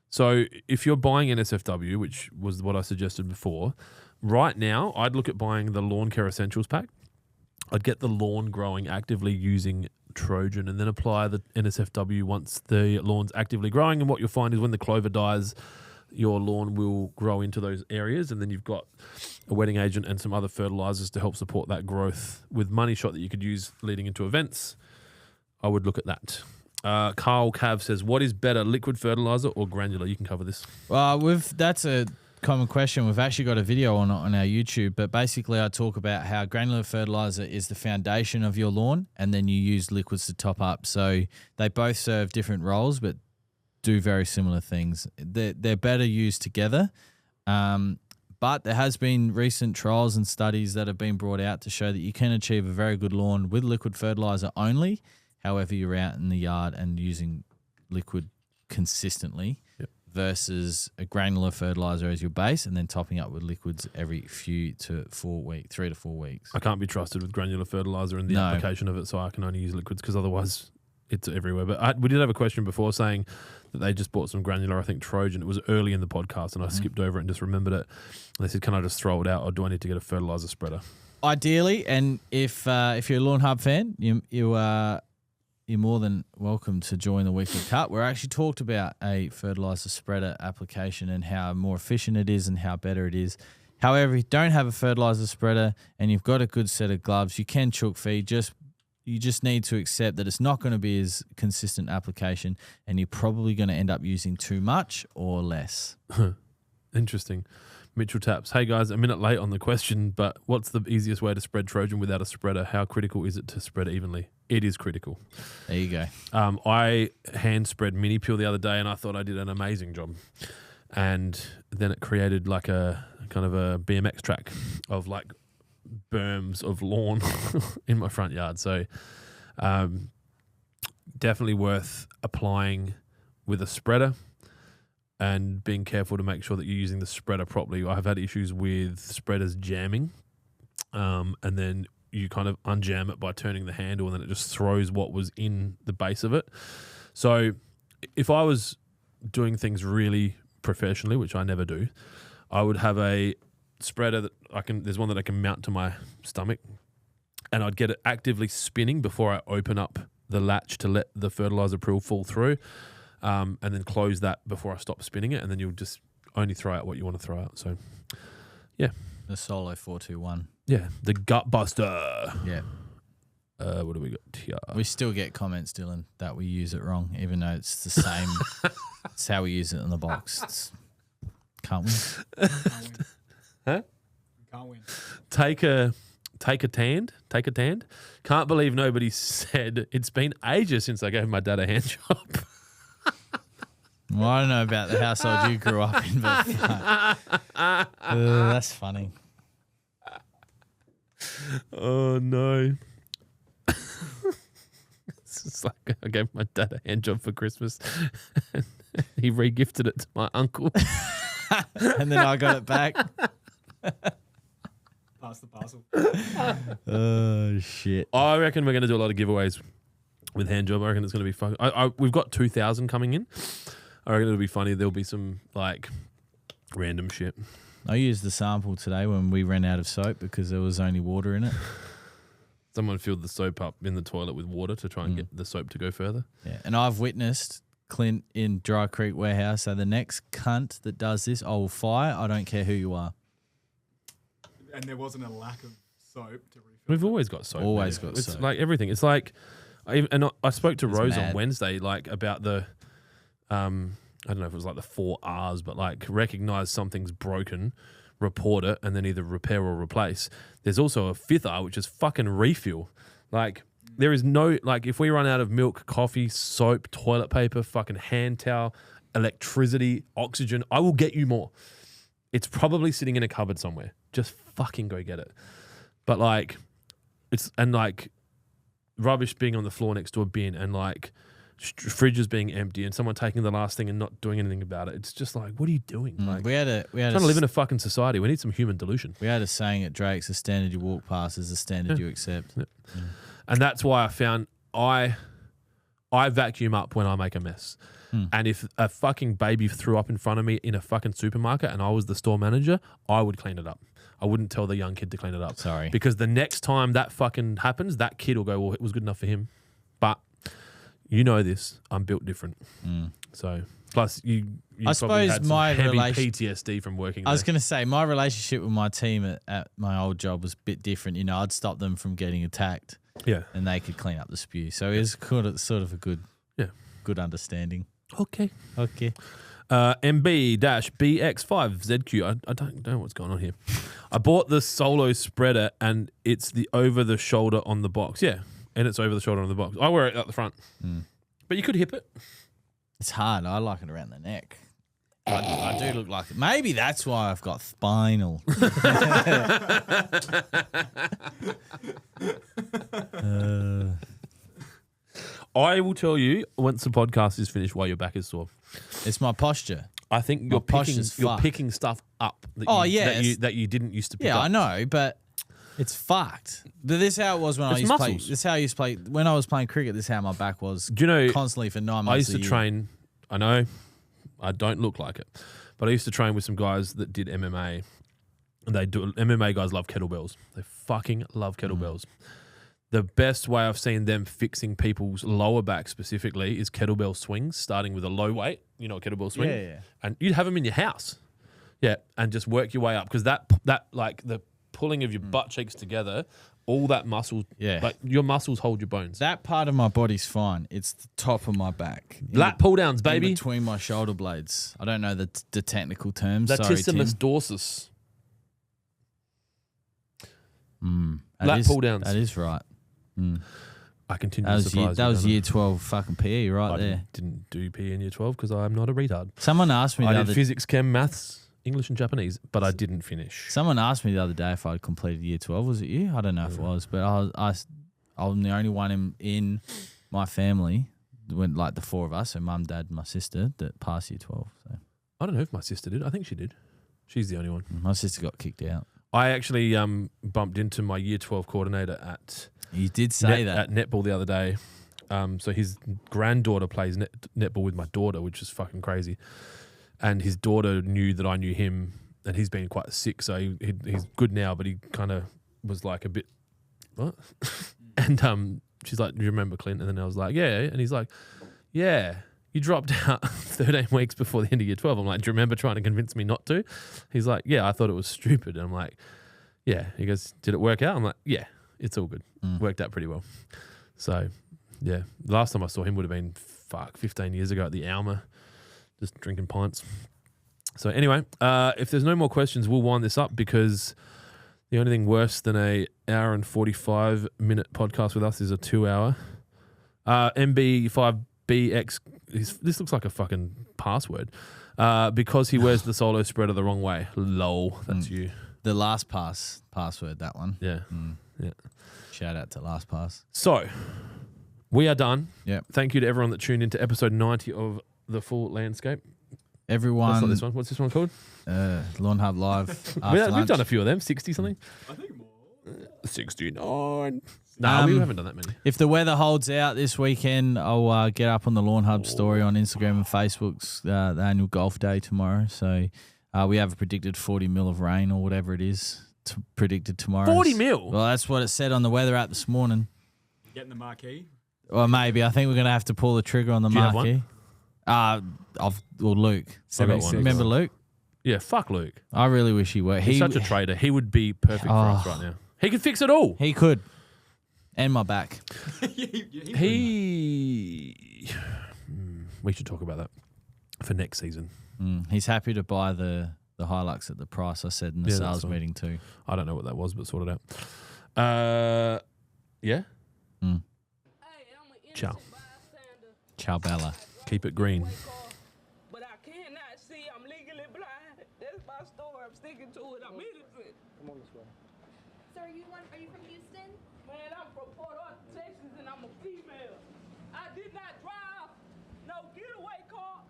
[SPEAKER 1] So if you're buying NSFW, which was what I suggested before, right now I'd look at buying the Lawn Care Essentials pack. I'd get the lawn growing actively using Trojan and then apply the NSFW once the lawn's actively growing. And what you'll find is when the clover dies, your lawn will grow into those areas, and then you've got a wetting agent and some other fertilizers to help support that growth with money shot that you could use leading into events. I would look at that. Carl Cav says, what is better, liquid fertilizer or granular? You can cover this.
[SPEAKER 2] Well, that's a common question. We've actually got a video on our YouTube, but basically I talk about how granular fertilizer is the foundation of your lawn, and then you use liquids to top up. So they both serve different roles, but do very similar things. They're better used together, but there has been recent trials and studies that have been brought out to show that you can achieve a very good lawn with liquid fertilizer only. However, you're out in the yard and using liquid consistently versus a granular fertilizer as your base and then topping up with liquids every 3 to 4 weeks.
[SPEAKER 1] I can't be trusted with granular fertilizer and the application of it, so I can only use liquids because otherwise it's everywhere. But we did have a question before saying that they just bought some granular, I think Trojan. It was early in the podcast and I skipped over it and just remembered it. And they said, can I just throw it out or do I need to get a fertilizer spreader?
[SPEAKER 2] Ideally, and if you're a Lawnhub fan, you're more than welcome to join the Weekly Cut. We're actually talked about a fertilizer spreader application and how more efficient it is and how better it is. However, if you don't have a fertilizer spreader and you've got a good set of gloves, you can chook feed. You just need to accept that it's not going to be as consistent application and you're probably going to end up using too much or less.
[SPEAKER 1] Interesting. Mitchell Taps. Hey guys, a minute late on the question, but what's the easiest way to spread Trojan without a spreader? How critical is it to spread evenly? It is critical.
[SPEAKER 2] There you go.
[SPEAKER 1] I hand spread mini peel the other day and I thought I did an amazing job. And then it created like a kind of a BMX track of like berms of lawn in my front yard. So definitely worth applying with a spreader and being careful to make sure that you're using the spreader properly. I have had issues with spreaders jamming and then you kind of unjam it by turning the handle and then it just throws what was in the base of it. So if I was doing things really professionally, which I never do, I would have a spreader that there's one that I can mount to my stomach and I'd get it actively spinning before I open up the latch to let the fertilizer prill fall through. And then close that before I stop spinning it, and then you'll just only throw out what you want to throw out. So, yeah.
[SPEAKER 2] The Solo 421.
[SPEAKER 1] Yeah, the Gut Buster.
[SPEAKER 2] Yeah.
[SPEAKER 1] What do we got here?
[SPEAKER 2] We still get comments, Dylan, that we use it wrong, even though it's the same. It's how we use it in the box. Can't win.
[SPEAKER 3] Can't win.
[SPEAKER 1] Huh?
[SPEAKER 3] Can't win.
[SPEAKER 1] Take a tand. Can't believe nobody said it's been ages since I gave my dad a hand job.
[SPEAKER 2] Well, I don't know about the household you grew up in, but that's funny.
[SPEAKER 1] Oh no. It's just like I gave my dad a hand job for Christmas and he re-gifted it to my uncle.
[SPEAKER 2] And then I got it back.
[SPEAKER 3] Pass the parcel.
[SPEAKER 2] Oh, shit.
[SPEAKER 1] I reckon we're going to do a lot of giveaways with hand job. I reckon it's going to be fun. We've got 2,000 coming in. I reckon it'll be funny. There'll be some like random shit.
[SPEAKER 2] I used the sample today when we ran out of soap because there was only water in it.
[SPEAKER 1] Someone filled the soap up in the toilet with water to try and get the soap to go further.
[SPEAKER 2] Yeah, and I've witnessed Clint in Dry Creek Warehouse. So the next cunt that does this, I will fire. I don't care who you are.
[SPEAKER 3] And there wasn't a lack of soap to refill.
[SPEAKER 1] We've always got soap.
[SPEAKER 2] Always
[SPEAKER 1] man.
[SPEAKER 2] got
[SPEAKER 1] It's
[SPEAKER 2] soap.
[SPEAKER 1] like everything. It's like, I spoke to
[SPEAKER 2] It's
[SPEAKER 1] Rose
[SPEAKER 2] mad.
[SPEAKER 1] on Wednesday, like about the, I don't know if it was like the 4 R's, but like recognize something's broken, report it, and then either repair or replace. There's also a 5th R, which is fucking refuel. Like there is no, like if we run out of milk, coffee, soap, toilet paper, fucking hand towel, electricity, oxygen, I will get you more. It's probably sitting in a cupboard somewhere. Just fucking go get it. But like, and like rubbish being on the floor next to a bin and like fridges being empty and someone taking the last thing and not doing anything about it. It's just like, what are you doing? Like,
[SPEAKER 2] We had
[SPEAKER 1] trying to live in a fucking society. We need some human delusion.
[SPEAKER 2] We had a saying at Drake's: the standard you walk past is the standard you accept.
[SPEAKER 1] Yeah. And that's why I found I vacuum up when I make a mess. And if a fucking baby threw up in front of me in a fucking supermarket and I was the store manager, I would clean it up. I wouldn't tell the young kid to clean it up.
[SPEAKER 2] Sorry.
[SPEAKER 1] Because the next time that fucking happens, that kid will go, well, it was good enough for him. But you know this. I'm built different. So, plus you
[SPEAKER 2] I
[SPEAKER 1] probably
[SPEAKER 2] suppose
[SPEAKER 1] had some
[SPEAKER 2] my
[SPEAKER 1] heavy
[SPEAKER 2] relation-
[SPEAKER 1] PTSD from working
[SPEAKER 2] I was
[SPEAKER 1] there.
[SPEAKER 2] going to say, my relationship with my team at my old job was a bit different. You know, I'd stop them from getting attacked
[SPEAKER 1] Yeah.
[SPEAKER 2] and they could clean up the spew. So it was sort of a good understanding.
[SPEAKER 1] Okay.
[SPEAKER 2] Okay.
[SPEAKER 1] MB-BX5ZQ. I don't know what's going on here. I bought the Solo spreader and it's the over the shoulder on the box. Yeah. And it's over the shoulder on the box. I wear it at the front. But you could hip it.
[SPEAKER 2] It's hard. I like it around the neck. I do look like it. Maybe that's why I've got spinal.
[SPEAKER 1] I will tell you once the podcast is finished why your back is sore.
[SPEAKER 2] It's my posture.
[SPEAKER 1] I think
[SPEAKER 2] My
[SPEAKER 1] you're
[SPEAKER 2] posture's
[SPEAKER 1] you're
[SPEAKER 2] fucked.
[SPEAKER 1] picking stuff up that
[SPEAKER 2] Oh,
[SPEAKER 1] you,
[SPEAKER 2] yeah,
[SPEAKER 1] that you didn't used to pick
[SPEAKER 2] Yeah,
[SPEAKER 1] up.
[SPEAKER 2] I know, but it's fucked. But this is how it was when I
[SPEAKER 1] It's
[SPEAKER 2] used to play.
[SPEAKER 1] muscles.
[SPEAKER 2] This is how I used to play when I was playing cricket. This is how my back was.
[SPEAKER 1] Do you know,
[SPEAKER 2] constantly for 9 months.
[SPEAKER 1] I used
[SPEAKER 2] a
[SPEAKER 1] to
[SPEAKER 2] year.
[SPEAKER 1] train, I know, I don't look like it, but I used to train with some guys that did MMA. And MMA guys love kettlebells. They fucking love kettlebells. The best way I've seen them fixing people's lower back specifically is kettlebell swings, starting with a low weight. You know, a kettlebell swing.
[SPEAKER 2] Yeah.
[SPEAKER 1] And you'd have them in your house. Yeah. And just work your way up. Because that like the pulling of your butt cheeks together, all that muscle,
[SPEAKER 2] Yeah.
[SPEAKER 1] like your muscles hold your bones.
[SPEAKER 2] That part of my body's fine. It's the top of my back.
[SPEAKER 1] Lat pull downs,
[SPEAKER 2] In
[SPEAKER 1] baby.
[SPEAKER 2] between my shoulder blades. I don't know the technical terms. Sorry, Tim.
[SPEAKER 1] Latissimus dorsus.
[SPEAKER 2] That
[SPEAKER 1] Lat
[SPEAKER 2] is-
[SPEAKER 1] pull downs.
[SPEAKER 2] That is right.
[SPEAKER 1] I continue
[SPEAKER 2] That
[SPEAKER 1] to
[SPEAKER 2] was
[SPEAKER 1] surprise
[SPEAKER 2] that
[SPEAKER 1] you.
[SPEAKER 2] was
[SPEAKER 1] don't I?
[SPEAKER 2] year 12 fucking PE right
[SPEAKER 1] I
[SPEAKER 2] there.
[SPEAKER 1] didn't do PE in year 12 because I'm not a retard.
[SPEAKER 2] Someone asked me
[SPEAKER 1] I
[SPEAKER 2] the
[SPEAKER 1] did
[SPEAKER 2] other
[SPEAKER 1] physics, chem, maths, English and Japanese, but I didn't finish.
[SPEAKER 2] Someone asked me the other day if I'd completed year 12. Was it you? I don't know if it was, but I'm the only one in my family, when like the 4 of us, so mum, dad, and my sister, that passed year 12. So
[SPEAKER 1] I don't know if my sister did. I think she did. She's the only one.
[SPEAKER 2] my sister got kicked out.
[SPEAKER 1] I actually bumped into my year 12 coordinator at
[SPEAKER 2] You did say
[SPEAKER 1] at netball the other day. So his granddaughter plays netball with my daughter, which is fucking crazy. And his daughter knew that I knew him, and he's been quite sick, so he's good now, but he kind of was like a bit, what? And she's like, do you remember Clint? And then I was like, yeah. And he's like, yeah, you dropped out 13 weeks before the end of year 12. I'm like, do you remember trying to convince me not to? He's like, yeah, I thought it was stupid. And I'm like, yeah. He goes, did it work out? I'm like, yeah, it's all good. Worked out pretty well. So, yeah. The last time I saw him would have been, 15 years ago at the Alma, just drinking pints. So anyway, if there's no more questions, we'll wind this up because the only thing worse than a hour and 45-minute podcast with us is a 2-hour. MB5BX, this looks like a fucking password. Because he wears the solo spreader the wrong way. Lol, that's you.
[SPEAKER 2] The password, that one.
[SPEAKER 1] Yeah. Yeah.
[SPEAKER 2] Shout out to LastPass.
[SPEAKER 1] So, we are done.
[SPEAKER 2] Yeah.
[SPEAKER 1] Thank you to everyone that tuned into episode 90 of The Full Landscape.
[SPEAKER 2] Everyone.
[SPEAKER 1] That's not this one. What's this one called?
[SPEAKER 2] Lawnhub Live.
[SPEAKER 1] We've done a few of them. 60 something.
[SPEAKER 3] I think more.
[SPEAKER 1] 69. Nah, we haven't done that many.
[SPEAKER 2] If the weather holds out this weekend, I'll get up on the Lawnhub story on Instagram and Facebook's the annual golf day tomorrow. So we have a predicted 40 mil of rain or whatever it is predicted tomorrow.
[SPEAKER 1] 40 mil?
[SPEAKER 2] Well, that's what it said on the weather app this morning.
[SPEAKER 3] Getting the marquee.
[SPEAKER 2] Well, maybe. I think we're going to have to pull the trigger on the
[SPEAKER 1] Do you have
[SPEAKER 2] marquee. Luke.
[SPEAKER 1] I got one.
[SPEAKER 2] Remember Luke?
[SPEAKER 1] Yeah, fuck Luke.
[SPEAKER 2] I really wish he were.
[SPEAKER 1] He's such a traitor. He would be perfect for us right now. He could fix it all.
[SPEAKER 2] He could. And my back.
[SPEAKER 1] We should talk about that for next season.
[SPEAKER 2] He's happy to buy the Hilux at the price I said in the sales meeting too.
[SPEAKER 1] I don't know what that was, but sort it out. Yeah? Ciao.
[SPEAKER 2] Ciao, Bella.
[SPEAKER 1] Keep it green.
[SPEAKER 4] But I cannot see. I'm legally blind. That's my story. I'm sticking to it. I'm innocent.
[SPEAKER 5] Come on this way.
[SPEAKER 6] So are you from Houston?
[SPEAKER 4] Man, I'm from Port Arthur, Texas, and I'm a female. I did not drive no getaway car.